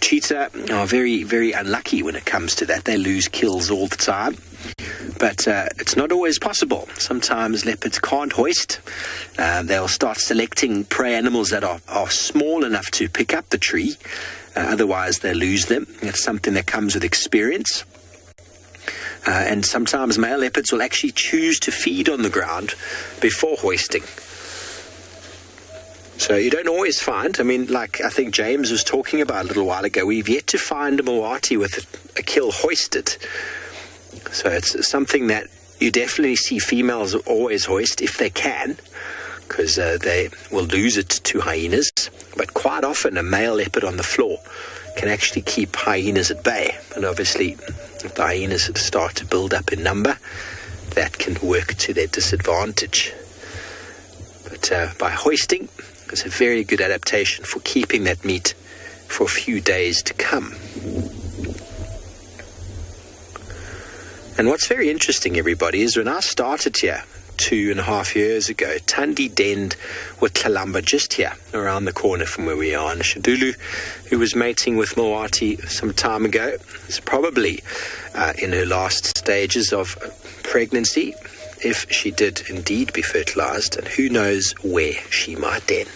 Cheetah are very, very unlucky when it comes to that. They lose kills all the time. But it's not always possible. Sometimes leopards can't hoist. They'll start selecting prey animals that are small enough to pick up the tree. Otherwise, they lose them. It's something that comes with experience. And sometimes male leopards will actually choose to feed on the ground before hoisting. So you don't always find, like I think James was talking about a little while ago, we've yet to find a Moati with a kill hoisted. So it's something that you definitely see females always hoist if they can, because they will lose it to hyenas. But quite often a male leopard on the floor can actually keep hyenas at bay. And obviously if the hyenas start to build up in number, that can work to their disadvantage. But by hoisting, it's a very good adaptation for keeping that meat for a few days to come. And what's very interesting, everybody, is when I started here 2.5 years ago, Tandi denned with Kalamba just here, around the corner from where we are. And Shadulu, who was mating with Moati some time ago, is probably in her last stages of pregnancy, if she did indeed be fertilized, and who knows where she might den.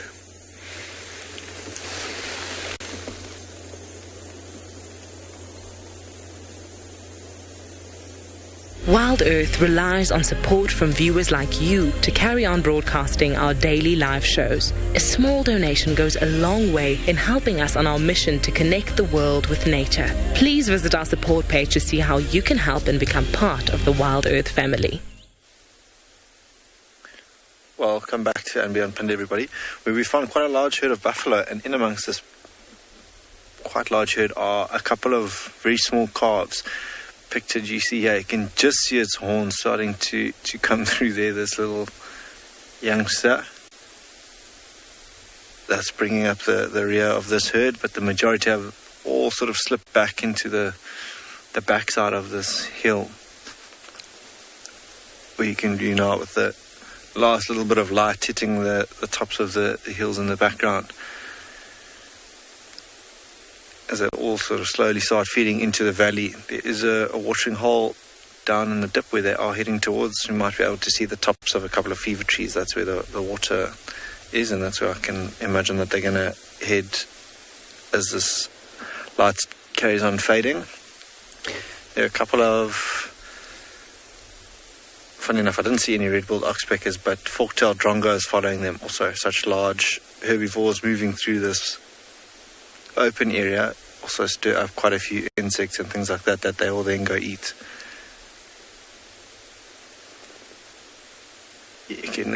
Wild Earth relies on support from viewers like you to carry on broadcasting our daily live shows. A small donation goes a long way in helping us on our mission to connect the world with nature. Please visit our support page to see how you can help and become part of the Wild Earth family. Welcome back to And Beyond Pund, everybody, where we found quite a large herd of buffalo, and in amongst this quite large herd are a couple of very small calves. Pictured you see here, you can just see its horns starting to come through there, this little youngster that's bringing up the rear of this herd, but the majority have all sort of slipped back into the backside of this hill, where you can view now with the last little bit of light hitting the tops of the hills in the background, as they all sort of slowly start feeding into the valley. There is a watering hole down in the dip where they are heading towards. You might be able to see the tops of a couple of fever trees. That's where the water is, and that's where I can imagine that they're going to head as this light carries on fading. There are a couple of, funny enough, I didn't see any red-billed oxpeckers, but fork-tailed drongos following them. Also such large herbivores moving through this open area, also stir up quite a few insects and things like that they will then go eat. You can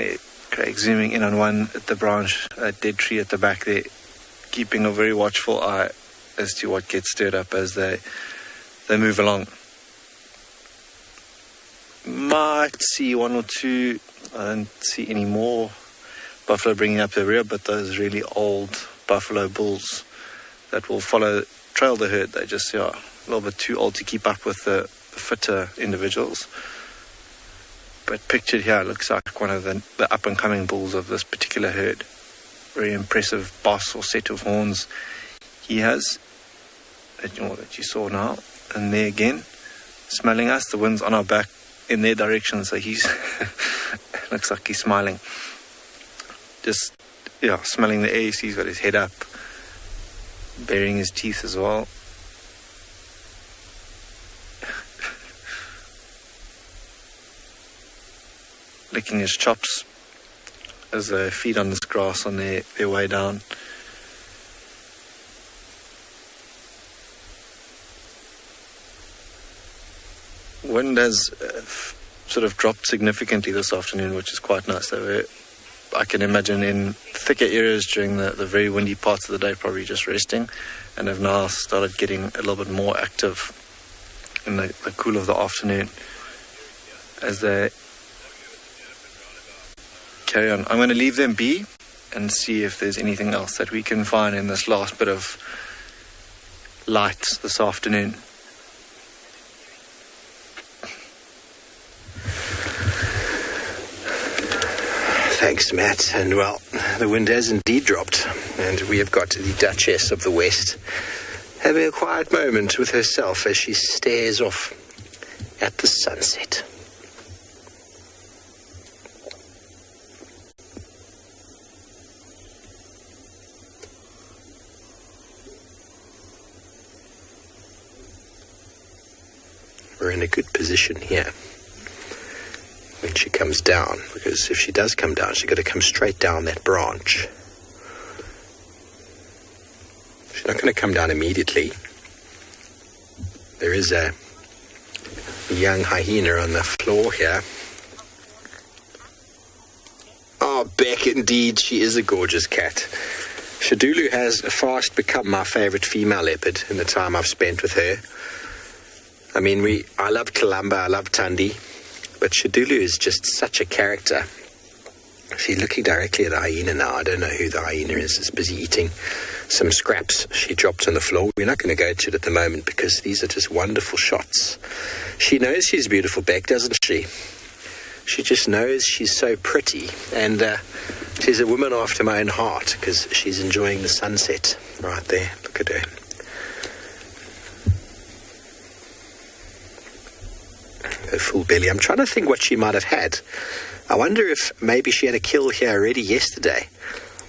Craig zooming in on one at the branch, a dead tree at the back there, keeping a very watchful eye as to what gets stirred up as they move along. Might see one or two. I don't see any more buffalo bringing up the rear, but those really old buffalo bulls that will trail the herd. They just are a little bit too old to keep up with the fitter individuals. But pictured here looks like one of the up-and-coming bulls of this particular herd. Very impressive boss or set of horns he has, that you saw now. And there again, smelling us. The wind's on our back in their direction, so he's looks like he's smiling. Just, smelling the air. He's got his head up, baring his teeth as well. licking his chops as they feed on this grass on their way down. Wind has sort of dropped significantly this afternoon, which is quite nice. They were, I can imagine, in thicker areas during the very windy parts of the day, probably just resting, and have now started getting a little bit more active in the cool of the afternoon as they carry on. I'm going to leave them be and see if there's anything else that we can find in this last bit of light this afternoon. Thanks, Matt. And well, the wind has indeed dropped, and we have got the Duchess of the West having a quiet moment with herself as she stares off at the sunset. We're in a good position here when she comes down, because if she does come down, she's got to come straight down that branch. She's not going to come down immediately. There is a young hyena on the floor here. Oh, Beck, indeed, she is a gorgeous cat. Shadulu has fast become my favourite female leopard in the time I've spent with her. I mean, I love Kalamba, I love Tandi, but Shadulu is just such a character. She's looking directly at the hyena now. I don't know who the hyena is. It's busy eating some scraps she dropped on the floor. We're not going to go to it at the moment because these are just wonderful shots. She knows she's beautiful, Beck, doesn't she? She just knows she's so pretty, and she's a woman after my own heart because she's enjoying the sunset right there. Look at her. Her full belly. I'm trying to think what she might have had. I wonder if maybe she had a kill here already yesterday,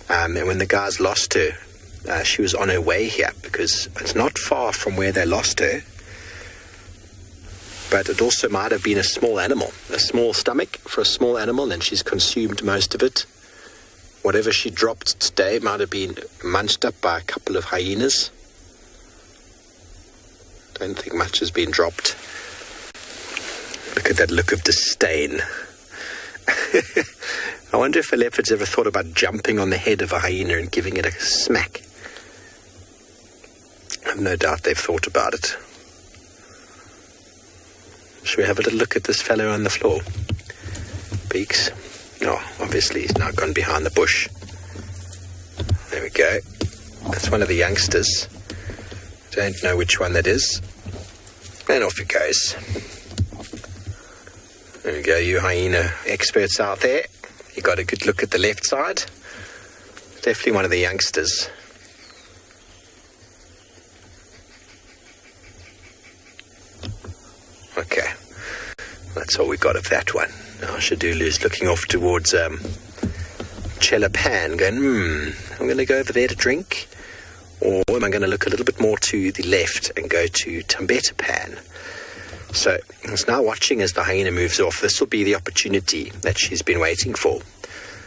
and when the guys lost her, she was on her way here, because it's not far from where they lost her. But it also might have been a small animal, a small stomach for a small animal, and she's consumed most of it. Whatever she dropped today might have been munched up by a couple of hyenas. Don't think much has been dropped. Look at that look of disdain. I wonder if a leopard's ever thought about jumping on the head of a hyena and giving it a smack. I have no doubt they've thought about it. Shall we have a little look at this fellow on the floor? Beaks. Oh, obviously he's now gone behind the bush. There we go. That's one of the youngsters. Don't know which one that is. And off he goes. There we go, you hyena experts out there. You got a good look at the left side. Definitely one of the youngsters. Okay, that's all we got of that one. Now Shadulu's looking off towards Chelapan, going, I'm going to go over there to drink, or am I going to look a little bit more to the left and go to Tambetapan? So it's now watching as the hyena moves off. This will be the opportunity that she's been waiting for.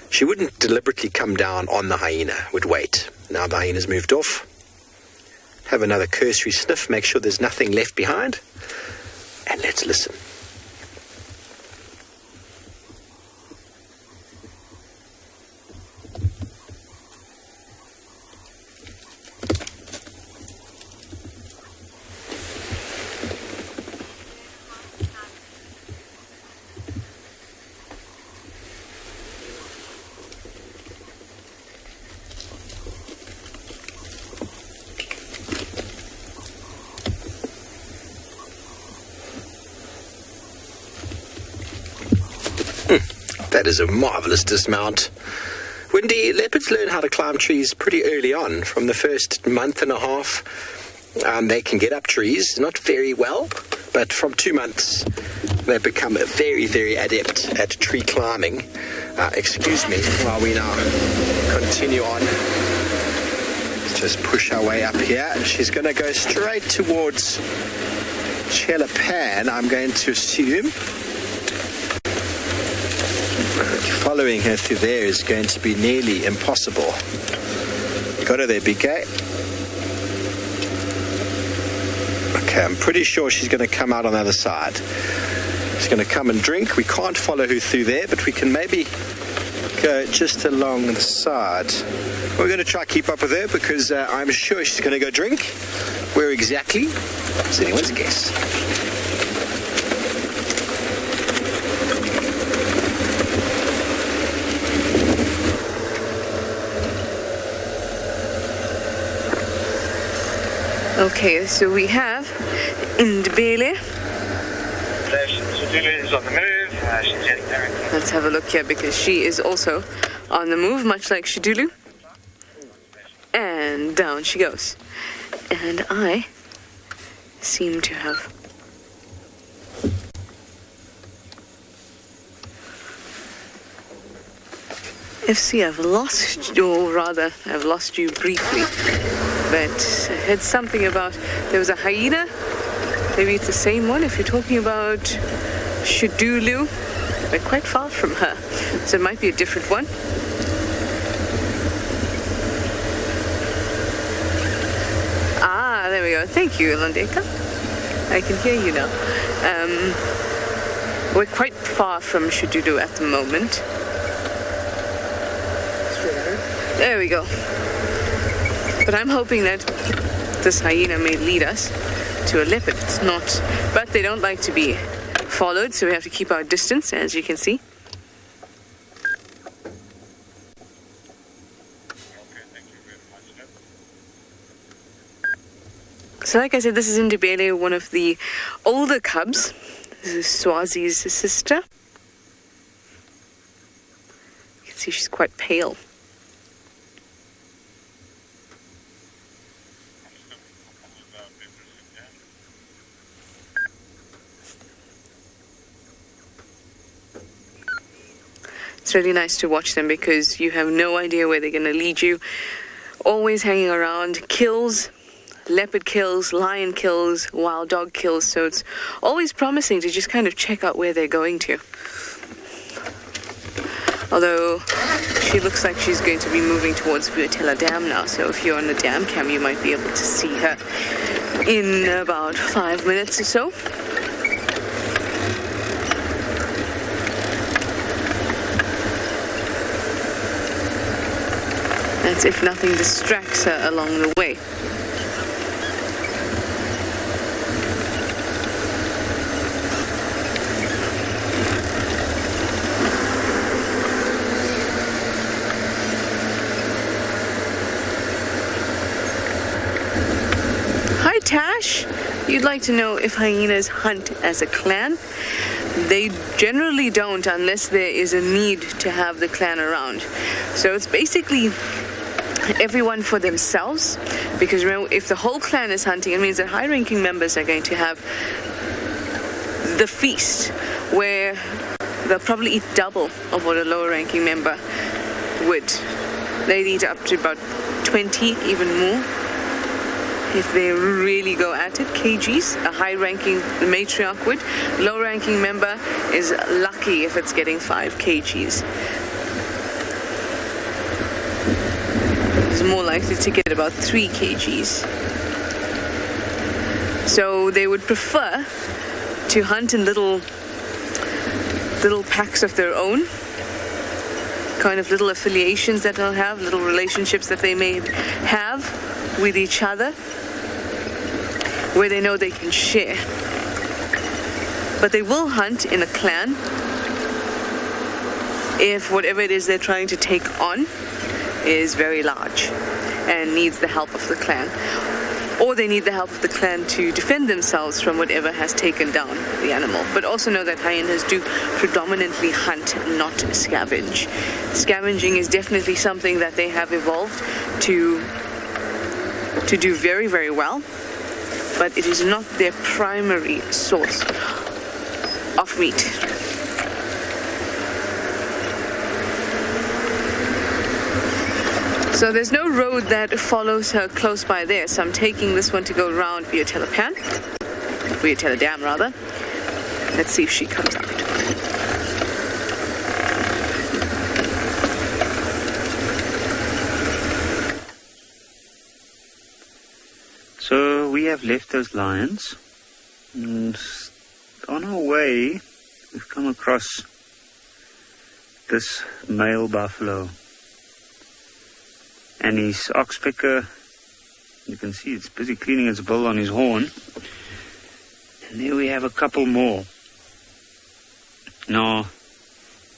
She wouldn't deliberately come down on the hyena, would wait. Now the hyena's moved off. Have another cursory sniff, make sure there's nothing left behind. And let's listen. That is a marvellous dismount. Windy, leopards learn how to climb trees pretty early on. From the first month and a half, they can get up trees, not very well, but from 2 months, they become very, very adept at tree climbing. Excuse me, while we now continue on. Let's just push our way up here. She's going to go straight towards Chelapan, I'm going to assume. Following her through there is going to be nearly impossible. Got her there, BK. Okay, I'm pretty sure she's going to come out on the other side. She's going to come and drink. We can't follow her through there, but we can maybe go just along the side. We're going to try to keep up with her because I'm sure she's going to go drink. Where exactly? It's anyone's guess. Okay, so we have Ndebele. Is on the move. She's heading directly. Let's have a look here because she is also on the move, much like Shidulu. And down she goes. And I seem to have... FC, I've lost you, or rather, I've lost you briefly. But I heard something about, there was a hyena. Maybe it's the same one. If you're talking about Shidulu, we're quite far from her. So it might be a different one. Ah, there we go. Thank you, Landeka. I can hear you now. We're quite far from Shidulu at the moment. There we go. But I'm hoping that this hyena may lead us to a leopard. It's not, but they don't like to be followed, so we have to keep our distance, as you can see. So like I said, this is Ndebele, one of the older cubs. This is Swazi's sister. You can see she's quite pale. It's really nice to watch them because you have no idea where they're going to lead you. Always hanging around. Kills, leopard kills, lion kills, wild dog kills. So it's always promising to just kind of check out where they're going to. Although she looks like she's going to be moving towards Vuatela Dam now. So if you're on the dam cam, you might be able to see her in about 5 minutes or so. That's if nothing distracts her along the way. Hi Tash, you'd like to know if hyenas hunt as a clan? They generally don't unless there is a need to have the clan around. So it's basically everyone for themselves, because remember, if the whole clan is hunting, it means that high-ranking members are going to have the feast, where they'll probably eat double of what a lower-ranking member would. They eat up to about 20, even more, if they really go at it. kgs, a high-ranking matriarch would. Low-ranking member is lucky if it's getting 5 kgs. More likely to get about 3 kgs. So they would prefer to hunt in little packs of their own, kind of little affiliations that they'll have, little relationships that they may have with each other, where they know they can share. But they will hunt in a clan if whatever it is they're trying to take on is very large and needs the help of the clan, or they need the help of the clan to defend themselves from whatever has taken down the animal. But also know that hyenas do predominantly hunt, not scavenge. Scavenging is definitely something that they have evolved to do very, very well, but it is not their primary source of meat. So there's no road that follows her close by there, so I'm taking this one to go around Vuatela Dam rather. Let's see if she comes out. have left those lions. And on our way, we've come across this male buffalo. And his oxpecker, you can see it's busy cleaning its bill on his horn. And there we have a couple more. Now,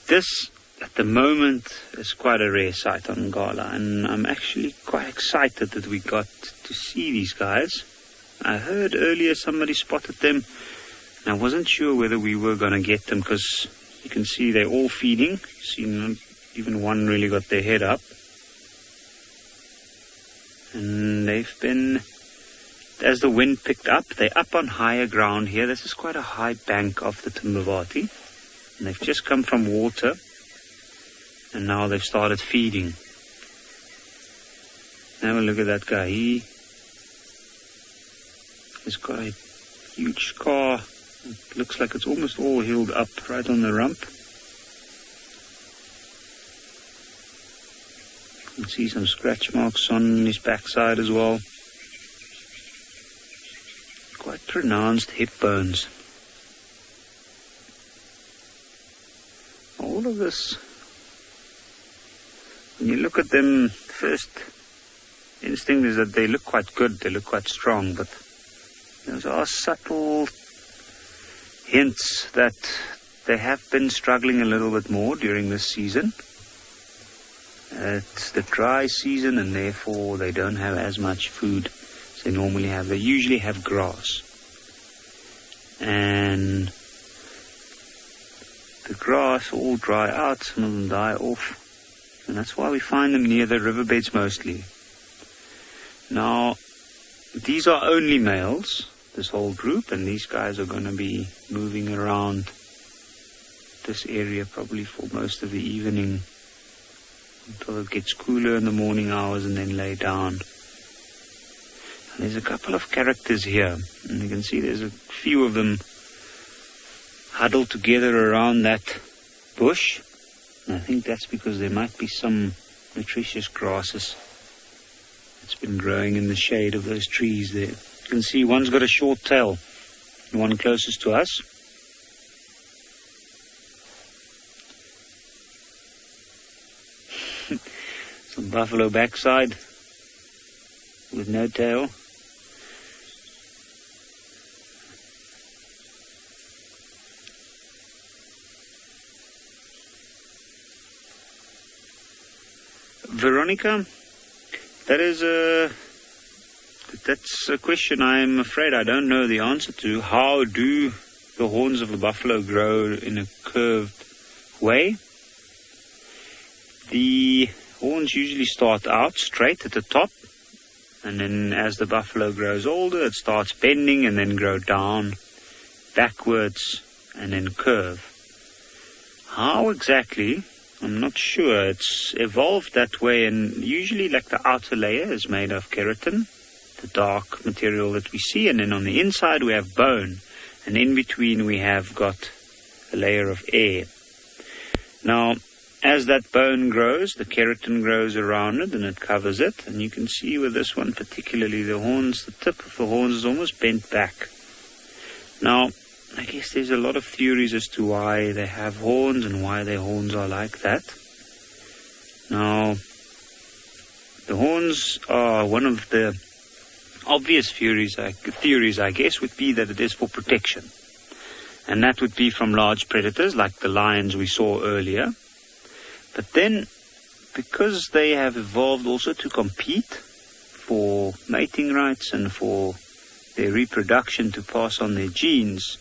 this at the moment is quite a rare sight on NGALA, and I'm actually quite excited that we got to see these guys. I heard earlier somebody spotted them, and I wasn't sure whether we were going to get them, because you can see they're all feeding. See, not even one really got their head up. And they've been, as the wind picked up, they're up on higher ground here. This is quite a high bank of the Timbavati. And they've just come from water, and now they've started feeding. Have a look at that guy. He's got a huge scar. It looks like it's almost all healed up right on the rump. You can see some scratch marks on his backside as well. Quite pronounced hip bones. All of this, when you look at them, first instinct is that they look quite good, they look quite strong, but those are subtle hints that they have been struggling a little bit more during this season. It's the dry season, and therefore they don't have as much food as they normally have. They usually have grass. And the grass all dry out, some of them die off. And that's why we find them near the riverbeds mostly. Now, these are only males, this whole group, and these guys are going to be moving around this area probably for most of the evening until it gets cooler in the morning hours and then lay down. And there's a couple of characters here, and you can see there's a few of them huddled together around that bush. And I think that's because there might be some nutritious grasses that's been growing in the shade of those trees there. You can see one's got a short tail, the one closest to us. Some buffalo backside with no tail. Veronica, that's a question I'm afraid I don't know the answer to. How do the horns of the buffalo grow in a curved way? The horns usually start out straight at the top, and then as the buffalo grows older, it starts bending and then grow down, backwards, and then curve. How exactly? I'm not sure. It's evolved that way, and usually like the outer layer is made of keratin, the dark material that we see, and then on the inside we have bone, and in between we have got a layer of air. Now, as that bone grows, the keratin grows around it and it covers it, and you can see with this one particularly, the horns, the tip of the horns is almost bent back. Now, I guess there's a lot of theories as to why they have horns and why their horns are like that. Now, the horns are one of the obvious theories, I guess, would be that it is for protection. And that would be from large predators like the lions we saw earlier. But then, because they have evolved also to compete for mating rights and for their reproduction to pass on their genes,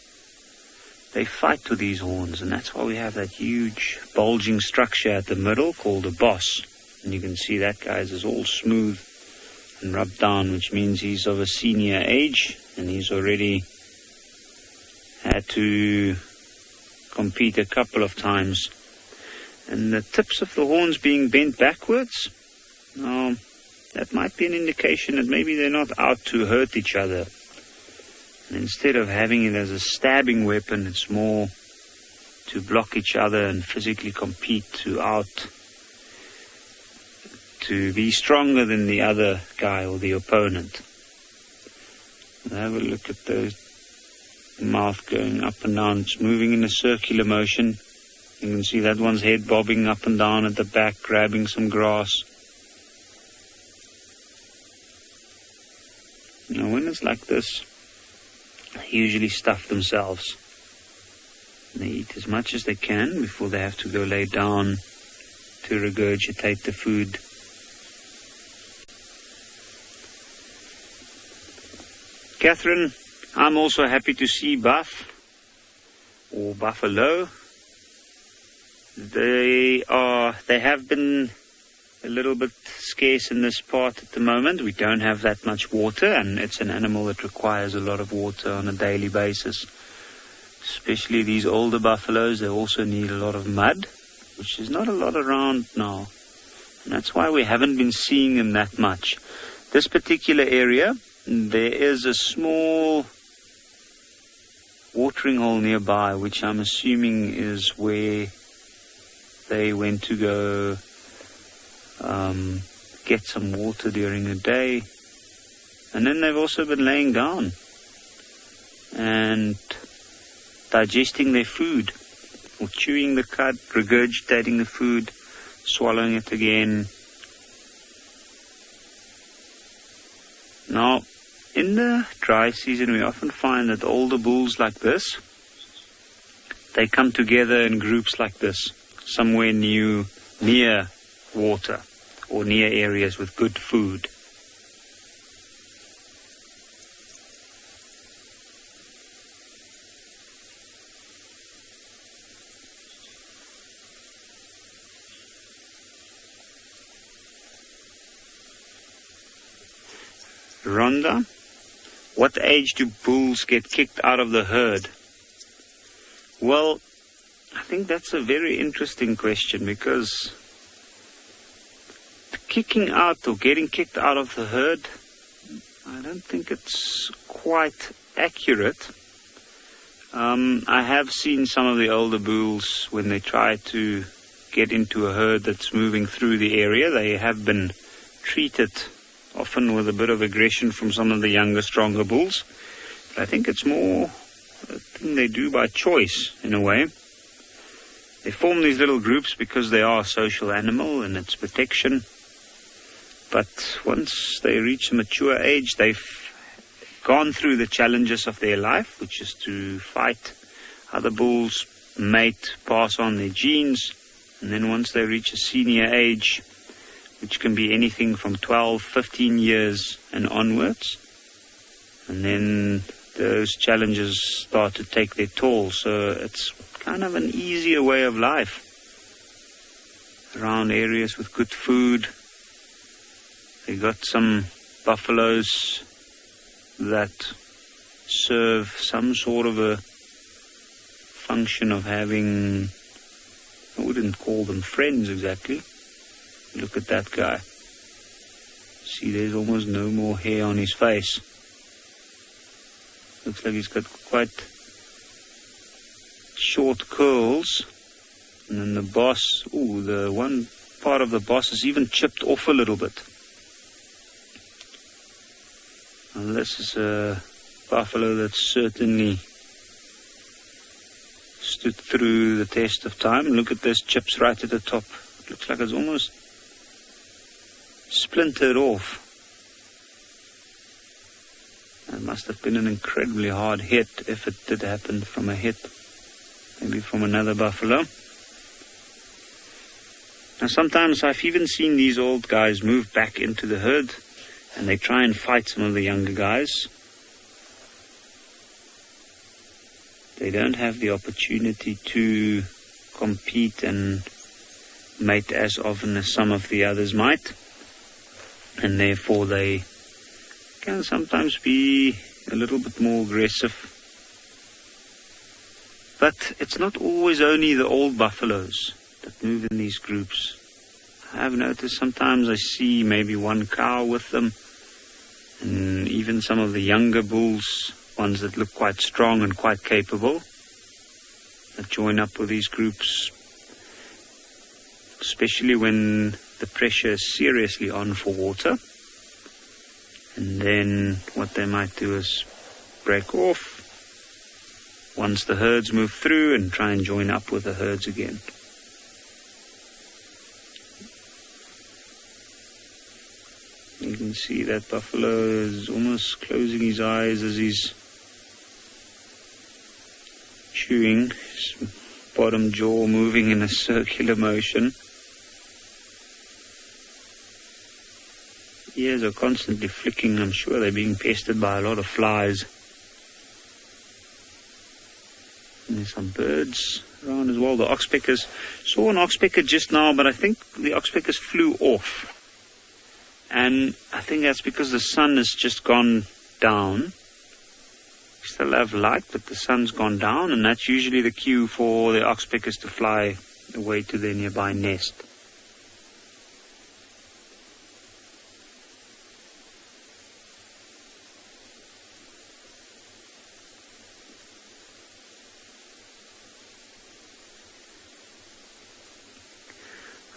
they fight with these horns, and that's why we have that huge bulging structure at the middle called a boss. And you can see that guy's is all smooth and rubbed down, which means he's of a senior age, and he's already had to compete a couple of times. And the tips of the horns being bent backwards, that might be an indication that maybe they're not out to hurt each other. And instead of having it as a stabbing weapon, it's more to block each other and physically compete to be stronger than the other guy or the opponent. Have a look at the mouth going up and down. It's moving in a circular motion. You can see that one's head bobbing up and down at the back, grabbing some grass. Now, when it's like this, they usually stuff themselves. They eat as much as they can before they have to go lay down to regurgitate the food. Catherine, I'm also happy to see buff or buffalo. They have been a little bit scarce in this part at the moment. We don't have that much water, and it's an animal that requires a lot of water on a daily basis. Especially these older buffaloes, they also need a lot of mud, which is not a lot around now. And that's why we haven't been seeing them that much. This particular area, there is a small watering hole nearby, which I'm assuming is where they went to go get some water during the day. And then they've also been laying down and digesting their food, or chewing the cud, regurgitating the food, swallowing it again. Now, in the dry season, we often find that older bulls like this, they come together in groups like this, somewhere near water or near areas with good food. Rhonda, what age do bulls get kicked out of the herd? Well, I think that's a very interesting question, because kicking out or getting kicked out of the herd, I don't think it's quite accurate. I have seen some of the older bulls, when they try to get into a herd that's moving through the area, they have been treated often with a bit of aggression from some of the younger, stronger bulls. But I think it's more a thing they do by choice, in a way. They form these little groups because they are a social animal and it's protection. But once they reach a mature age, they've gone through the challenges of their life, which is to fight other bulls, mate, pass on their genes. And then once they reach a senior age, which can be anything from 12, 15 years and onwards, and then those challenges start to take their toll. So it's kind of an easier way of life around areas with good food. They got some buffaloes that serve some sort of a function of having, I wouldn't call them friends exactly. Look at that guy. See, there's almost no more hair on his face. Looks like he's got quite short curls. And then the boss, the one part of the boss is even chipped off a little bit. And this is a buffalo that's certainly stood through the test of time. Look at those chips right at the top. It looks like it's almost splintered off. It must have been an incredibly hard hit, if it did happen from a hit, maybe from another buffalo. Now sometimes I've even seen these old guys move back into the herd and they try and fight some of the younger guys. They don't have the opportunity to compete and mate as often as some of the others might. And therefore they can sometimes be a little bit more aggressive. But it's not always only the old buffaloes that move in these groups. I have noticed sometimes I see maybe one cow with them, and even some of the younger bulls, ones that look quite strong and quite capable, that join up with these groups, especially when the pressure is seriously on for water. And then what they might do is break off once the herds move through and try and join up with the herds again. You can see that buffalo is almost closing his eyes as he's chewing, his bottom jaw moving in a circular motion. Ears are constantly flicking. I'm sure they're being pestered by a lot of flies. And there's some birds around as well. The oxpeckers. Saw an oxpecker just now, but I think the oxpeckers flew off. And I think that's because the sun has just gone down. We still have light, but the sun's gone down, and that's usually the cue for the oxpeckers to fly away to their nearby nest.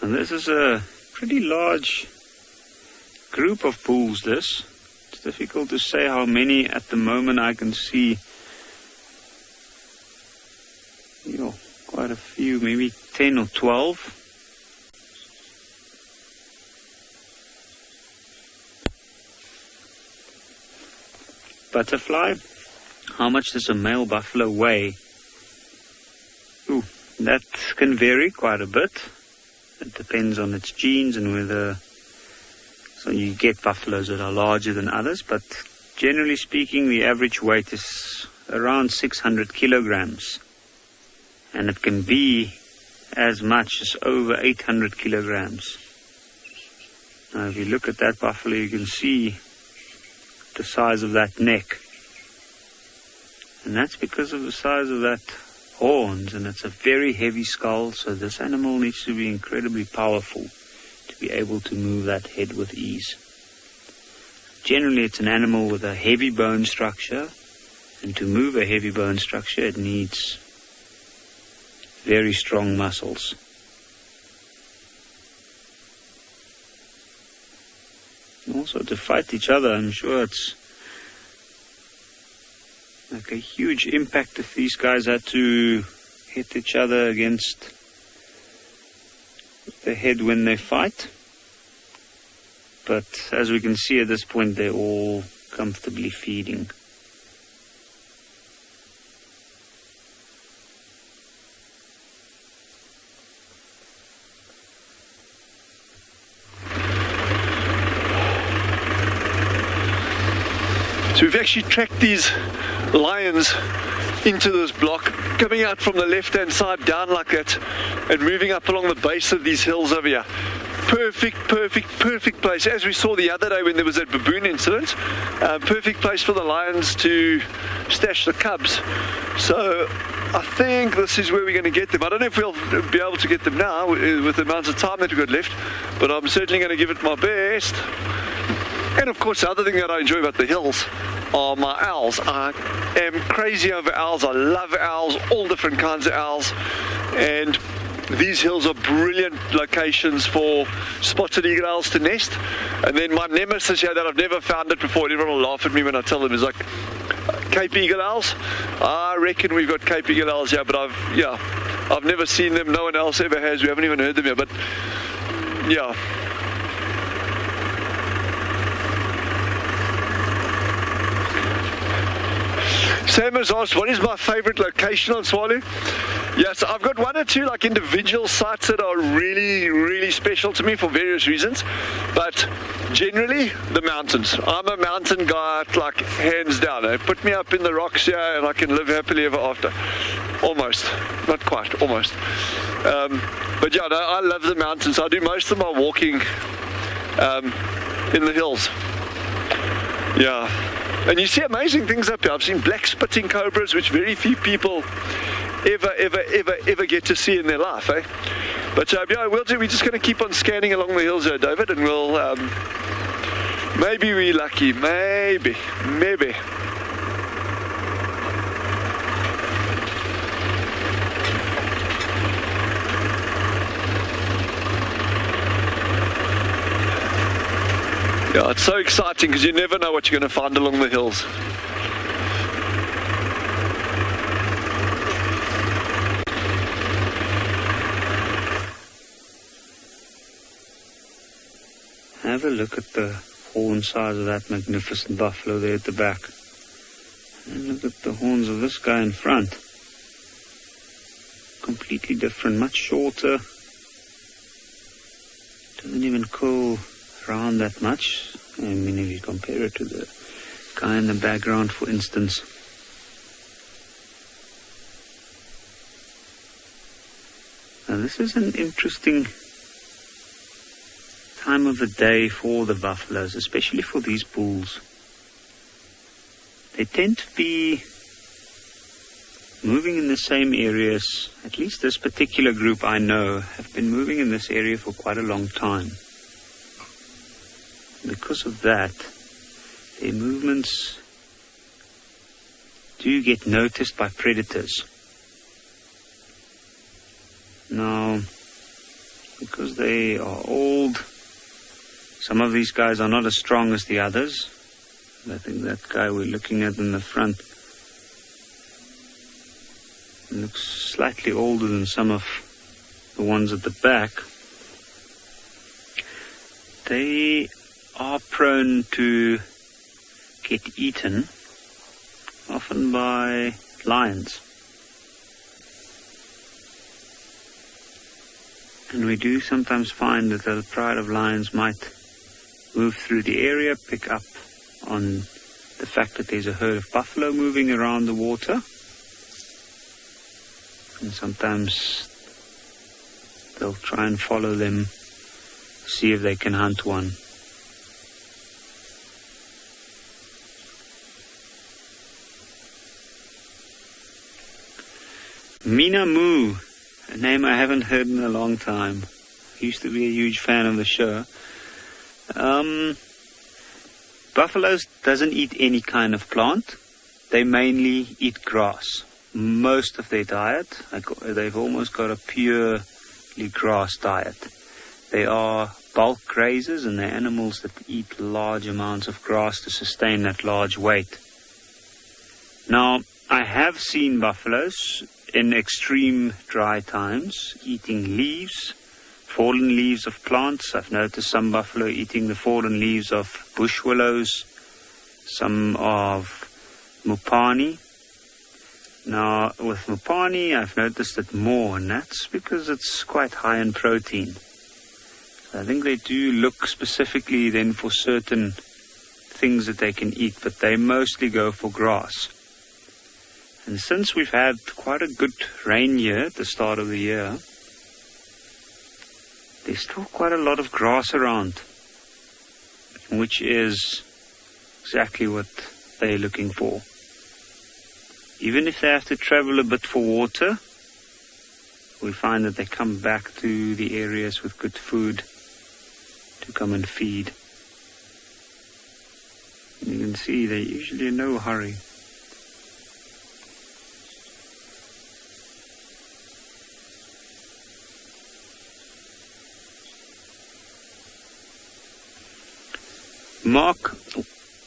And this is a pretty large group of bulls, this. It's difficult to say how many at the moment. I can see quite a few, maybe 10 or 12. Butterfly. How much does a male buffalo weigh? Ooh, that can vary quite a bit. It depends on its genes and whether... So you get buffaloes that are larger than others, but generally speaking, the average weight is around 600 kilograms. And it can be as much as over 800 kilograms. Now, if you look at that buffalo, you can see the size of that neck. And that's because of the size of that horns, and it's a very heavy skull, so this animal needs to be incredibly powerful to be able to move that head with ease. Generally, it's an animal with a heavy bone structure, and to move a heavy bone structure, it needs very strong muscles. Also, to fight each other, I'm sure it's like a huge impact if these guys had to hit each other against the head when they fight. But as we can see at this point, they're all comfortably feeding. So we've actually tracked these lions into this block, coming out from the left-hand side down like that and moving up along the base of these hills over here. Perfect place. As we saw the other day when there was that baboon incident, perfect place for the lions to stash the cubs. So I think this is where we're going to get them. I don't know if we'll be able to get them now with the amount of time that we've got left, but I'm certainly going to give it my best. And of course, the other thing that I enjoy about the hills are my owls. I am crazy over owls. I love owls, all different kinds of owls. And these hills are brilliant locations for spotted eagle owls to nest. And then my nemesis here that I've never found it before, and everyone will laugh at me when I tell them, is like Cape eagle owls. I reckon we've got Cape eagle owls here, but I've never seen them. No one else ever has. We haven't even heard them here, but yeah. Sam has asked, what is my favorite location on Tswalu? Yes, I've got one or two like individual sites that are really special to me for various reasons, but generally the mountains. I'm a mountain guy, like hands down. Put me up in the rocks here and I can live happily ever after. Almost, not quite, almost. But yeah, no, I love the mountains. I do most of my walking in the hills. Yeah. And you see amazing things up here. I've seen black spitting cobras, which very few people ever get to see in their life, eh? But yeah, we're just going to keep on scanning along the hills here, David, and we'll maybe we're lucky, maybe. Yeah, it's so exciting because you never know what you're going to find along the hills. Have a look at the horn size of that magnificent buffalo there at the back. And look at the horns of this guy in front. Completely different, much shorter. Doesn't even curl around that much. I mean, if you compare it to the guy in the background, for instance. Now, this is an interesting time of the day for the buffaloes, especially for these bulls. They tend to be moving in the same areas. At least this particular group I know have been moving in this area for quite a long time. Because of that, their movements do get noticed by predators. Now, because they are old, some of these guys are not as strong as the others. I think that guy we're looking at in the front looks slightly older than some of the ones at the back. They are prone to get eaten, often by lions. And we do sometimes find that the pride of lions might move through the area, pick up on the fact that there's a herd of buffalo moving around the water. And sometimes they'll try and follow them, see if they can hunt one. Mina Moo, a name I haven't heard in a long time. Used to be a huge fan of the show. Buffaloes doesn't eat any kind of plant. They mainly eat grass. Most of their diet, they've almost got a purely grass diet. They are bulk grazers, and they're animals that eat large amounts of grass to sustain that large weight. Now, I have seen buffaloes in extreme dry times eating leaves, fallen leaves of plants. I've noticed some buffalo eating the fallen leaves of bush willows, some of mupani. Now, with mupani, I've noticed it more, and that's because it's quite high in protein. I think they do look specifically then for certain things that they can eat, but they mostly go for grass. And since we've had quite a good rain year at the start of the year, there's still quite a lot of grass around, which is exactly what they're looking for. Even if they have to travel a bit for water, we find that they come back to the areas with good food to come and feed. And you can see they're usually in no hurry. Mark,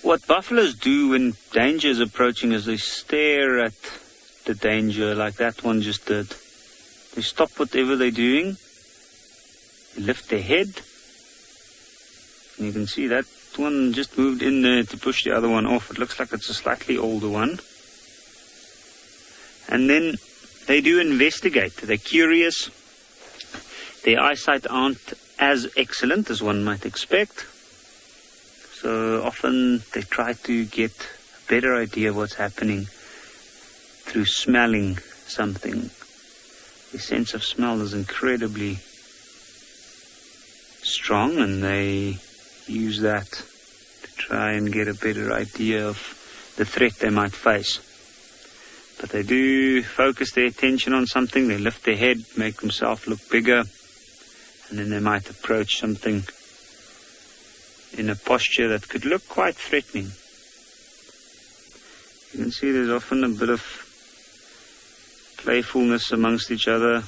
what buffaloes do when danger is approaching is they stare at the danger like that one just did. They stop whatever they're doing, they lift their head, and you can see that one just moved in there to push the other one off. It looks like it's a slightly older one. And then they do investigate. They're curious. Their eyesight aren't as excellent as one might expect. So often they try to get a better idea of what's happening through smelling something. The sense of smell is incredibly strong, and they use that to try and get a better idea of the threat they might face. But they do focus their attention on something. They lift their head, make themselves look bigger, and then they might approach something in a posture that could look quite threatening. You can see there's often a bit of playfulness amongst each other.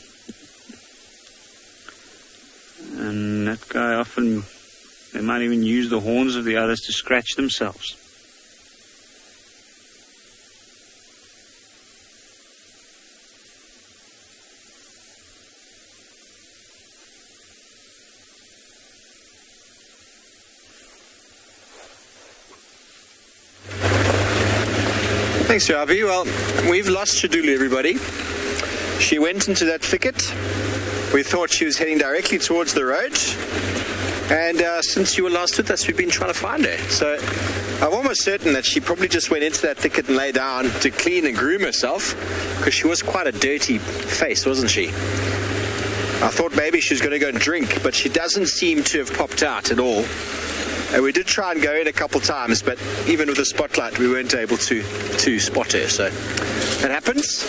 And that guy often They might even use the horns of the others to scratch themselves. Thanks, Javi. Well, we've lost Shadulu, everybody. She went into that thicket. We thought she was heading directly towards the road. And since you were last with us, we've been trying to find her. So I'm almost certain that she probably just went into that thicket and lay down to clean and groom herself, because she was quite a dirty face, wasn't she? I thought maybe she was going to go and drink, but she doesn't seem to have popped out at all. And we did try and go in a couple times, but even with the spotlight, we weren't able to spot her. So it happens.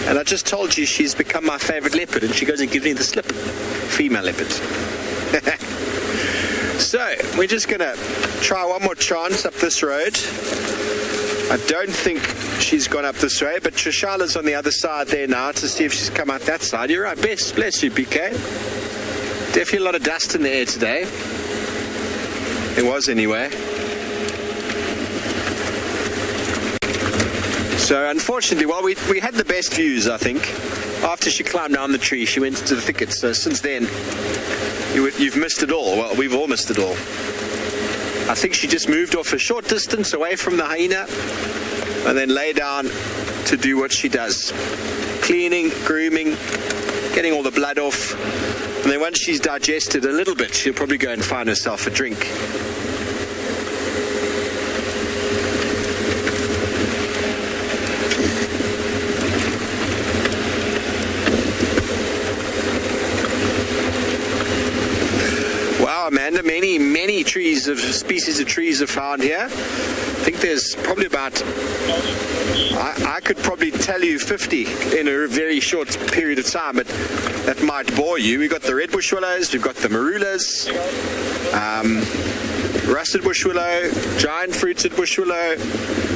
And I just told you she's become my favorite leopard, and she goes and gives me the slip. Female leopard. So we're just going to try one more chance up this road. I don't think she's gone up this way, but Trishala's on the other side there now to see if she's come out that side. You're right. Bless you, PK. Definitely a lot of dust in the air today. It was anyway. So unfortunately, well, we had the best views, I think. After she climbed down the tree, she went into the thicket. So since then, you've missed it all. Well, we've all missed it all. I think she just moved off a short distance away from the hyena and then lay down to do what she does. Cleaning, grooming, getting all the blood off. And then once she's digested a little bit, she'll probably go and find herself a drink. Wow, Amanda, many species of trees are found here. I think there's probably about, I could probably tell you 50 in a very short period of time, but that might bore you. We've got the red bush willows, we've got the marulas, russet bush willow, giant fruited bush willow,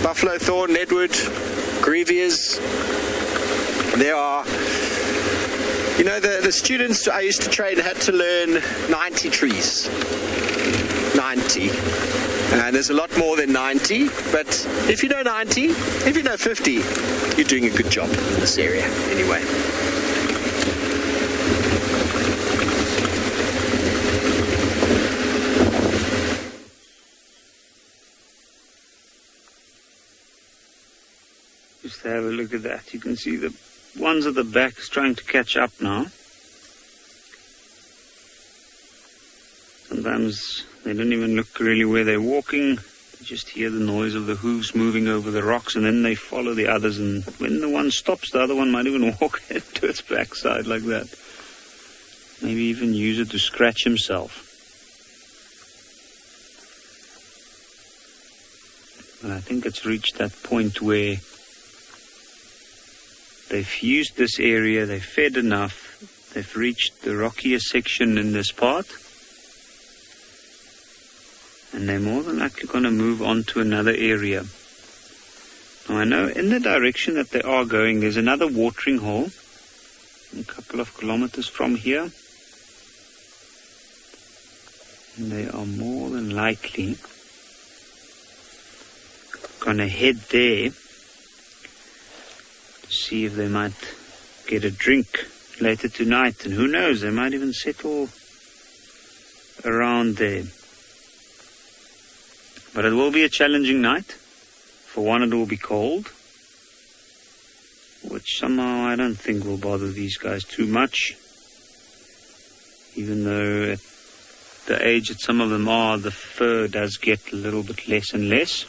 buffalo thorn, leadwood, grevias. There are, you know, the students I used to train had to learn 90 trees. 90. And there's a lot more than 90, but if you know 90, if you know 50, you're doing a good job in this area anyway. Just have a look at that. You can see the ones at the back is trying to catch up now. Sometimes they don't even look really where they're walking. They just hear the noise of the hooves moving over the rocks, and then they follow the others. And when the one stops, the other one might even walk into its backside like that. Maybe even use it to scratch himself. And I think it's reached that point where they've used this area, they've fed enough, they've reached the rockier section in this part, and they're more than likely going to move on to another area. Now I know in the direction that they are going, there's another watering hole a couple of kilometers from here, and they are more than likely going to head there to see if they might get a drink later tonight, and who knows, they might even settle around there. But it will be a challenging night. For one, it will be cold, which somehow I don't think will bother these guys too much, even though at the age that some of them are, the fur does get a little bit less and less.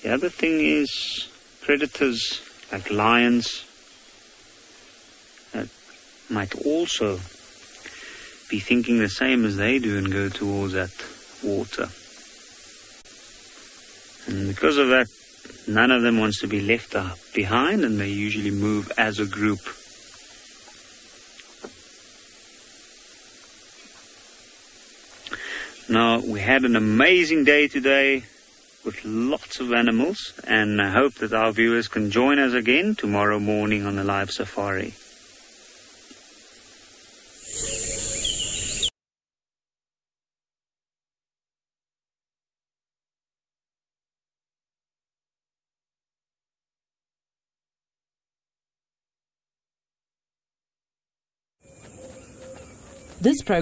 The other thing is predators like lions that might also be thinking the same as they do and go towards that water. And because of that, none of them wants to be left behind, and they usually move as a group. Now, we had an amazing day today with lots of animals, and I hope that our viewers can join us again tomorrow morning on the live safari. This program